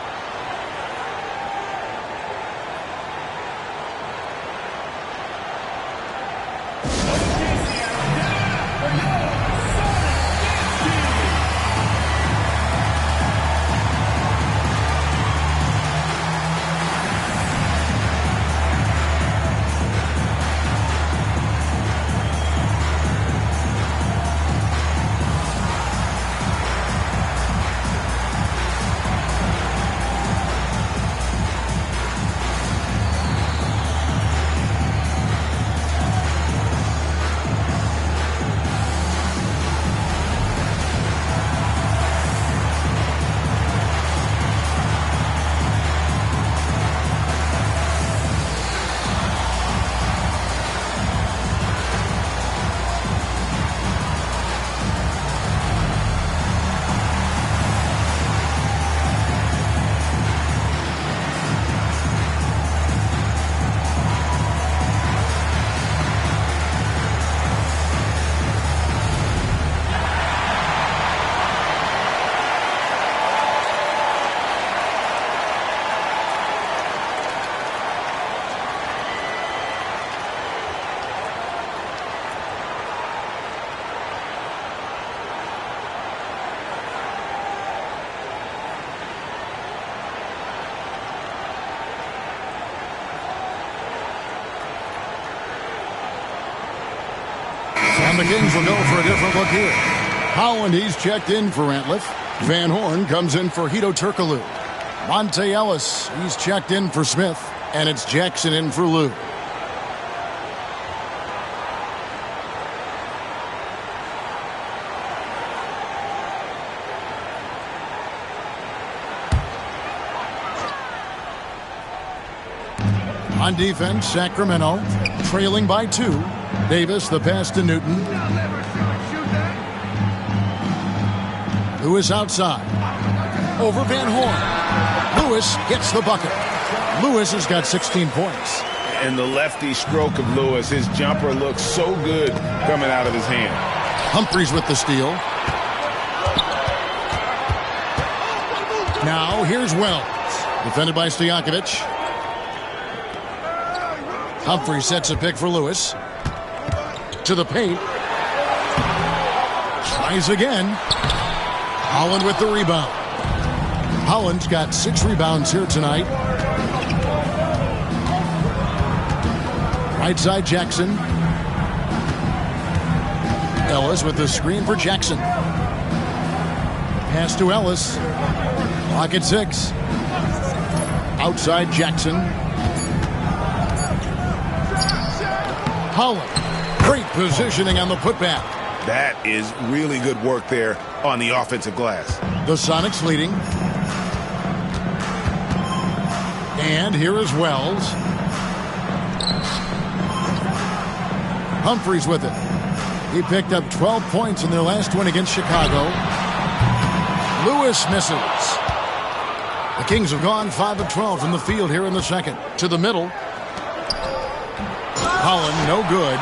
And the Kings will go for a different look here. Howland, he's checked in for Ratliff. Van Horn comes in for Hedo Turkoglu. Monte Ellis, he's checked in for Smith. And it's Jackson in for Lou. On defense, Sacramento trailing by 2. Davis, the pass to Newton. Lewis outside. Over Van Horn. Lewis gets the bucket. Lewis has got 16 points. And the lefty stroke of Lewis, his jumper looks so good coming out of his hand. Humphries with the steal. Now here's Wells. Defended by Stojakovic. Humphries sets a pick for Lewis. To the paint. Tries again. Holland with the rebound. Holland's got 6 rebounds here tonight. Right side Jackson. Ellis with the screen for Jackson. Pass to Ellis. Clock at 6. Outside Jackson. Holland. Great positioning on the putback. That is really good work there on the offensive glass. The Sonics leading. And here is Wells. Humphries with it. He picked up 12 points in their last win against Chicago. Lewis misses. The Kings have gone 5 of 12 from the field here in the second. To the middle. Holland, no good.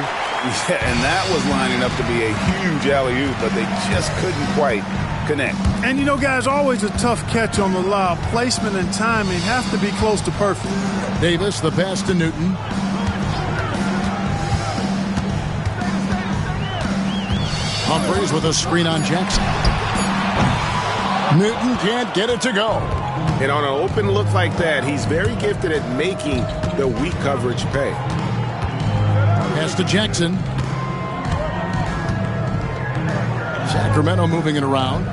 Yeah, and that was lining up to be a huge alley-oop, but they just couldn't quite connect. And, you know, guys, always a tough catch on the lob. Placement and timing have to be close to perfect. Davis, the pass to Newton. Humphries with a screen on Jackson. Newton can't get it to go. And on an open look like that, he's very gifted at making the weak coverage pay. Pass to Jackson. Sacramento moving it around.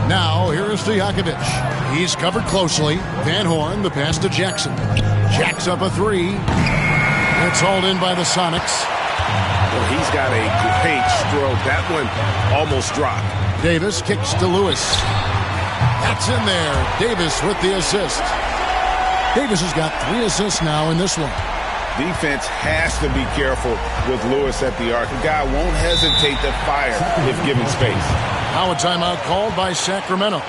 Now, here is Stojakovic. He's covered closely. Van Horn, the pass to Jackson. Jacks up a three. It's hauled in by the Sonics. Well, he's got a great stroke. That one almost dropped. Davis kicks to Lewis. That's in there. Davis with the assist. Davis has got 3 assists now in this one. Defense has to be careful with Lewis at the arc. The guy won't hesitate to fire if given space. Now a timeout called by Sacramento.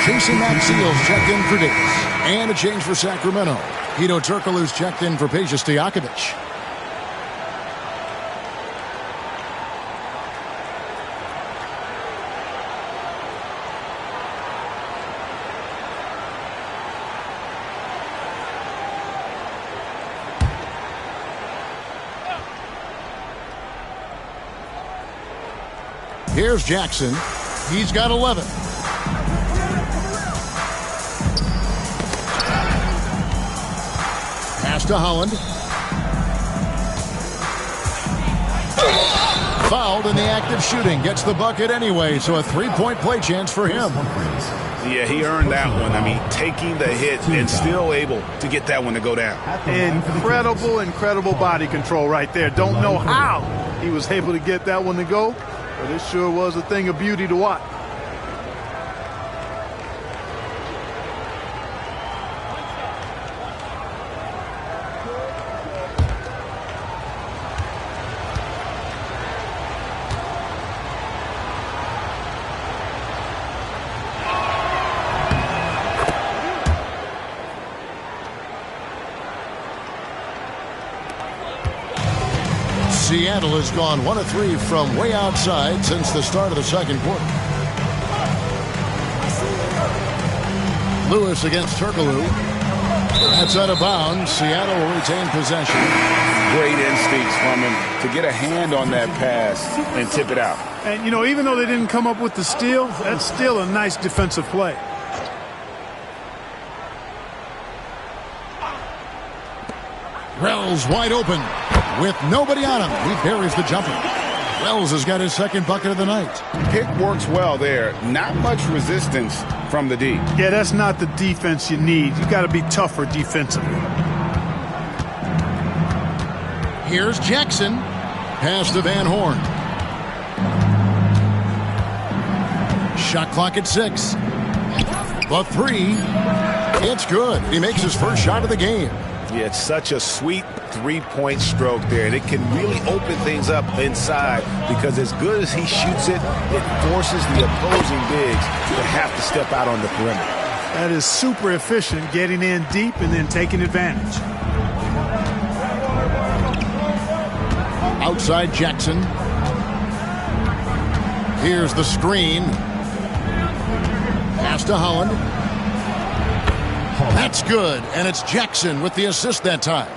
Casey Maxiel's checked in for Davis. And a change for Sacramento. Hedo Turkoglu's checked in for Peja Stojakovic. Here's Jackson. He's got 11. Pass to Holland. Fouled in the act of shooting. Gets the bucket anyway, so a three-point play chance for him. Yeah, he earned that one. I mean, taking the hit and still able to get that one to go down. Incredible body control right there. Don't know how he was able to get that one to go, but it sure was a thing of beauty to watch. Seattle has gone 1 of 3 from way outside since the start of the second quarter. Lewis against Turkoglu. That's out of bounds. Seattle will retain possession. Great instincts from him to get a hand on that pass and tip it out. And, you know, even though they didn't come up with the steal, that's still a nice defensive play. Wells wide open with nobody on him. He buries the jumper. Wells has got his second bucket of the night. Pick works well there. Not much resistance from the D. Yeah, that's not the defense you need. You got to be tougher defensively. Here's Jackson. Pass to Van Horn. Shot clock at 6. The 3. It's good. He makes his first shot of the game. Yeah, it's such a sweet three-point stroke there, and it can really open things up inside because as good as he shoots it, it forces the opposing bigs to have to step out on the perimeter. That is super efficient, getting in deep and then taking advantage. Outside Jackson. Here's the screen. Pass to Holland. That's good, and it's Jackson with the assist that time.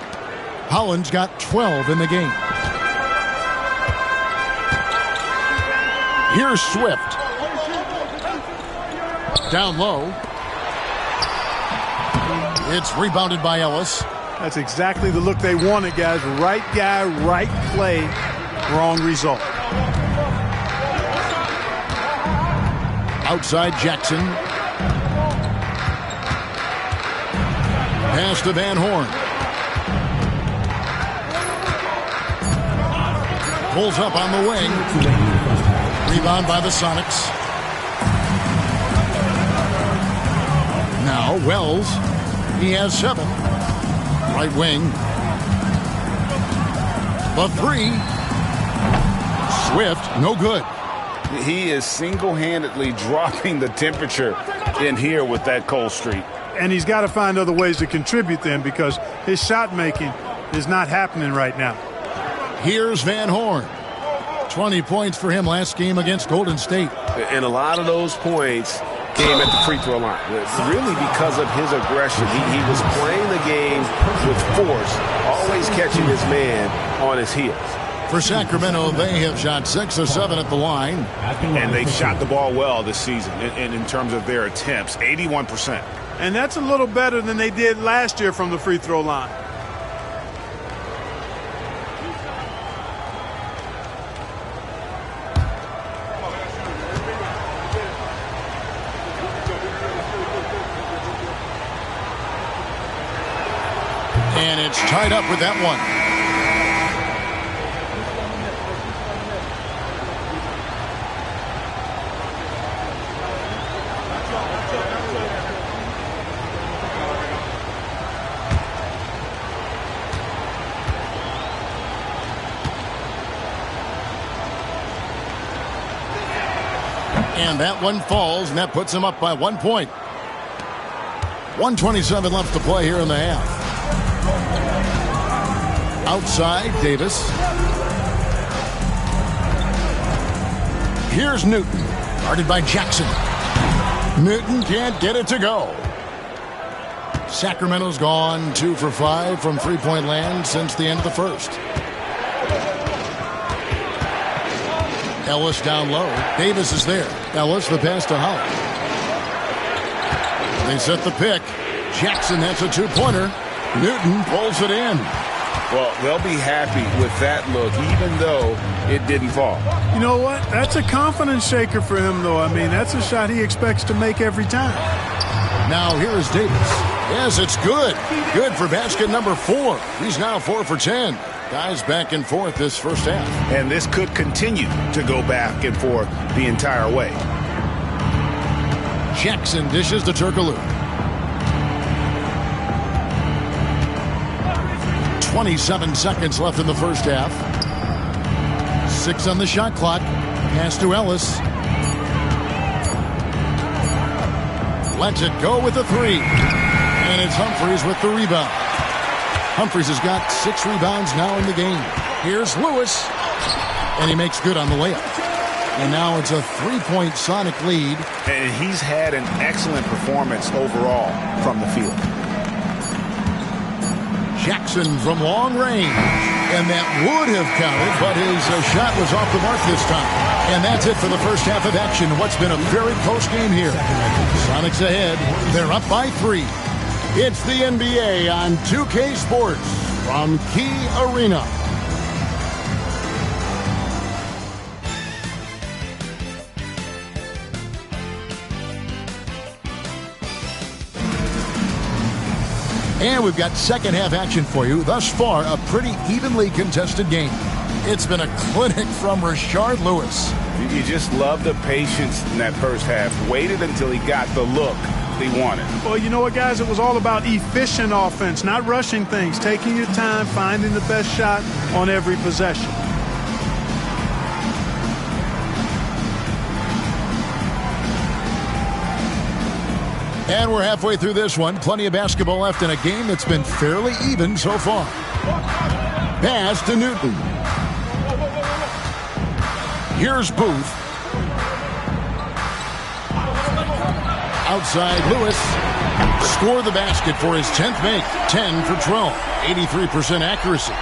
Holland's got 12 in the game. Here's Swift. Down low. It's rebounded by Ellis. That's exactly the look they wanted, guys. Right guy, right play, wrong result. Outside Jackson. Pass to Van Horn. Pulls up on the wing. Rebound by the Sonics. Now Wells. He has 7. Right wing. The 3. Swift, no good. He is single-handedly dropping the temperature in here with that cold streak. And he's got to find other ways to contribute then because his shot making is not happening right now. Here's Van Horn. 20 points for him last game against Golden State. And a lot of those points came at the free throw line. Really because of his aggression. He was playing the game with force, always catching his man on his heels. For Sacramento, they have shot 6 of 7 at the line. And they've shot the ball well this season in terms of their attempts, 81%. And that's a little better than they did last year from the free throw line. And it's tied up with that one. And that one falls, and that puts him up by 1 point. 1:27 left to play here in the half. Outside, Davis. Here's Newton, guarded by Jackson. Newton can't get it to go. Sacramento's gone 2 for 5 from three-point land since the end of the first. Ellis down low. Davis is there. Ellis, the pass to Holland. They set the pick. Jackson, that's a 2-pointer. Newton pulls it in. Well, they'll be happy with that look, even though it didn't fall. You know what? That's a confidence shaker for him, though. I mean, that's a shot he expects to make every time. Now here is Davis. Yes, it's good. Good for basket number 4. He's now 4 for 10. Guys back and forth this first half. And this could continue to go back and forth the entire way. Jackson dishes to Turkoglu. 27 seconds left in the first half. 6 on the shot clock. Pass to Ellis. Lets it go with the 3. And it's Humphries with the rebound. Humphries has got 6 rebounds now in the game. Here's Lewis. And he makes good on the layup. And now it's a 3-point Sonic lead. And he's had an excellent performance overall from the field. Jackson from long range. And that would have counted, but his shot was off the mark this time. And that's it for the first half of action. What's been a very close game here. Sonics ahead. They're up by 3. It's the NBA on 2K Sports from Key Arena. And we've got second half action for you. Thus far, a pretty evenly contested game. It's been a clinic from Rashard Lewis. You just love the patience in that first half. Waited until he got the look he wanted. Well, you know what, guys? It was all about efficient offense, not rushing things, taking your time, finding the best shot on every possession. And we're halfway through this one. Plenty of basketball left in a game that's been fairly even so far. Pass to Newton. Here's Booth. Outside Lewis. Score the basket for his 10th make. 10 for 12. 83% accuracy.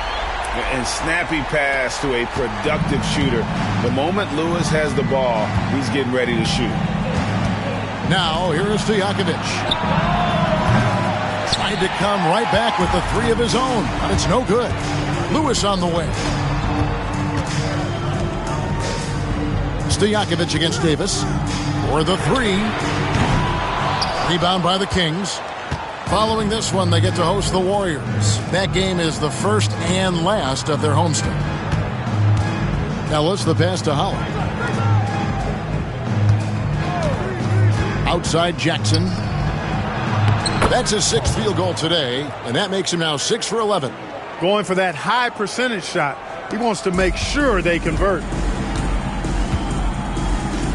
And snappy pass to a productive shooter. The moment Lewis has the ball, he's getting ready to shoot. Now, here is Stojakovic. Tried to come right back with the three of his own, but it's no good. Lewis on the way. Stojakovic against Davis. For the three. Rebound by the Kings. Following this one, they get to host the Warriors. That game is the first and last of their homestand. Ellis, the pass to Holland. Outside Jackson. That's his 6th field goal today, and that makes him now 6 for 11. Going for that high percentage shot. He wants to make sure they convert.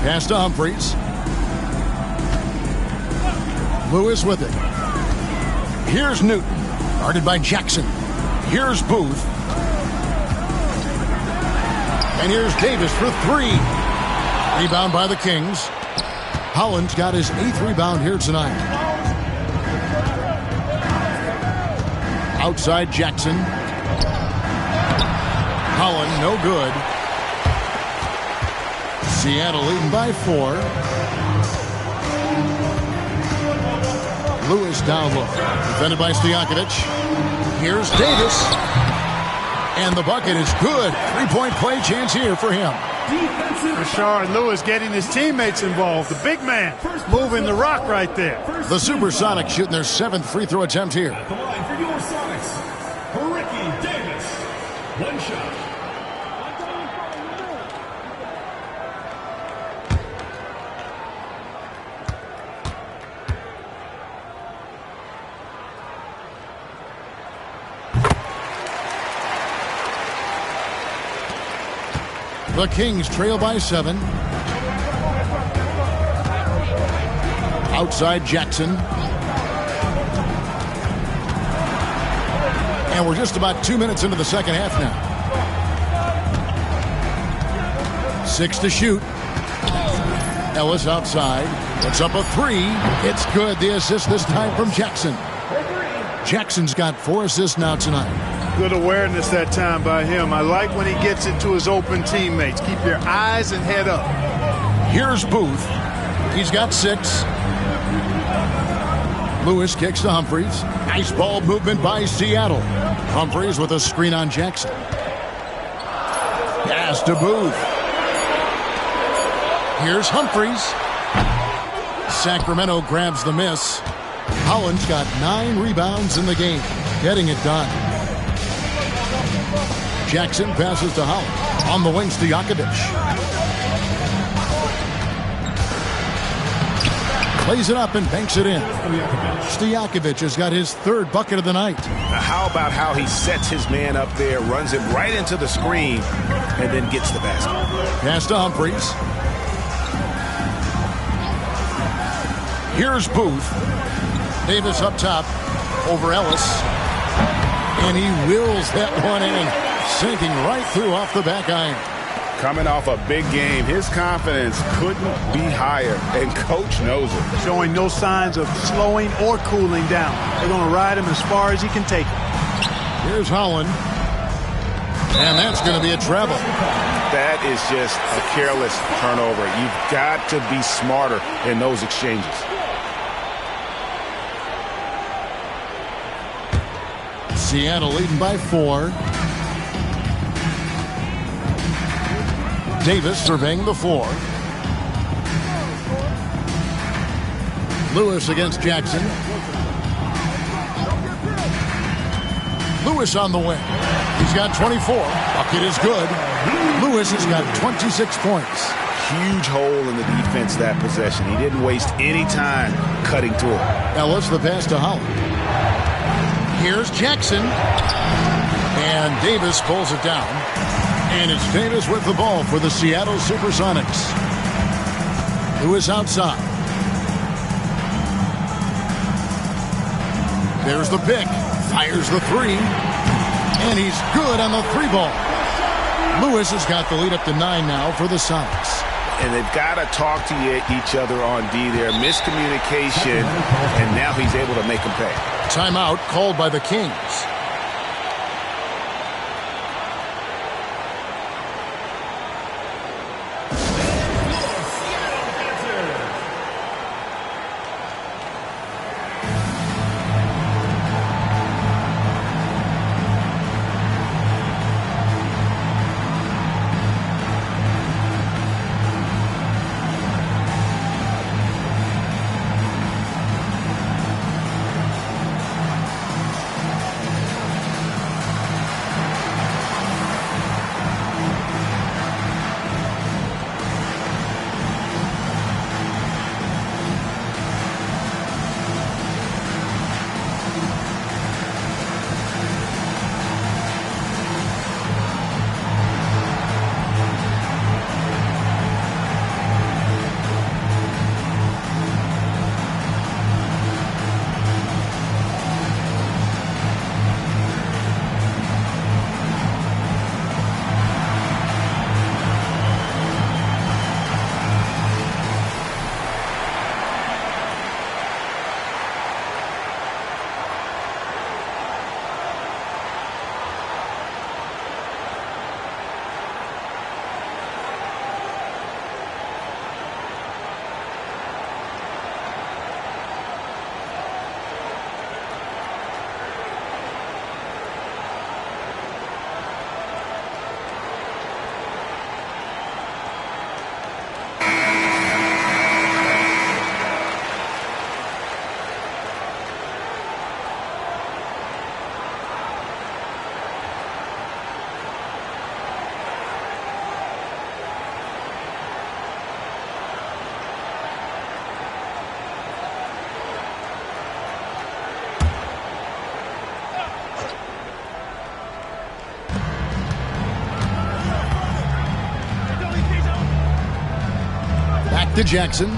Pass to Humphries. Lewis with it. Here's Newton. Guarded by Jackson. Here's Booth. And here's Davis for 3. Rebound by the Kings. Holland's got his 8th rebound here tonight. Outside Jackson. Holland, no good. Seattle leading by 4. Lewis down low. Defended by Stojakovic. Here's Davis. And the bucket is good. 3-point play chance here for him. Rashard Lewis getting his teammates involved. The big man moving the rock right there. The Supersonics shooting their 7th free throw attempt here. At the line for your Sonics, Ricky Davis. One shot. The Kings trail by 7. Outside Jackson. And we're just about 2 minutes into the second half now. 6 to shoot. Ellis outside. Puts up a 3. It's good. The assist this time from Jackson. Jackson's got 4 assists now tonight. Good awareness that time by him. I like when he gets it to his open teammates. Keep your eyes and head up. Here's Booth. He's got 6. Lewis kicks to Humphries. Nice ball movement by Seattle. Humphries with a screen on Jackson. Pass to Booth. Here's Humphries. Sacramento grabs the miss. Holland's got 9 rebounds in the game. Getting it done. Jackson passes to Holland. On the wing, Stojakovic. Plays it up and banks it in. Stojakovic has got his 3rd bucket of the night. Now how about how he sets his man up there, runs him right into the screen, and then gets the basket. Pass to Humphries. Here's Booth. Davis up top over Ellis. And he wills that one in. Sinking right through off the back iron. Coming off a big game, his confidence couldn't be higher, and coach knows it. Showing no signs of slowing or cooling down. They're going to ride him as far as he can take him. Here's Holland. And that's going to be a treble. That is just a careless turnover. You've got to be smarter in those exchanges. Seattle leading by 4. Davis surveying the floor. Lewis against Jackson. Lewis on the wing. He's got 24. Bucket is good. Lewis has got 26 points. Huge hole in the defense that possession. He didn't waste any time cutting through it. Ellis the pass to Holland. Here's Jackson. And Davis pulls it down. And it's Davis with the ball for the Seattle Supersonics. Lewis outside. There's the pick. Fires the three. And he's good on the three ball. Lewis has got the lead up to 9 now for the Sonics. And they've got to talk to each other on D there. Miscommunication, and now he's able to make them pay. Timeout called by the Kings. To Jackson.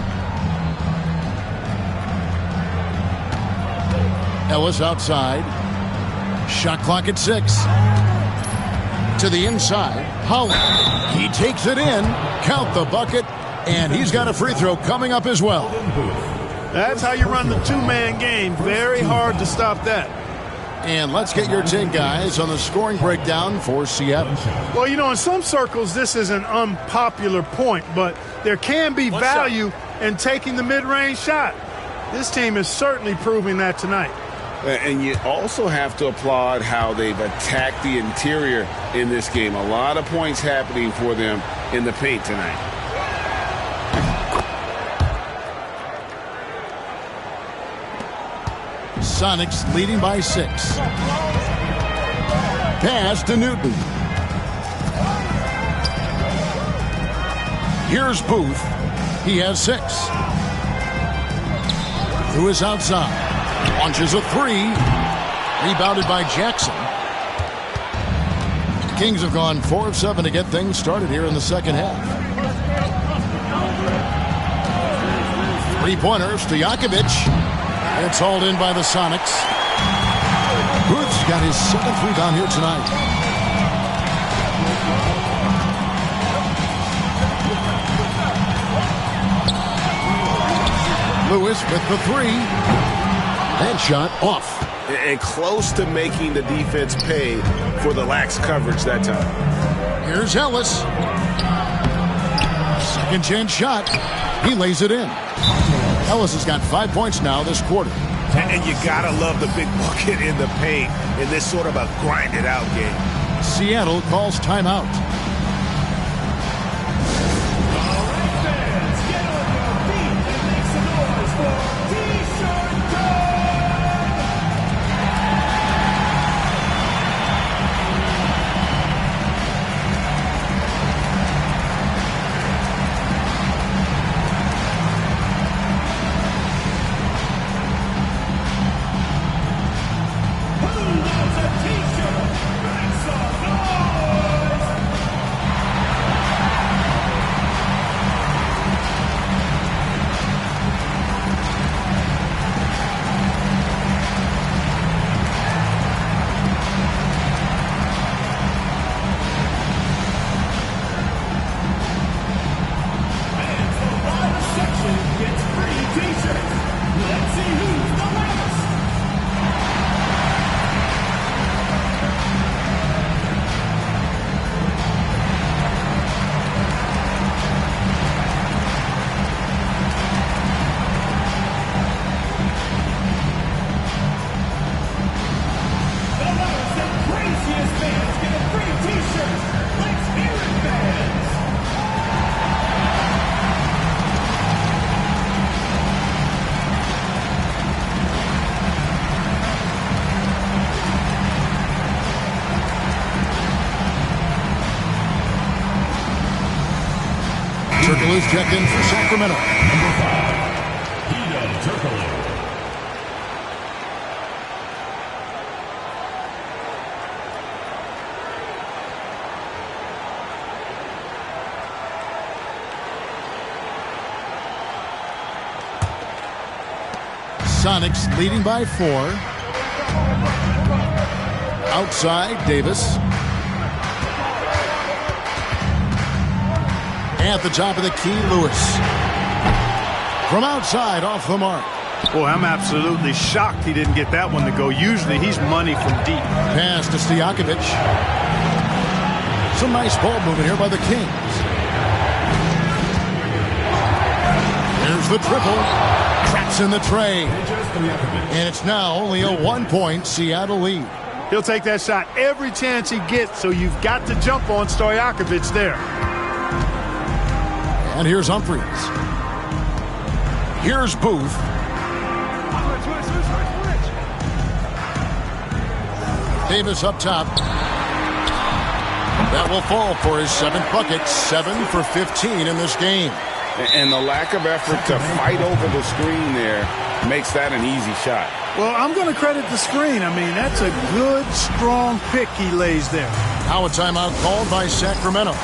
Ellis outside. Shot clock at 6. To the inside. Holland. He takes it in. Count the bucket. And he's got a free throw coming up as well. That's how you run the two-man game. Very hard to stop that. And let's get your take, guys, on the scoring breakdown for Seattle. Well, you know, in some circles, this is an unpopular point, but there can be value in taking the mid-range shot. This team is certainly proving that tonight. And you also have to applaud how they've attacked the interior in this game. A lot of points happening for them in the paint tonight. Sonics leading by 6. Pass to Newton. Here's Booth. He has 6. Lewis outside. Launches a 3. Rebounded by Jackson. The Kings have gone 4 of 7 to get things started here in the second half. 3-pointers to Jakovic. It's hauled in by the Sonics. Booth's got his 7th rebound here tonight. Lewis with the 3. That shot off. And close to making the defense pay for the lax coverage that time. Here's Ellis. Second chance shot. He lays it in. Ellis has got 5 points now this quarter. And you gotta love the big bucket in the paint in this sort of a grinded out game. Seattle calls timeout. Turkoglu's checked in for Sacramento. Number 5, Hedo Turkoglu. Sonics leading by 4. Outside, Davis. At the top of the key, Lewis. From outside, off the mark. Boy, I'm absolutely shocked he didn't get that one to go. Usually he's money from deep. Pass to Stojakovic. Some nice ball movement here by the Kings. Here's the triple. Traps in the tray. And it's now only a 1-point Seattle lead. He'll take that shot every chance he gets, so you've got to jump on Stojakovic there. And here's Humphries. Here's Booth. Davis up top. That will fall for his 7th bucket. 7 for 15 in this game. And the lack of effort to fight over the screen there makes that an easy shot. Well, I'm going to credit the screen. I mean, that's a good, strong pick he lays there. Now a timeout called by Sacramento.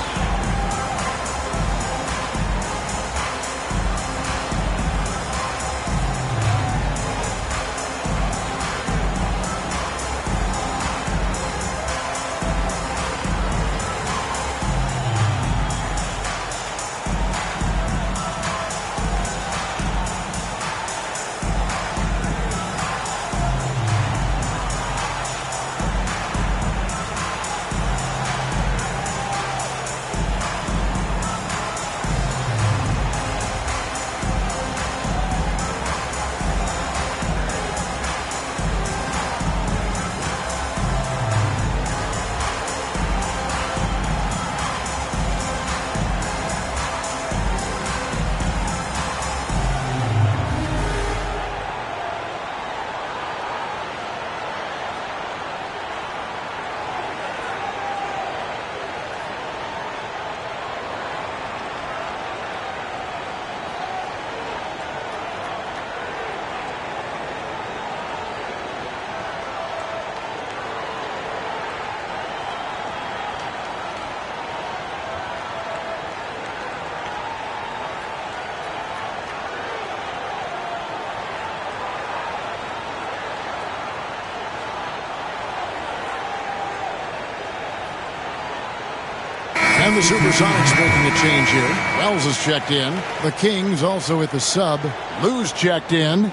And the Supersonics making a change here. Wells is checked in. The Kings also at the sub. Lou's checked in.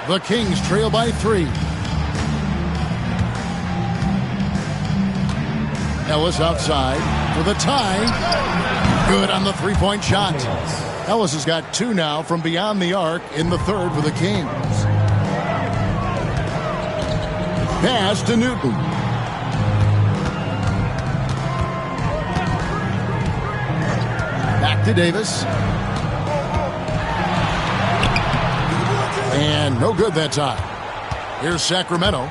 The Kings trail by 3. Ellis outside for the tie. Good on the three-point shot. Ellis has got 2 now from beyond the arc in the 3rd for the Kings. Pass to Newton. Back to Davis. And no good that time. Here's Sacramento.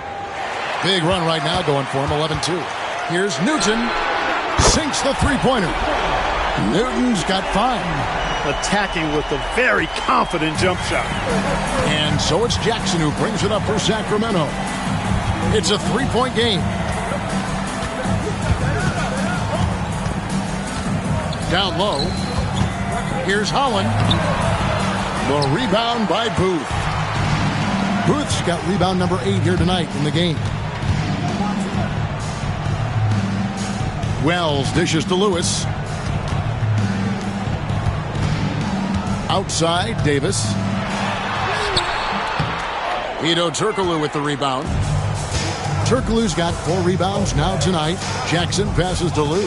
Big run right now going for him, 11-2. Here's Newton. Sinks the three-pointer. Newton's got 5. Attacking with a very confident jump shot. And so it's Jackson who brings it up for Sacramento. It's a 3-point game. Down low. Here's Holland. The rebound by Booth. Booth's got rebound number 8 here tonight in the game. Wells dishes to Lewis. Outside, Davis. Hedo Turkoglu with the rebound. Turkoglu's got 4 rebounds now tonight. Jackson passes to Lou.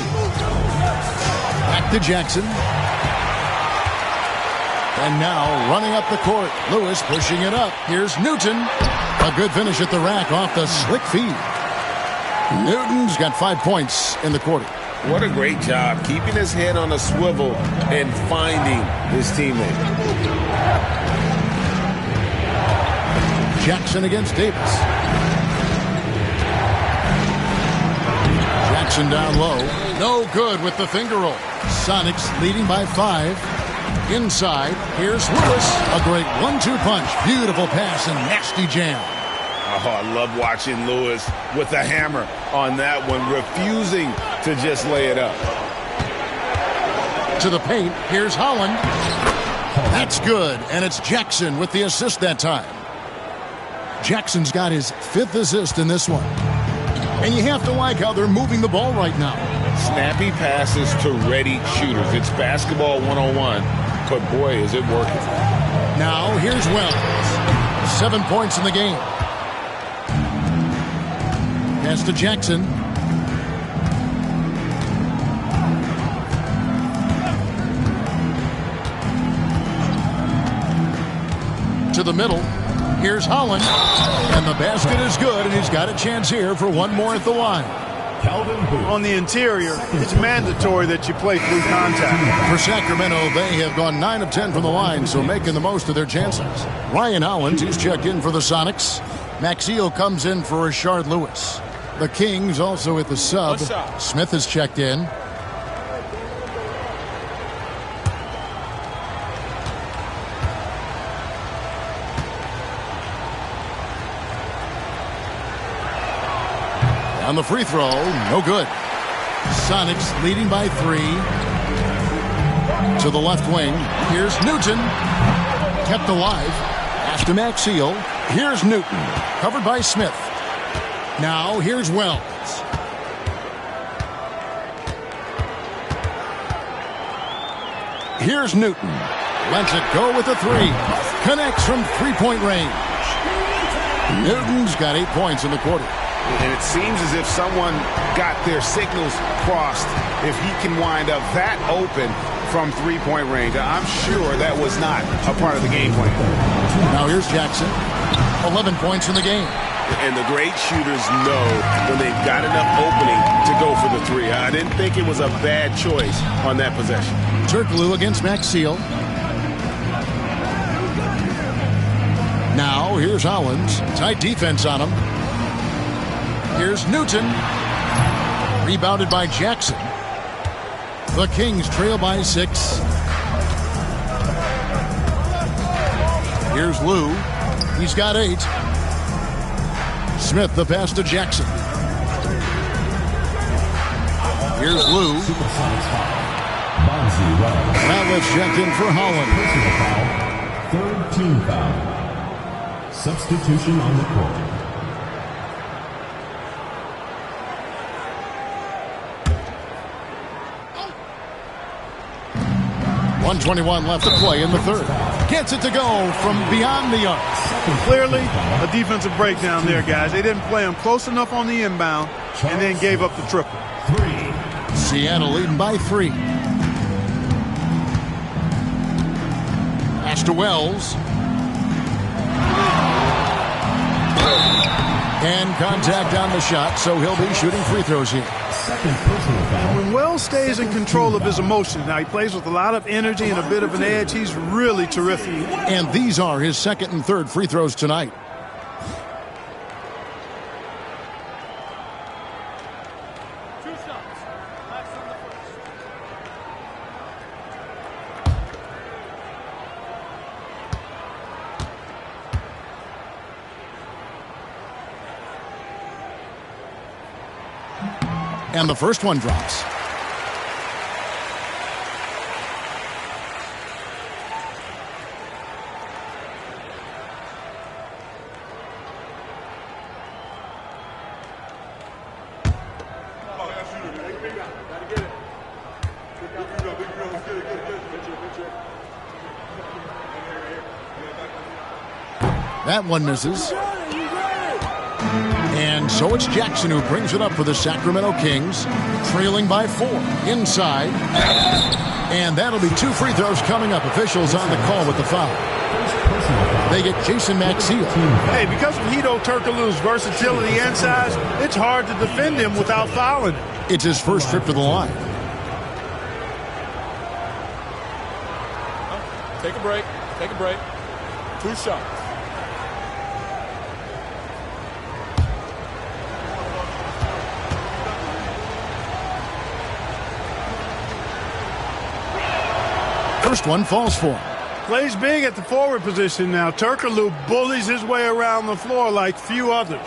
Back to Jackson. And now running up the court. Lewis pushing it up. Here's Newton. A good finish at the rack off the slick feed. Newton's got 5 points in the quarter. What a great job keeping his head on a swivel and finding his teammate. Jackson against Davis. Jackson down low. No good with the finger roll. Sonics leading by 5. Inside, here's Lewis. A great 1-2 punch. Beautiful pass and nasty jam. Oh, I love watching Lewis with a hammer on that one, refusing to just lay it up. To the paint, here's Holland. That's good, and it's Jackson with the assist that time. Jackson's got his 5th assist in this one. And you have to like how they're moving the ball right now. Snappy passes to ready shooters. It's basketball 101, but boy, is it working. Now, here's Wells. 7 points in the game. Pass to Jackson. To the middle. Here's Holland. And the basket is good, and he's got a chance here for one more at the line. On the interior, it's mandatory that you play through contact. For Sacramento, they have gone 9 of 10 from the line, so making the most of their chances. Ryan Hollins, he's checked in for the Sonics. Maxio comes in for Rashard Lewis. The Kings also at the sub. Smith has checked in. On the free throw, no good. Sonics leading by 3. To the left wing, here's Newton. Kept alive. Pass to Maxio. Here's Newton. Covered by Smith. Now, here's Wells. Here's Newton. Lets it go with a 3. Connects from three-point range. Newton's got 8 points in the quarter. And it seems as if someone got their signals crossed if he can wind up that open from three-point range. I'm sure that was not a part of the game plan. Now here's Jackson. 11 points in the game. And the great shooters know when they've got enough opening to go for the 3. I didn't think it was a bad choice on that possession. Turkoglu against Maxio. Now here's Hollins. Tight defense on him. Here's Newton. Rebounded by Jackson. The Kings trail by 6. Here's Lou. He's got 8. Smith, the pass to Jackson. Here's Lou. Now let's check in for Holland. Third team foul. Substitution on the court. 1:21 left to play in the third. Gets it to go from beyond the arc. Clearly, a defensive breakdown there, guys. They didn't play him close enough on the inbound and then gave up the triple. Seattle leading by 3. Pass to Wells. And contact on the shot, so he'll be shooting free throws here. When Wells stays in control of his emotions, now he plays with a lot of energy and a bit of an edge. He's really terrific. And these are his second and third free throws tonight. And the first one drops. That one misses. And so it's Jackson who brings it up for the Sacramento Kings, trailing by 4 inside. And that'll be 2 free throws coming up. Officials on the call with the foul. They get Jason Maxio. Hey, because of Hedo Turkoglu's versatility and size, it's hard to defend him without fouling him. It's his first trip to the line. Take a break. Take a break. 2 shots. First one falls for him. Plays big at the forward position now. Turkoglu bullies his way around the floor like few others.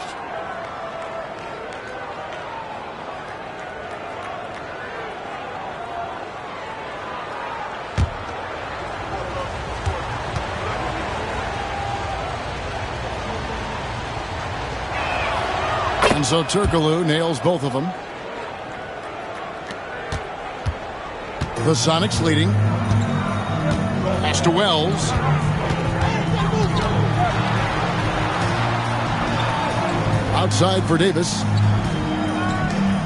And so Turkoglu nails both of them. The Sonics leading. Pass to Wells. Outside for Davis.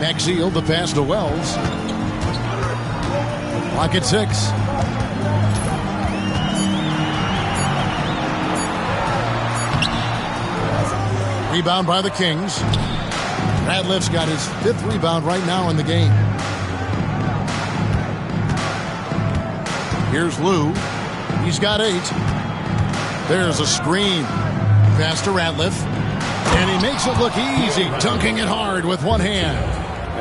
Maxiel, the pass to Wells. Clock at 6. Rebound by the Kings. Radliff's got his 5th rebound right now in the game. Here's Lou. He's got 8. There's a screen. Pass to Radliff. And he makes it look easy, dunking it hard with one hand.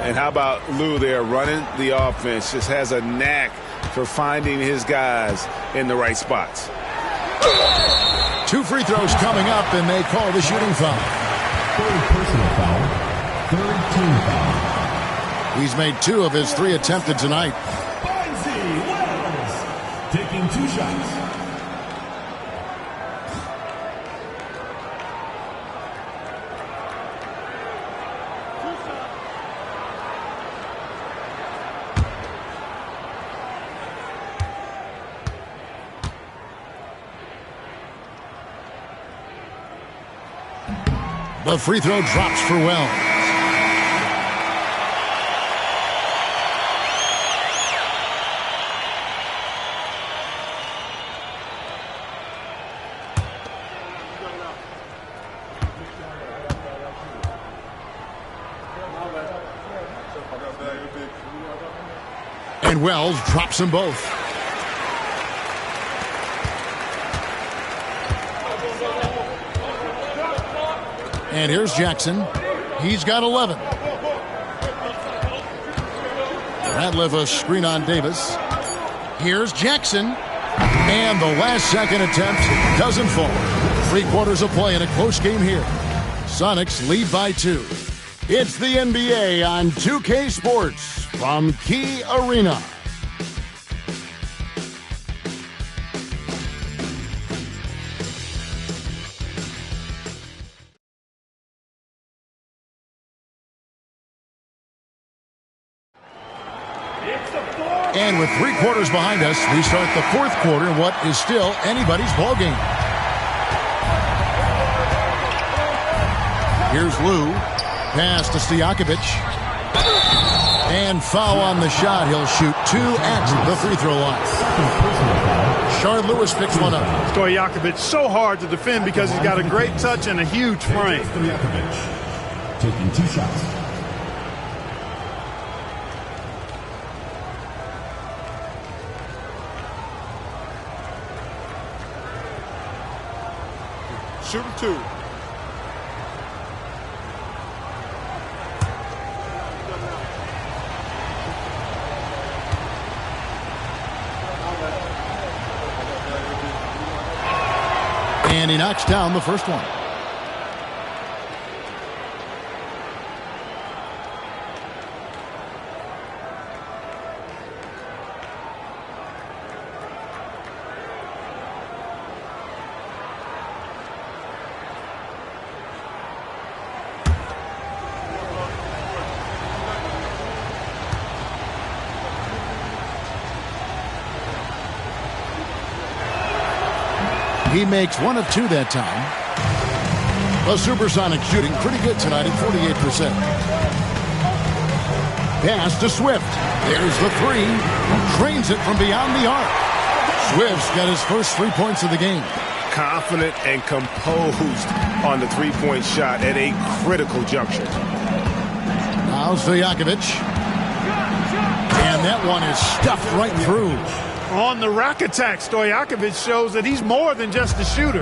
And how about Lou there running the offense? Just has a knack for finding his guys in the right spots. 2 free throws coming up, and they call the shooting foul. 3rd personal foul. 3rd team foul. He's made 2 of his 3 attempted tonight. Bonzi Wells taking 2 shots. The free throw drops for Wells. And Wells drops them both. And here's Jackson. He's got 11. Radliff a screen on Davis. Here's Jackson. And the last second attempt doesn't fall. 3 quarters of play in a close game here. Sonics lead by 2. It's the NBA on 2K Sports from Key Arena. And with 3 quarters behind us, we start the 4th quarter in what is still anybody's ball game. Here's Lou. Pass to Stojakovic. And foul on the shot. He'll shoot 2 at the free throw line. Shard Lewis picks one up. Stojakovic so hard to defend because he's got a great touch and a huge frame. Stojakovic taking 2 shots. Shooting 2. And he knocks down the first one. He makes 1 of 2 that time. The Supersonics shooting pretty good tonight at 48%. Pass to Swift. There's the 3. Trains it from beyond the arc. Swift's got his first 3 points of the game. Confident and composed on the 3-point shot at a critical juncture. Now Stojakovic. And that one is stuffed right through. On the rack attack, Stojakovic shows that he's more than just a shooter.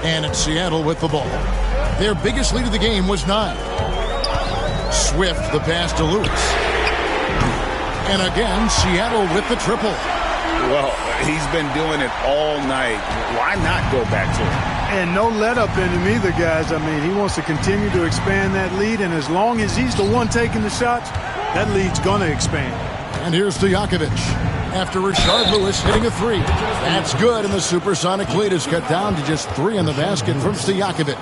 And it's Seattle with the ball. Their biggest lead of the game was 9. Swift the pass to Lewis. And again, Seattle with the triple. Well, he's been doing it all night. Why not go back to him? And no let up in him either, guys. I mean, he wants to continue to expand that lead, and as long as he's the one taking the shots, that lead's going to expand. And here's Stojakovic after Rashard Lewis hitting a 3. That's good, and the supersonic lead is cut down to just 3 in the basket from Stojakovic.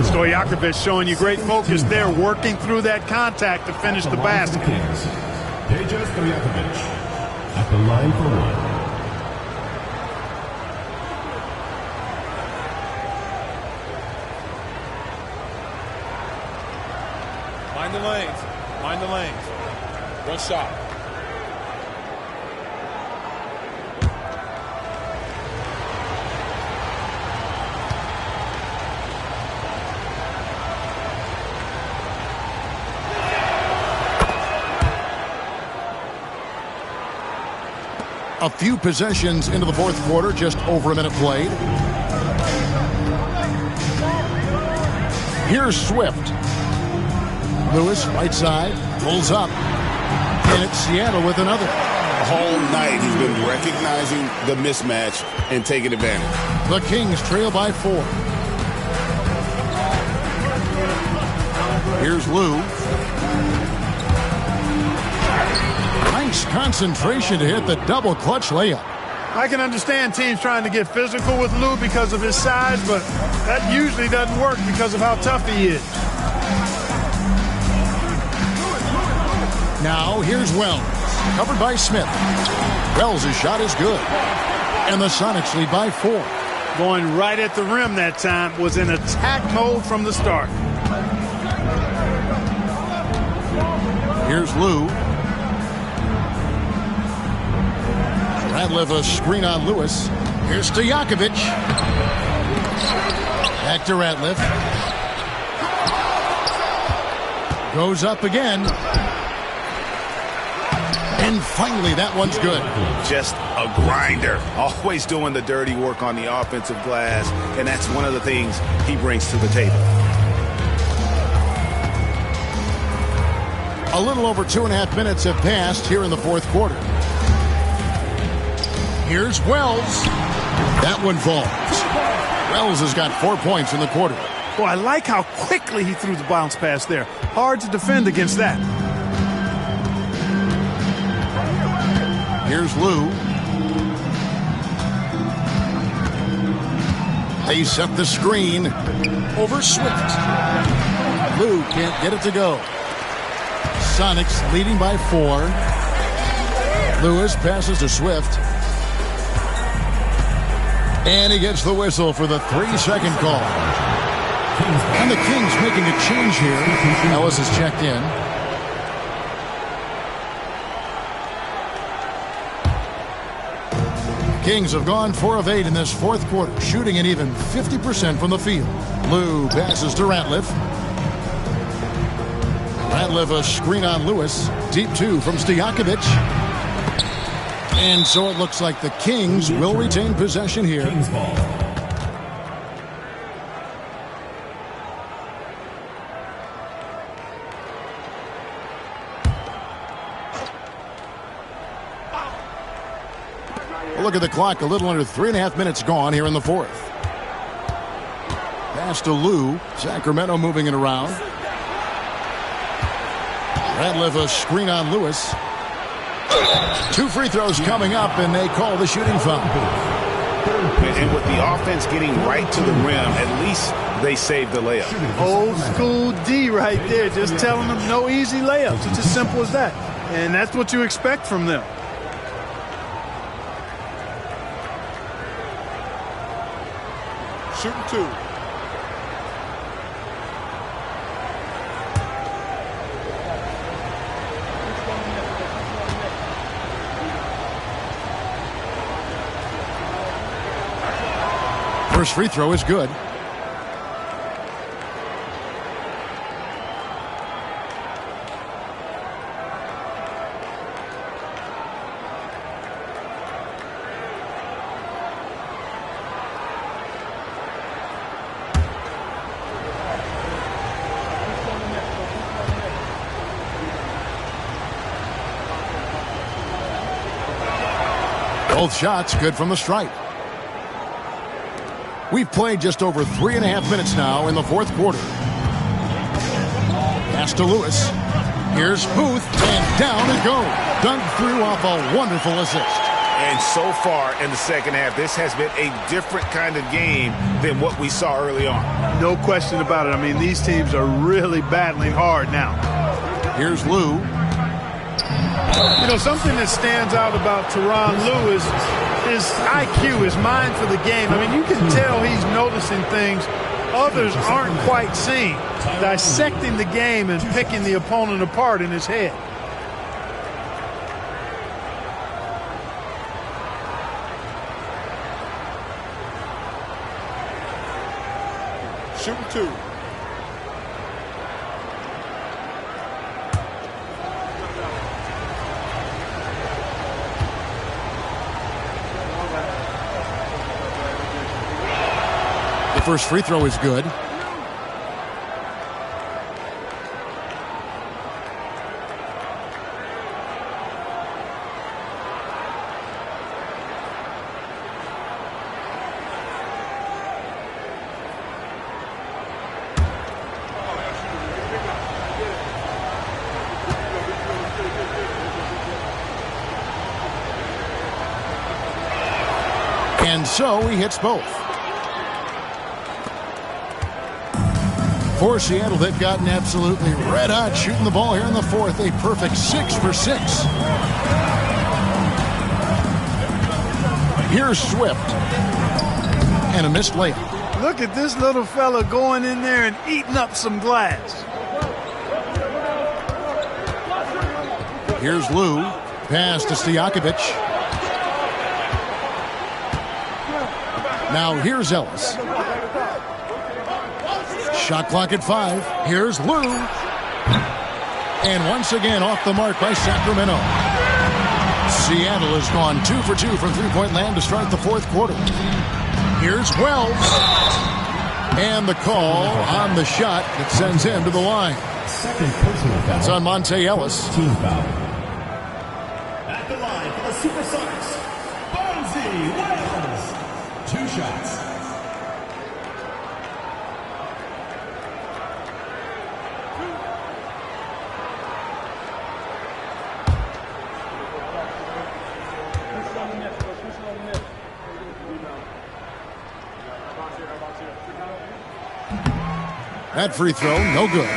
Stojakovic showing you great focus there, working through that contact to finish the basket. Peja Stojakovic at the line for 1. Mind the lanes. Mind the lanes. One shot. A few possessions into the fourth quarter, just over a minute played. Here's Swift. Lewis, right side, pulls up. And it's Seattle with another. All night he's been recognizing the mismatch and taking advantage. The Kings trail by 4. Here's Lou. Nice concentration to hit the double clutch layup. I can understand teams trying to get physical with Lou because of his size, but that usually doesn't work because of how tough he is. Now here's Wells, covered by Smith. Wells' shot is good. And the Sonics lead by 4. Going right at the rim that time, was in attack mode from the start. Here's Lou. Ratliff a screen on Lewis. Here's Stojakovic. Back to Ratliff. Goes up again. And finally, that one's good. Just a grinder. Always doing the dirty work on the offensive glass, and that's one of the things he brings to the table. A little over 2.5 minutes have passed here in the fourth quarter. Here's Wells. That one falls. Wells has got 4 points in the quarter. Boy, I like how quickly he threw the bounce pass there. Hard to defend against that. Here's Lou. They set the screen over Swift. Lou can't get it to go. Sonics leading by 4. Lewis passes to Swift. And he gets the whistle for the 3-second call. And the Kings making a change here. Ellis has checked in. Kings have gone 4 of 8 in this fourth quarter, shooting an even 50% from the field. Lou passes to Ratliff. Ratliff a screen on Lewis. Deep 2 from Stojakovic. And so it looks like the Kings will retain possession here. Kings ball. Look at the clock, a little under 3.5 minutes gone here in the fourth. Pass to Lou. Sacramento moving it around. Ratliff a screen on Lewis. 2 free throws coming up, and they call the shooting foul. And with the offense getting right to the rim, at least they saved the layup. Old school D right there, just telling them no easy layups. It's as simple as that. And that's what you expect from them. Shooting 2. First free throw is good. Both shots good from the stripe. We've played just over 3.5 minutes now in the fourth quarter. Pass to Lewis. Here's Booth, and down it goes. Dunked through off a wonderful assist. And so far in the second half, this has been a different kind of game than what we saw early on. No question about it. I mean, these teams are really battling hard now. Here's Lou. You know, something that stands out about Tyronn Lue is his IQ, his mind for the game. I mean, you can tell he's noticing things others aren't quite seeing, dissecting the game and picking the opponent apart in his head. Shooting 2. The first free throw is good. And so he hits both. For Seattle, they've gotten absolutely red hot shooting the ball here in the fourth. A perfect 6 for 6. Here's Swift. And a missed layup. Look at this little fella going in there and eating up some glass. Here's Lou. Pass to Stojakovic. Now here's Ellis. Shot clock at 5. Here's Lou. And once again off the mark by Sacramento. Seattle has gone 2 for 2 from three-point land to start the fourth quarter. Here's Wells. And the call on the shot that sends him to the line. That's on Monte Ellis. Team foul. At the line for the Supersonics, Bonzi Wells. 2 shots. That free throw, no good.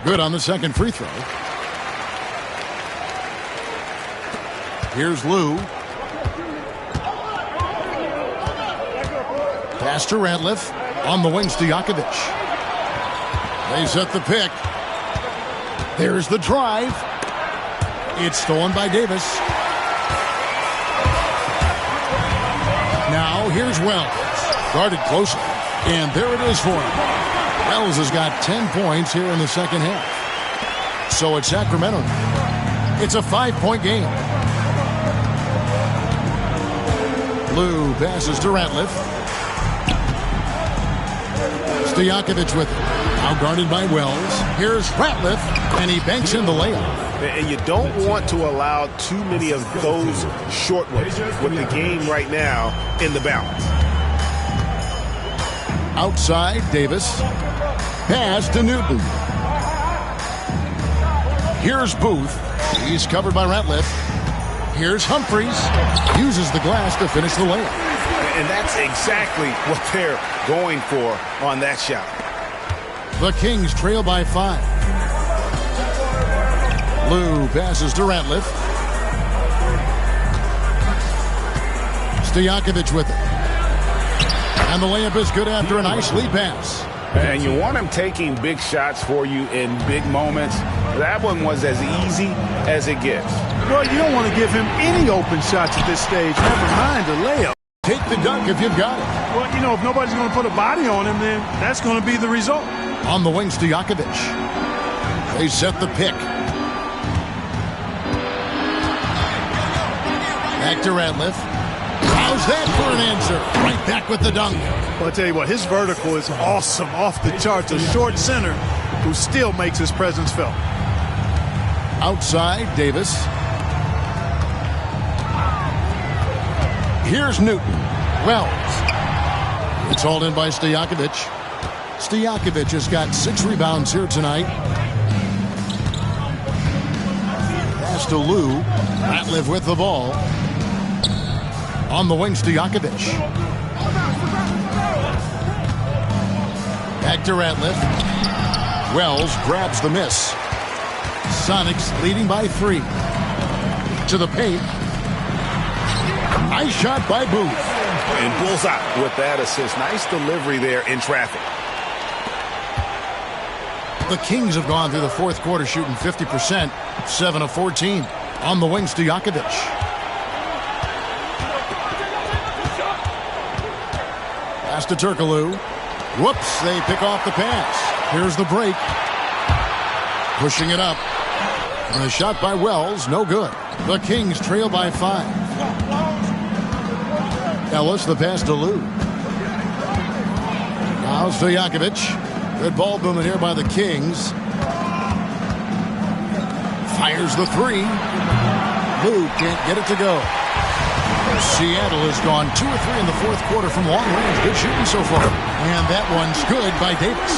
Good on the second free throw. Here's Lou. Pass to Ratliff. On the wings to Stojakovic. They set the pick. There's the drive. It's stolen by Davis. Now here's Wells. Guarded closely. And there it is for him. Wells has got 10 points here in the second half. So it's Sacramento. It's a 5-point game. Lou passes to Ratliff. Stojakovic with it. Now guarded by Wells. Here's Ratliff, and he banks in the layup. And you don't want to allow too many of those short ones with the game right now in the balance. Outside, Davis. Pass to Newton. Here's Booth. He's covered by Ratliff. Here's Humphries. Uses the glass to finish the layup. And that's exactly what they're going for on that shot. The Kings trail by 5. Lou passes to Ratliff. Stojakovic with it. And the layup is good after a nice lead pass. And you want him taking big shots for you in big moments. That one was as easy as it gets. Well, you don't want to give him any open shots at this stage, never mind a layup. Take the dunk if you've got it. Well, you know, if nobody's going to put a body on him, then that's going to be the result. On the wing, Stojakovic. They set the pick. Back to Ratliff. How's that for an answer? Right back with the dunk. Well, I'll tell you what, his vertical is awesome, off the charts. A short center who still makes his presence felt. Outside, Davis. Here's Newton. Wells. It's hauled in by Stojakovic. Stojakovic has got 6 rebounds here tonight. Pass to Lou. Ratliff with the ball. On the wing, Stojakovic. Back to Ratliff. Wells grabs the miss. Sonics leading by 3. To the paint. Nice shot by Booth. And bullseye with that assist. Nice delivery there in traffic. The Kings have gone through the fourth quarter shooting 50%, 7 of 14. On the wing, Stojakovic. Pass to Turkoglu. Whoops, they pick off the pass. Here's the break. Pushing it up. And a shot by Wells, no good. The Kings trail by 5. Ellis, the pass to Lou. Now Stojakovic. Good ball movement here by the Kings. Fires the 3. Lou can't get it to go. Seattle has gone 2 or 3 in the fourth quarter from long range. Good shooting so far. And that one's good by Davis.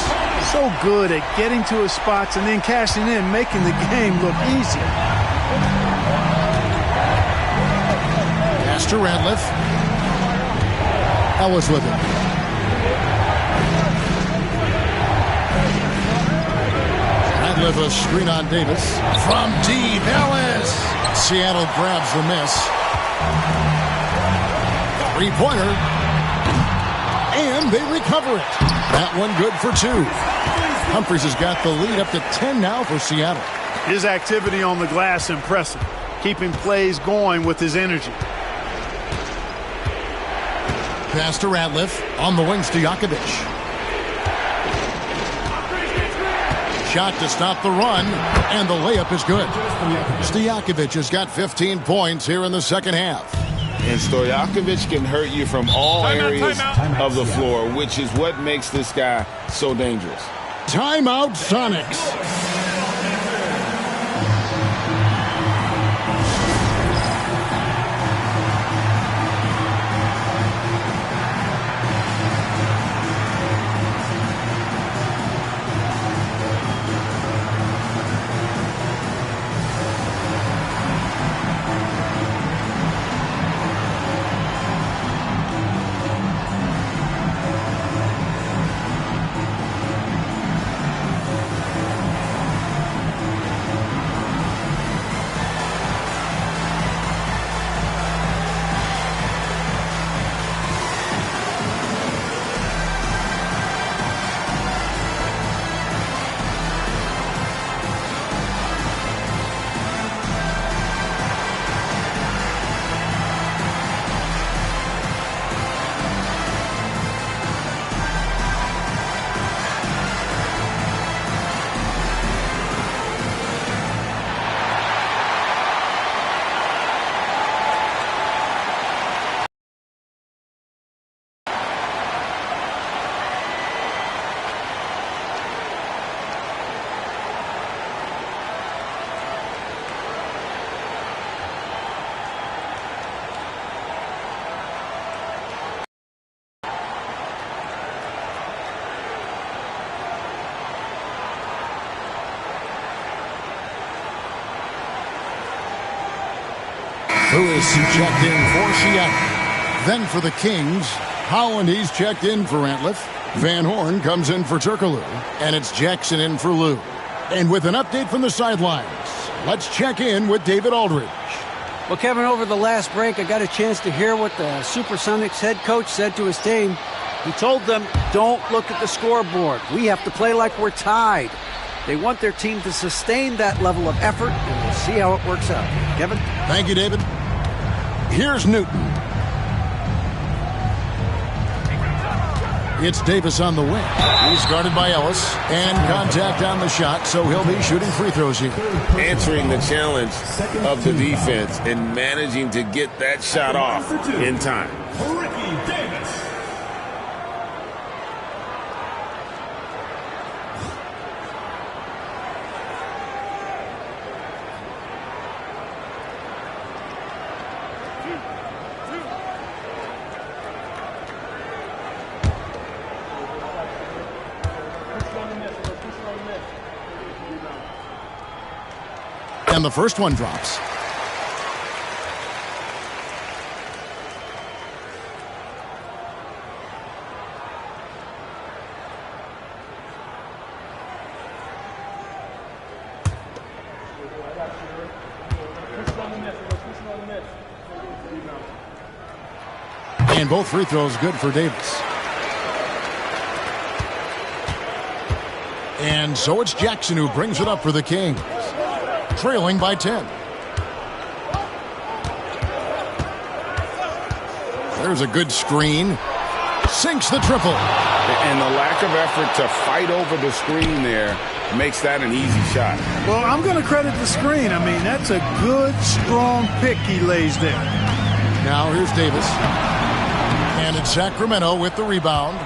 So good at getting to his spots and then cashing in, making the game look easy. Pass to Ratliff. Ellis with it. Ratliff a screen on Davis. From deep, Ellis. Seattle grabs the miss. 3-pointer. And they recover it. That one good for 2. Humphries has got the lead up to 10 now for Seattle. His activity on the glass impressive. Keeping plays going with his energy. Pass to Ratliff. On the wing, Stojakovic. Shot to stop the run. And the layup is good. Stojakovic has got 15 points here in the second half. And Stojakovic can hurt you from all areas of the floor, which is what makes this guy so dangerous. Timeout, Sonics. Lewis checked in for Seattle. Then for the Kings, Holland, he's checked in for Ratliff. Van Horn comes in for Turkoglu. And it's Jackson in for Lou. And with an update from the sidelines, let's check in with David Aldridge. Well, Kevin, over the last break, I got a chance to hear what the Supersonics head coach said to his team. He told them, don't look at the scoreboard. We have to play like we're tied. They want their team to sustain that level of effort, and we'll see how it works out. Kevin? Thank you, David. Here's Newton. It's Davis on the wing. He's guarded by Ellis. And contact on the shot, so he'll be shooting free throws here. Answering the challenge of the defense and managing to get that shot off in time. Ricky Davis. And the first one drops. And both free throws good for Davis. And so it's Jackson who brings it up for the Kings, trailing by 10. There's a good screen. Sinks the triple. And the lack of effort to fight over the screen there makes that an easy shot. Well, I'm going to credit the screen. I mean, that's a good, strong pick he lays there. Now here's Davis. And it's Sacramento with the rebound.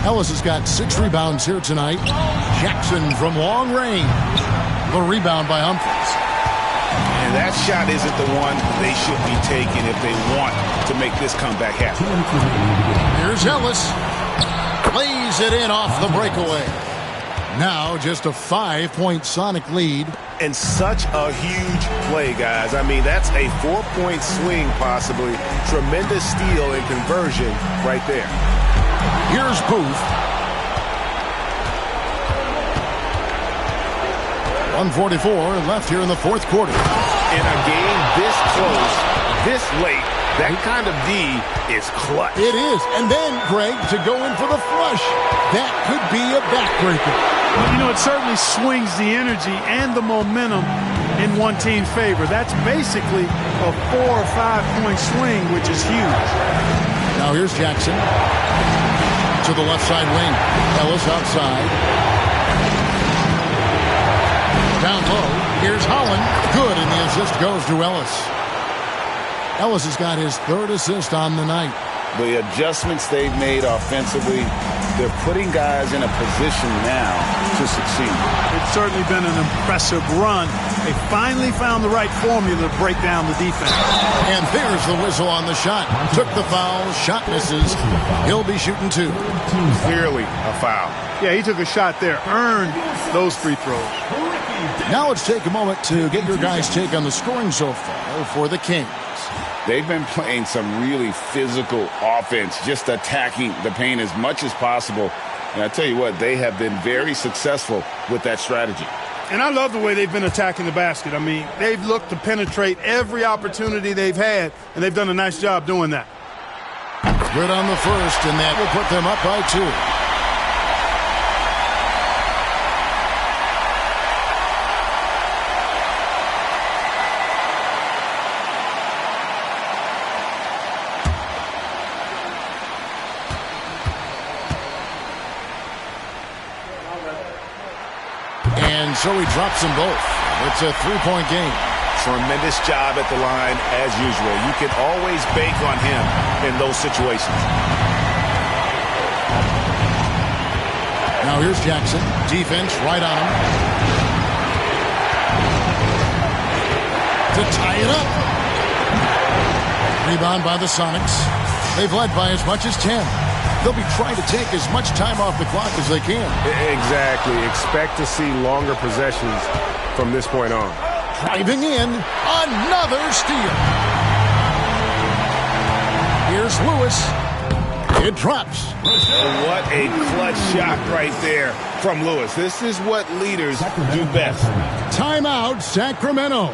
Ellis has got 6 rebounds here tonight. Jackson from long range. The rebound by Humphries. And that shot isn't the one they should be taking if they want to make this comeback happen. Here's Ellis. Plays it in off the breakaway. Now just a 5-point Sonic lead. And such a huge play, guys. I mean, that's a 4-point swing possibly. Tremendous steal and conversion right there. Here's Booth. 1:44 left here in the fourth quarter. In a game this close, this late, that kind of D is clutch. It is. And then, Greg, to go in for the flush. That could be a backbreaker. Well, you know, it certainly swings the energy and the momentum in one team's favor. That's basically a 4 or 5 point swing, which is huge. Now here's Jackson to the left side wing. Ellis outside. Down low. Here's Holland. Good, and the assist goes to Ellis. Ellis has got his 3rd assist on the night. The adjustments they've made offensively, they're putting guys in a position now to succeed. It's certainly been an impressive run. They finally found the right formula to break down the defense. And there's the whistle on the shot. Took the foul. Shot misses. He'll be shooting 2. Clearly a foul. Yeah, he took a shot there. Earned those free throws. Now let's take a moment to get your guys' take on the scoring so far for the Kings. They've been playing some really physical offense, just attacking the paint as much as possible. And I tell you what, they have been very successful with that strategy. And I love the way they've been attacking the basket. I mean, they've looked to penetrate every opportunity they've had, and they've done a nice job doing that. Good on the first, and that will put them up by 2. And so he drops them both. It's a 3-point game. Tremendous job at the line as usual. You can always bank on him in those situations. Now here's Jackson. Defense right on him. To tie it up. Rebound by the Sonics. They've led by as much as 10. They'll be trying to take as much time off the clock as they can. Exactly. Expect to see longer possessions from this point on. Driving in. Another steal. Here's Lewis. It drops. What a clutch shot right there from Lewis. This is what leaders do best. Timeout, Sacramento.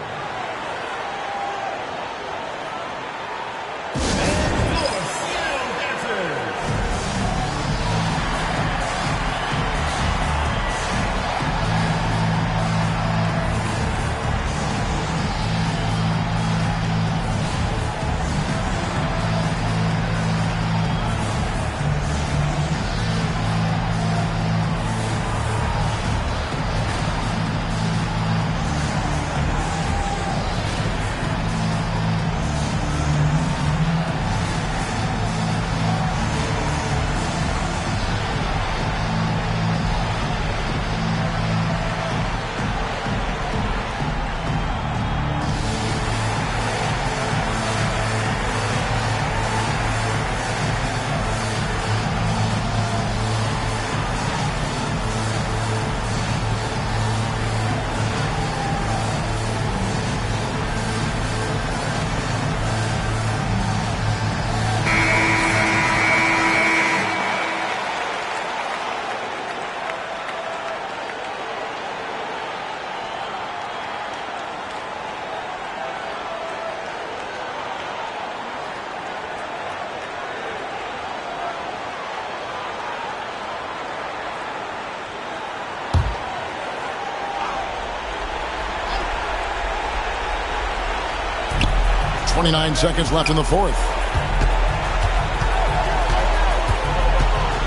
29 seconds left in the fourth.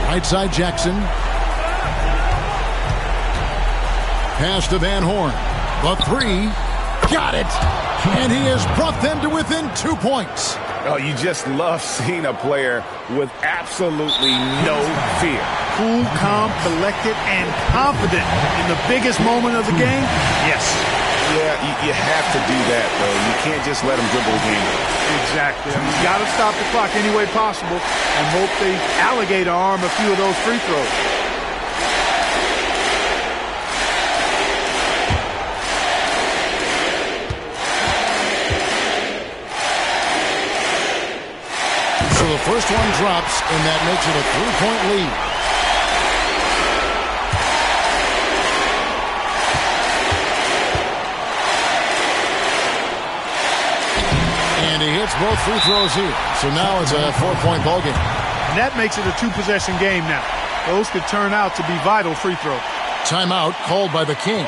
Right side Jackson. Pass to Van Horn. The three. Got it. And he has brought them to within 2 points. Oh, you just love seeing a player with absolutely no fear. Cool, calm, collected, and confident in the biggest moment of the game? Yes. Yeah, you have to do that, though. You can't just let him dribble the game. Exactly. I mean, you got to stop the clock any way possible and hope they alligator arm a few of those free throws. So the first one drops, and that makes it a 3-point lead. And he hits both free throws here. So now it's a 4-point ball game. And that makes it a 2-possession game now. Those could turn out to be vital free throws. Timeout called by the Kings.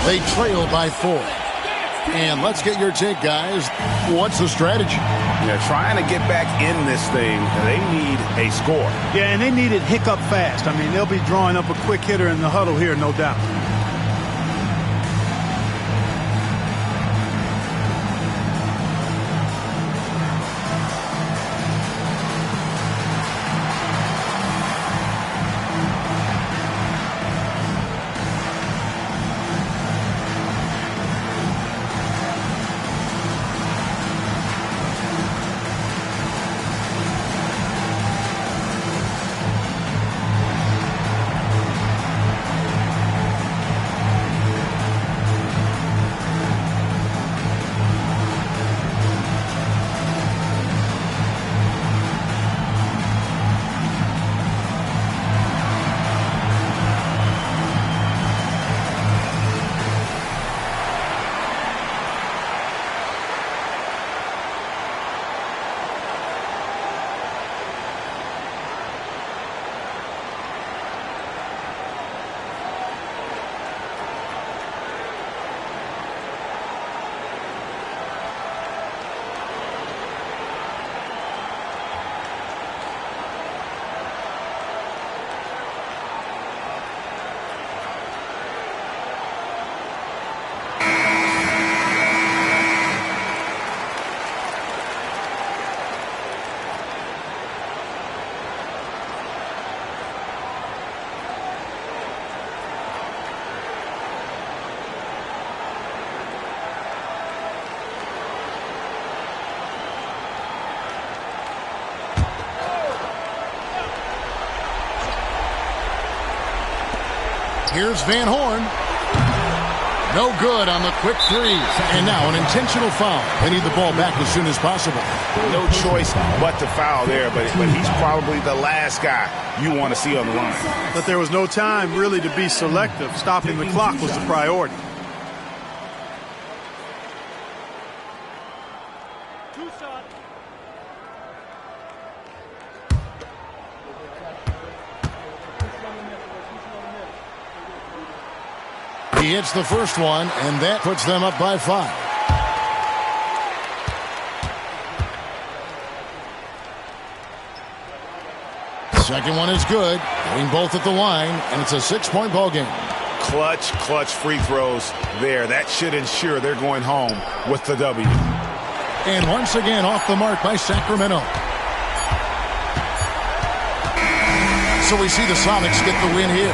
They trail by 4. And let's get your take, guys. What's the strategy? Yeah, trying to get back in this thing, they need a score. Yeah, and they need it hiccup fast. I mean, they'll be drawing up a quick hitter in the huddle here, no doubt. Here's Van Horn. No good on the quick three. And now an intentional foul. They need the ball back as soon as possible. No choice but to foul there, but he's probably the last guy you want to see on the line. But there was no time really to be selective. Stopping the clock was the priority. He hits the first one, and that puts them up by 5. Second one is good. Hitting both at the line, and it's a 6-point ball game. Clutch free throws there. That should ensure they're going home with the W. And once again off the mark by Sacramento. So we see the Sonics get the win here.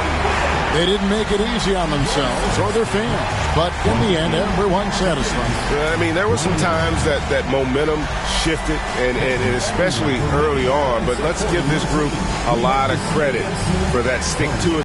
They didn't make it easy on themselves or their fans, but in the end, everyone's satisfied. I mean, there were some times that momentum shifted, and especially early on, but let's give this group a lot of credit for that stick-to-it